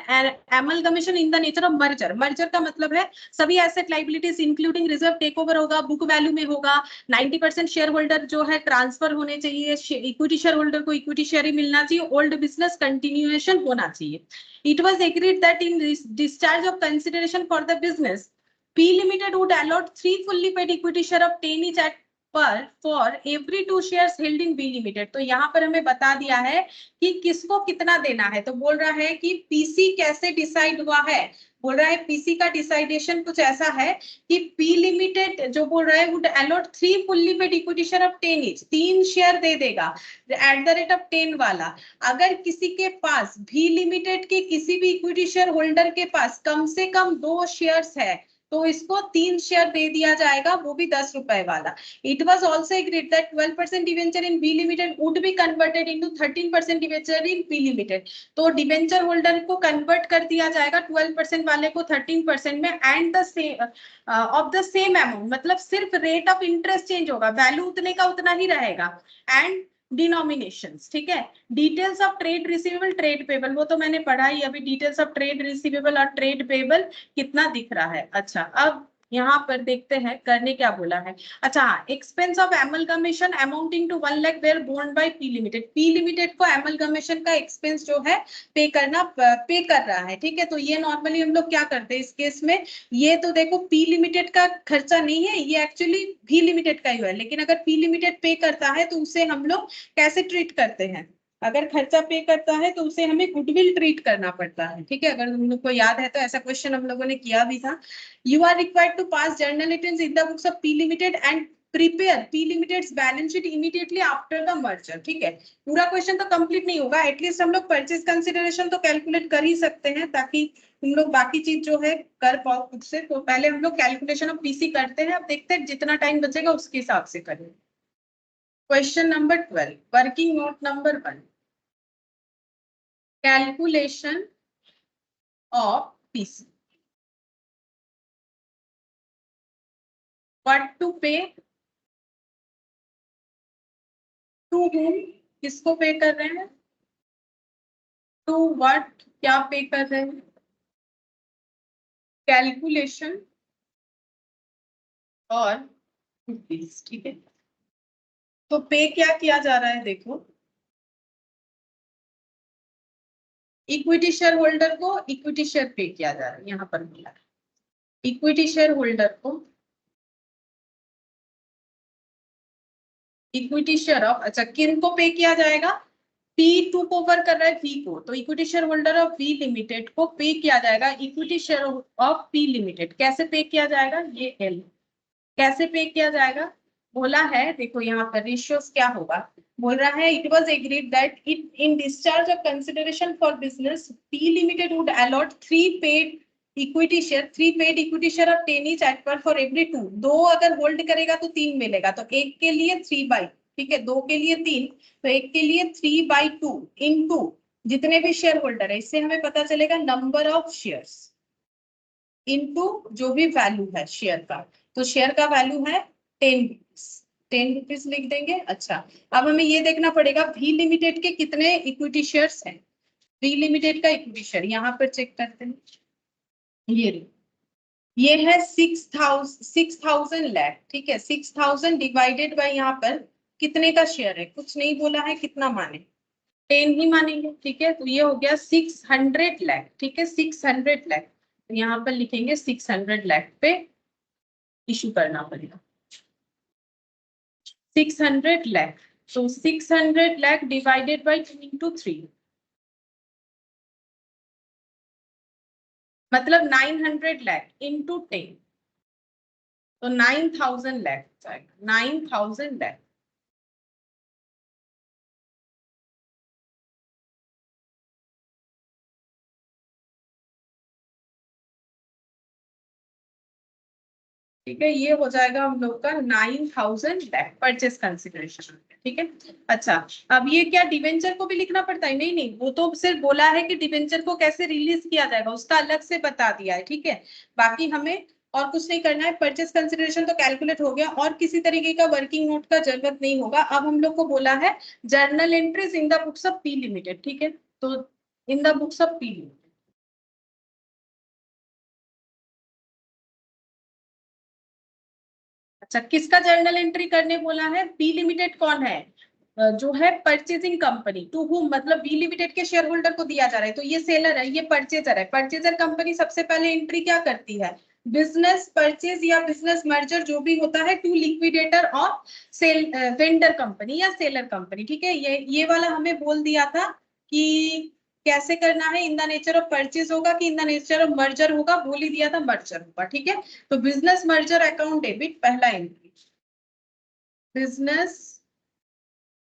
Speaker 3: amalgamation in the nature of merger. Merger का मतलब है सभी asset liabilities including reserve take over होगा, बुक वैल्यू में होगा, 90% शेयर होल्डर जो है ट्रांसफर होने चाहिए, इक्विटी शेयर होल्डर को इक्विटी शेयर ही मिलना चाहिए, ओल्ड बिजनेस कंटिन्यूएशन होना चाहिए। It was agreed that in discharge of consideration for the business P limited would allot 3 fully paid equity share of 10 each at par for every 2 shares held in B limited. तो यहाँ पर हमें बता दिया है कि किसको कितना देना है। तो बोल रहा है कि पीसी कैसे डिसाइड हुआ है, बोल रहा है पीसी का डिसाइडेशन कुछ ऐसा है कि पी लिमिटेड जो बोल रहा है would allot 3 fully paid equity share of 10 each, 3 share दे देगा एट द रेट ऑफ 10 वाला। अगर किसी के पास भी लिमिटेड के किसी भी इक्विटी शेयर होल्डर के पास कम से कम 2 शेयर्स है तो इसको 3 शेयर दे दिया जाएगा, वो भी 10 रुपए वाला। It was also agreed that 12% debenture in B limited would be converted into 13% debenture in B limited. तो डिवेंचर होल्डर को कन्वर्ट कर दिया जाएगा 12% वाले को 13% में, and the same of the same amount, मतलब सिर्फ रेट ऑफ इंटरेस्ट चेंज होगा, वैल्यू उतने का उतना ही रहेगा, एंड डिनोमिनेशंस, ठीक है। Details of trade receivable, trade payable, वो तो मैंने पढ़ा ही अभी, डिटेल्स ऑफ ट्रेड रिसीवेबल और ट्रेड पेबल कितना दिख रहा है। अच्छा, अब यहाँ पर देखते हैं करने क्या बोला है। अच्छा, expense of amalgamation amounting to 1 lakh were borne by P limited. P limited को एमलगमेशन का एक्सपेंस जो है पे कर रहा है, ठीक है। तो ये नॉर्मली हम लोग क्या करते हैं इस केस में, ये तो देखो पी लिमिटेड का खर्चा नहीं है, ये एक्चुअली भी लिमिटेड का ही है, लेकिन अगर पी लिमिटेड पे करता है तो उसे हम लोग कैसे ट्रीट करते हैं, अगर खर्चा पे करता है तो उसे हमें गुडविल ट्रीट करना पड़ता है, ठीक है। अगर तुम लोग को याद है तो ऐसा क्वेश्चन हम लोगों ने किया भी था। You are required to pass journal entries in the books of P limited and prepare P limited's balance sheet immediately after the merger, ठीक है। पूरा क्वेश्चन तो कंप्लीट नहीं होगा, एटलीस्ट हम लोग परचेज कंसिडरेशन तो कैलकुलेट कर ही सकते हैं, ताकि तुम लोग बाकी चीज जो है कर पाओ खुद से। तो पहले हम लोग कैलकुलेशन ऑफ पीसी करते हैं, अब देखते हैं जितना टाइम बचेगा उसके हिसाब से करें। Question number 12, working note number 1, calculation of PC. What to pay? To whom? किसको पे कर रहे हैं? To what? क्या पे कर रहे हैं? Calculation और रुपीस, ठीक है। तो पे क्या किया जा रहा है, देखो इक्विटी शेयर होल्डर को इक्विटी शेयर पे किया जा रहा है, यहाँ पर मिला है इक्विटी शेयर होल्डर को इक्विटी शेयर ऑफ, अच्छा किन को पे किया जाएगा, P2 को ओवर कर रहा है V को, तो equity share holder of V limited को पे किया जाएगा equity share of P limited. कैसे पे किया जाएगा, ये L कैसे पे किया जाएगा बोला है, देखो यहाँ पर रेशियोज क्या होगा, बोल रहा है it was agreed that it in discharge of consideration for business P limited would allot 3 paid equity share of 10 each at par for every 2। 2 अगर होल्ड करेगा तो 3 मिलेगा, तो एक के लिए 3 बाई, ठीक है, 2 के लिए 3, तो एक के लिए 3/2 इनटू जितने भी शेयर होल्डर है, इससे हमें पता चलेगा नंबर ऑफ शेयर्स इनटू जो भी वैल्यू है शेयर का, तो शेयर का वैल्यू है 10 रुपीज लिख देंगे। अच्छा, अब हमें ये देखना पड़ेगा भी लिमिटेड के कितने इक्विटी शेयर्स हैं। भी लिमिटेड का इक्विटी शेयर यहाँ पर चेक करते हैं, ये है 6,000 लाख, ठीक है। 6,000 डिवाइडेड बाय यहाँ पर कितने का शेयर है, कुछ नहीं बोला है, कितना माने 10 ही मानेंगे, ठीक है। तो ये हो गया 600 लाख, ठीक है, 600 लाख, तो यहाँ पर लिखेंगे 600 लाख पे इशू करना पड़ेगा 600 लाख, तो 600 लाख डिवाइडेड बाय 2 into 3, मतलब 900 लाख इंटू 10, तो 9,000 लाख जाएगा, 9,000 लाख। ठीक है, ये हो जाएगा हम लोग का 9,000 लाख परचेस कंसिडरेशन, ठीक है। अच्छा, अब ये क्या डिवेंचर को भी लिखना पड़ता है, नहीं, वो तो सिर्फ बोला है कि डिवेंचर को कैसे रिलीज किया जाएगा उसका अलग से बता दिया है, ठीक है। बाकी हमें और कुछ नहीं करना है, परचेस कंसिडरेशन तो कैलकुलेट हो गया, और किसी तरीके का वर्किंग नोट का जरूरत नहीं होगा। अब हम लोग को बोला है journal entries in the books of P limited, ठीक है। तो इन the books of P limited, अच्छा किसका जर्नल एंट्री करने बोला है, पी लिमिटेड कौन है, जो है परचेजिंग कंपनी, टू हुम मतलब बी लिमिटेड के शेयर होल्डर को दिया जा रहा है, तो ये सेलर है, ये परचेजर है। परचेजर कंपनी सबसे पहले एंट्री क्या करती है, बिजनेस परचेज या बिजनेस मर्जर जो भी होता है टू लिक्विडेटर और सेल वेंडर कंपनी या सेलर कंपनी, ठीक है। ये वाला हमें बोल दिया था कि कैसे करना है, in the nature of purchase होगा कि इन द नेचर ऑफ मर्जर होगा, बोल ही दिया था मर्जर होगा, ठीक है। तो बिजनेस मर्जर अकाउंट डेबिट पहला एंट्री, बिजनेस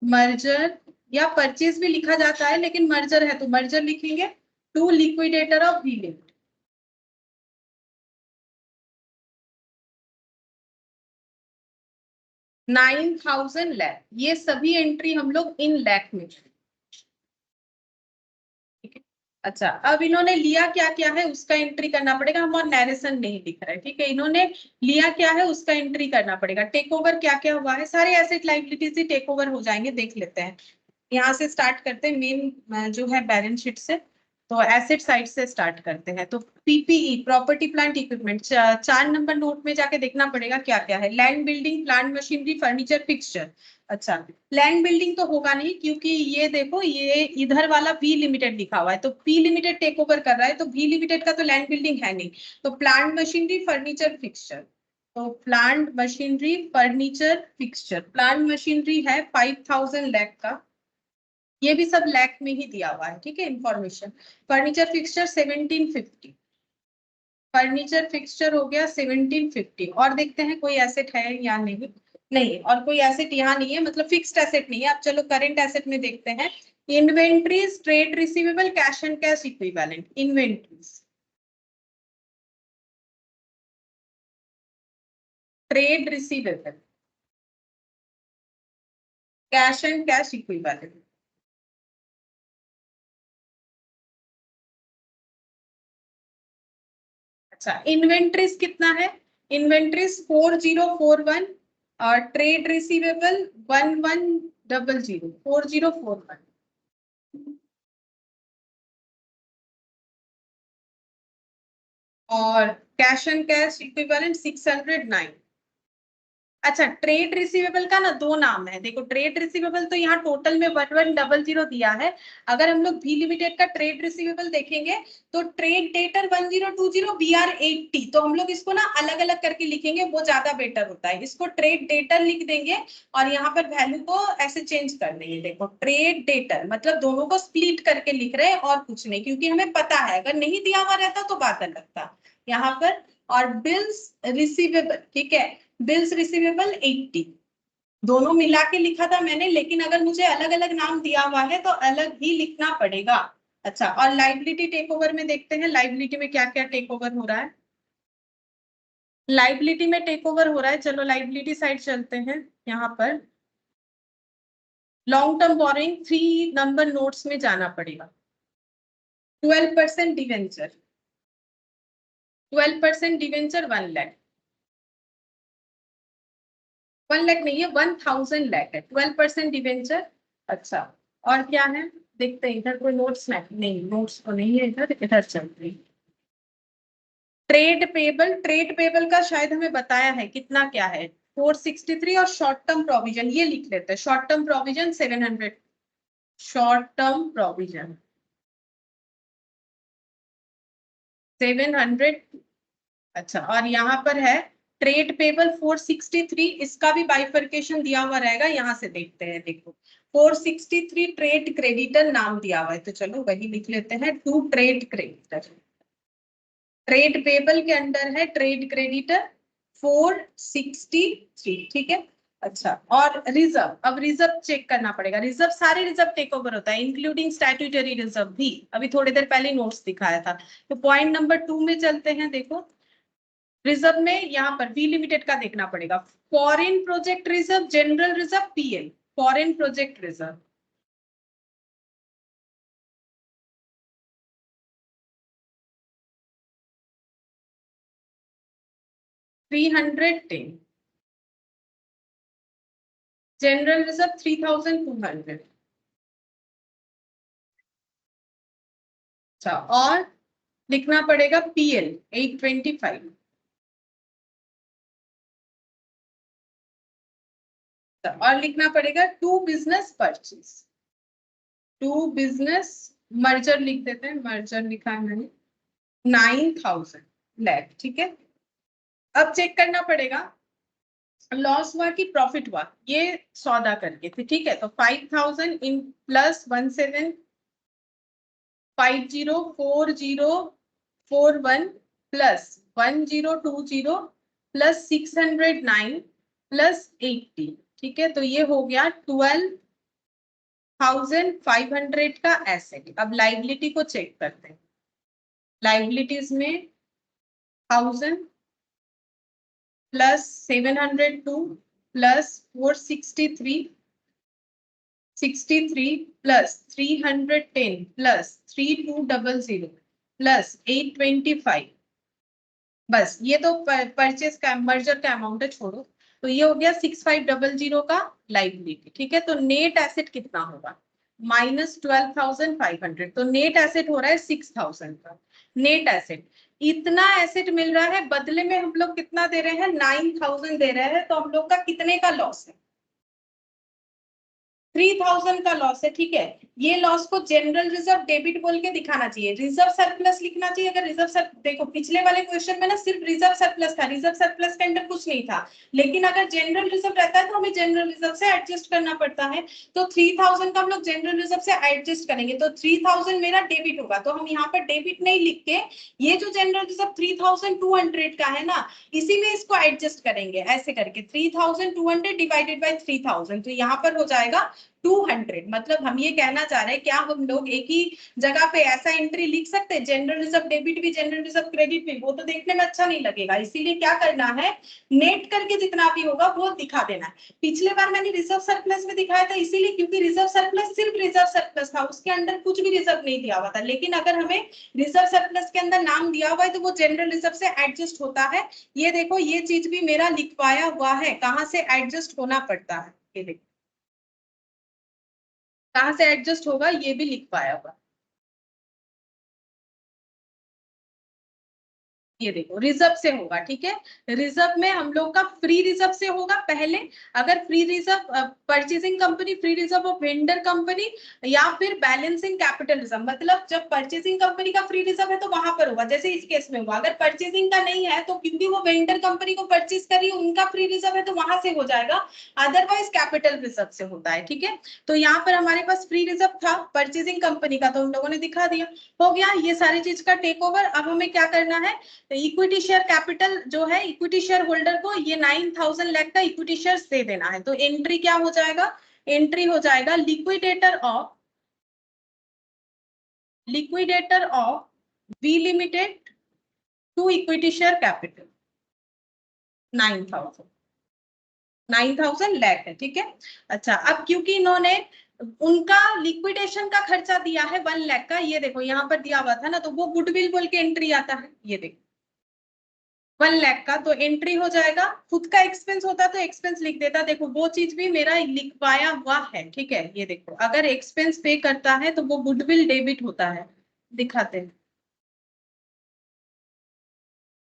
Speaker 3: मर्जर या परचेज भी लिखा जाता है, लेकिन मर्जर है तो मर्जर लिखेंगे, to liquidator of V limited, 9,000 lakh, ये सभी एंट्री हम लोग इन लैख में, ठीक है। अच्छा, अब इन्होंने लिया क्या क्या है उसका एंट्री करना पड़ेगा, हम और नैरेशन नहीं दिख रहा है, ठीक है। इन्होंने लिया क्या है उसका एंट्री करना पड़ेगा। टेक ओवर क्या क्या हुआ है, सारे एसेट लायबिलिटीज ही टेक ओवर हो जाएंगे, देख लेते हैं। यहाँ से स्टार्ट करते हैं मेन जो है बैलेंस शीट से, तो एसेट साइड से स्टार्ट करते हैं। तो PPE, property plant equipment, 4 number note में जाके देखना पड़ेगा क्या क्या है। Land building, plant machinery, furniture, fixture. अच्छा, लैंड बिल्डिंग तो होगा नहीं, क्योंकि ये देखो ये इधर वाला वी लिमिटेड लिखा हुआ है, तो पी लिमिटेड टेक ओवर कर रहा है, तो वी लिमिटेड का तो लैंड बिल्डिंग है नहीं। तो प्लांट मशीनरी, फर्नीचर, फिक्सचर। तो plant machinery, furniture, fixture. Plant machinery है 5,000 लैख का, ये भी सब लैख में ही दिया हुआ है, ठीक है information. Furniture fixture 1750, furniture fixture हो गया 1750। और देखते हैं कोई एसेट है या नहीं, नहीं, और कोई एसेट यहाँ नहीं है, मतलब फिक्स्ड एसेट नहीं है। अब चलो करेंट एसेट में देखते हैं। Inventories, trade receivable, cash and cash equivalent. Inventories, trade receivable, cash and cash equivalent. अच्छा, इन्वेंट्रीज कितना है, इन्वेंट्रीज 4041, और ट्रेड रिसीवेबल 1100, 4041। और कैश एंड कैश इक्विवेलेंट 609। अच्छा, ट्रेड रिसीवेबल का ना दो नाम है, देखो ट्रेड रिसीवेबल तो यहाँ टोटल में 1100 दिया है। अगर हम लोग वी लिमिटेड का ट्रेड रिसीवेबल देखेंगे तो ट्रेड डेटर 1020, VR 80, तो हम लोग इसको ना अलग अलग करके लिखेंगे, वो ज्यादा बेटर होता है। इसको ट्रेड डेटर लिख देंगे और यहाँ पर वैल्यू को ऐसे चेंज कर देंगे। देखो ट्रेड डेटर मतलब दोनों को स्प्लिट करके लिख रहे हैं और कुछ नहीं, क्योंकि हमें पता है अगर नहीं दिया हुआ रहता तो बात अलग था यहाँ पर। और बिल्स रिसीवेबल, ठीक है, बिल्स रिसीवेबल 80, दोनों मिला के लिखा था मैंने, लेकिन अगर मुझे अलग अलग नाम दिया हुआ है तो अलग ही लिखना पड़ेगा। अच्छा, और लाइबिलिटी टेक ओवर में देखते हैं लाइबिलिटी में क्या क्या टेक ओवर हो रहा है। लाइबिलिटी में टेक ओवर हो रहा है, चलो लाइबिलिटी साइड चलते हैं। यहाँ पर long term boring 3 number notes में जाना पड़ेगा। 12% डिवेंचर, 12% डिवेंचर 1 लाख, 1 लाख नहीं है 1000 लाख है, 12% डिवेंचर। अच्छा, और क्या है देखते हैं, इधर कोई नोट्स नहीं, नोट्स तो नहीं है इधर, इधर चलते हैं। ट्रेड पेबल, ट्रेड पेबल का शायद हमें बताया है कितना क्या है, 463। और शॉर्ट टर्म प्रोविजन ये लिख लेते हैं, short term provision 700, short term provision 700। अच्छा, और यहाँ पर है ट्रेड पेबल 463, इसका भी बाइफर्केशन दिया हुआ रहेगा, यहाँ से देखते हैं। देखो 463 ट्रेड क्रेडिटर नाम दिया हुआ है, तो चलो वही लिख लेते हैं, to trade creditor. Trade payable के अंडर है ट्रेड क्रेडिटर 463, ठीक है। अच्छा, और रिजर्व, अब रिजर्व चेक करना पड़ेगा। रिजर्व सारे रिजर्व टेक ओवर होता है, इंक्लूडिंग स्टैट्यूटरी रिजर्व भी, अभी थोड़ी देर पहले नोट्स दिखाया था। तो पॉइंट नंबर 2 में चलते हैं। देखो रिजर्व में यहाँ पर वी लिमिटेड का देखना पड़ेगा, foreign project reserve, general reserve, PL. Foreign project reserve 310, general reserve 3200। अच्छा, और लिखना पड़ेगा पीएल 825। और लिखना पड़ेगा to business purchase, to business merger लिख देते हैं, मर्जर लिखा है मैंने 9000 लैख, ठीक है। अब चेक करना पड़ेगा लॉस हुआ कि प्रॉफिट हुआ, ये सौदा करके थे, ठीक है। तो 5000 in plus 17504041 plus 1020 plus 609 plus 80, ठीक है। तो ये हो गया 12,500 का एसेट। अब लाइबिलिटी को चेक करते हैं, लाइबिलिटीज में 1000 plus 702
Speaker 1: plus 463 plus 310 plus 3200 plus 825। बस ये तो परचेज का मर्जर का अमाउंट है, छोड़ो। तो ये हो गया 6500 का लाइबिलिटी, ठीक है। तो नेट एसेट कितना होगा, -12,500। तो नेट एसेट हो रहा है 6000 का। नेट एसेट इतना एसेट मिल रहा है, बदले में हम लोग कितना दे रहे हैं, 9000 दे रहे हैं। तो हम लोग का कितने का लॉस है, 3000 का लॉस है, ठीक है। ये लॉस को जनरल रिजर्व डेबिट बोल के दिखाना चाहिए, रिजर्व सरप्लस लिखना चाहिए। अगर रिजर्व सर देखो पिछले वाले क्वेश्चन में ना सिर्फ रिजर्व सरप्लस था, रिजर्व सरप्लस के अंदर कुछ नहीं था। लेकिन अगर जनरल रिजर्व रहता है तो हमें जनरल रिजर्व से एडजस्ट करना पड़ता है। तो 3000 का हम लोग जनरल रिजर्व से एडजस्ट करेंगे। तो 3000 मेरा डेबिट होगा, तो हम यहाँ पर डेबिट नहीं लिख के ये जो जनरल रिजर्व 3200 का है ना, इसी में इसको एडजस्ट करेंगे ऐसे करके, 3200 डिवाइडेड बाय 3000। तो यहाँ पर हो जाएगा 200। मतलब हम ये कहना चाह रहे हैं, क्या हम लोग एक ही जगह पे ऐसा एंट्री लिख सकते हैं, जनरल रिजर्व डेबिट भी जनरल रिजर्व क्रेडिट भी, वो तो देखने में अच्छा नहीं लगेगा। इसीलिए क्या करना है, नेट करके जितना भी होगा वो दिखा देना है। पिछले बार मैंने रिजर्व सरप्लस में दिखाया था, इसीलिए क्योंकि रिजर्व सरप्लस सिर्फ रिजर्व सरप्लस था, उसके अंदर कुछ भी रिजर्व नहीं दिया हुआ था। लेकिन अगर हमें रिजर्व सरप्लस के अंदर नाम दिया हुआ है तो वो जनरल रिजर्व से एडजस्ट होता है। ये देखो ये चीज भी मेरा लिखवाया हुआ है, कहाँ से एडजस्ट होना पड़ता है, ये देखो कहाँ से एडजस्ट होगा, ये भी लिख पाया होगा। ये देखो रिजर्व से होगा, ठीक है। रिजर्व में हम लोग का फ्री रिजर्व से होगा पहले। अगर free reserve purchasing company, free reserve of vendor company, या फिर बैलेंसिंग कैपिटल रिजर्व, मतलब जब परचेसिंग कंपनी का फ्री रिजर्व है तो वहां पर होगा, जैसे इस केस में हुआ। अगर परचेसिंग का नहीं है तो क्योंकि वो वेंडर कंपनी को परचेज करी, उनका फ्री रिजर्व है तो वहां से हो जाएगा। अदरवाइज कैपिटल रिजर्व से होता है, ठीक है। तो यहाँ पर हमारे पास फ्री रिजर्व था परचेसिंग कंपनी का, तो हम लोगों ने दिखा दिया, हो गया ये सारी चीज का टेक ओवर। अब हमें क्या करना है, तो इक्विटी शेयर कैपिटल जो है, इक्विटी शेयर होल्डर को ये 9000 लाख का इक्विटी शेयर दे देना है। तो एंट्री क्या हो जाएगा, एंट्री हो जाएगा liquidator of V limited to equity share capital 9000 lakh है, ठीक है। अच्छा, अब क्योंकि इन्होंने उनका लिक्विडेशन का खर्चा दिया है 1 लाख का, ये देखो यहाँ पर दिया हुआ था ना, तो वो गुडविल बोल के एंट्री आता है, ये देखो 1 लाख का, तो एंट्री हो जाएगा। खुद का एक्सपेंस होता तो एक्सपेंस लिख देता, देखो वो चीज भी मेरा लिखवाया हुआ है, ठीक है। ये देखो अगर एक्सपेंस पे करता है तो वो गुडविल डेबिट होता है, दिखाते हैं।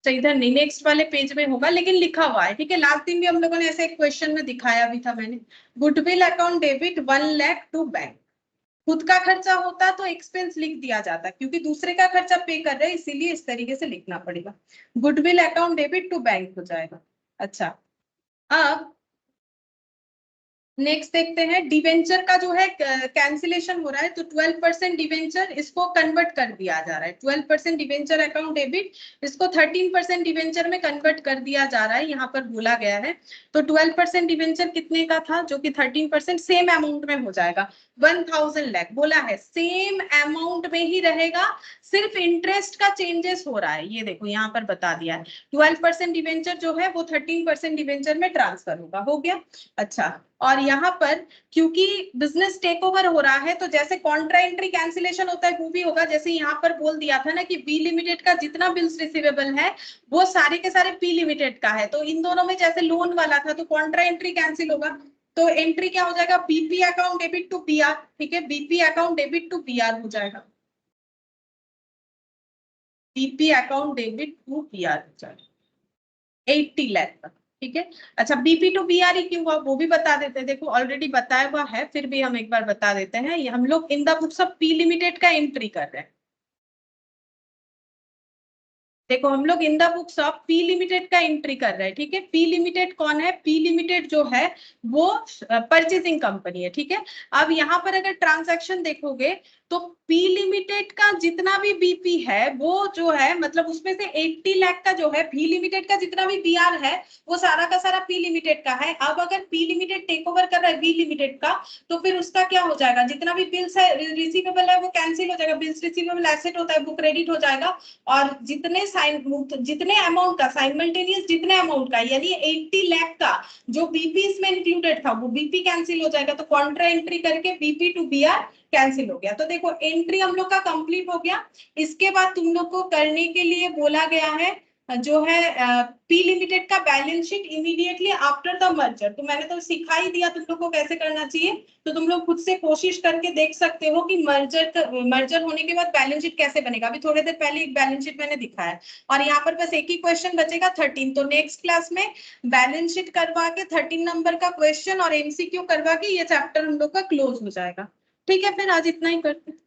Speaker 1: तो इधर नहीं, नेक्स्ट वाले पेज में होगा, लेकिन लिखा हुआ है, ठीक है। लास्ट दिन भी हम लोगों ने ऐसे एक क्वेश्चन में दिखाया भी था मैंने, goodwill account debit 1 lakh to bank. खुद का खर्चा होता तो एक्सपेंस लिख दिया जाता, क्योंकि दूसरे का खर्चा पे कर रहे हैं इसीलिए इस तरीके से लिखना पड़ेगा। Goodwill account debit to bank हो जाएगा। अच्छा, अब नेक्स्ट देखते हैं, डिवेंचर का जो है कैंसिलेशन हो रहा है, तो 12% डिवेंचर इसको कन्वर्ट कर दिया जा रहा है। 12% डिवेंचर अकाउंट डेबिट, इसको 13% डिवेंचर में कन्वर्ट कर दिया जा रहा है, यहाँ पर बोला गया है। तो 12% डिवेंचर कितने का था, जो कि 13% सेम अमाउंट में हो जाएगा, 1000 लाख बोला है, सेम अमाउंट में ही रहेगा, सिर्फ इंटरेस्ट का चेंजेस हो रहा है। ये देखो यहाँ पर बता दिया है, 12% डिवेंचर जो है वो 13% डिवेंचर में ट्रांसफर होगा, हो गया। अच्छा, और यहाँ पर क्योंकि बिजनेस टेक ओवर हो रहा है, तो जैसे कॉन्ट्रा एंट्री कैंसिलेशन होता है वो भी होगा। जैसे यहाँ पर बोल दिया था ना कि बी लिमिटेड का जितना बिल्स रिसीवेबल है वो सारे के सारे पी लिमिटेड का है, तो इन दोनों में जैसे लोन वाला था तो कॉन्ट्रा एंट्री कैंसिल होगा। तो एंट्री क्या हो जाएगा, BP account debit to BR, ठीक है, BP account debit to BR हो जाएगा, BP account debit to BR हो जाएगा 80 लाख का, ठीक है। अच्छा, बीपी टू बीआर क्यों हुआ वो भी बता देते हैं, देखो ऑलरेडी बताया हुआ है, फिर भी हम एक बार बता देते हैं। ये हम लोग इन the books of P limited का एंट्री कर रहे हैं। देखो हम लोग इन the books of P limited का एंट्री कर रहे हैं, ठीक है। पी लिमिटेड कौन है, पी लिमिटेड जो है वो परचेसिंग कंपनी है, ठीक है। अब यहाँ पर अगर ट्रांजैक्शन देखोगे
Speaker 3: तो पी लिमिटेड का जितना भी बीपी है वो जो है मतलब उसमें से 80 लाख का जो है पी लिमिटेड का जितना भी बीआर है वो सारा का सारा पी लिमिटेड का है। अब अगर पी लिमिटेड टेक ओवर कर रहा है बी लिमिटेड का तो फिर उसका क्या हो जाएगा, जितना भी बिल्स है रिसीवेबल है वो कैंसिल हो जाएगा, बिल्स रिसीवेबल एसेट होता है वो क्रेडिट हो जाएगा, और जितने अमाउंट का साइमल्टेनियस जितने अमाउंट का यानी 80 लाख का जो बीपी इसमें इंक्लूडेड था वो बीपी कैंसिल हो जाएगा। तो कॉन्ट्रा एंट्री करके बीपी टू बीआर कैंसिल हो गया। तो देखो एंट्री हम लोग का कंप्लीट हो गया। इसके बाद तुम लोग को करने के लिए बोला गया है जो है पी लिमिटेड का balance sheet immediately after the merger. तो मैंने तो सिखा ही दिया तुम लोग को कैसे करना चाहिए, तो तुम लोग खुद से कोशिश करके देख सकते हो कि मर्जर होने के बाद बैलेंस शीट कैसे बनेगा। अभी थोड़ी देर पहले एक बैलेंस शीट मैंने दिखाया और यहाँ पर बस एक ही क्वेश्चन बचेगा 13। तो नेक्स्ट क्लास में बैलेंस शीट करवा के 13 नंबर का क्वेश्चन और एमसीक्यू करवा के ये चैप्टर हम लोग का क्लोज हो जाएगा। ठीक है, फिर आज इतना ही करते हैं।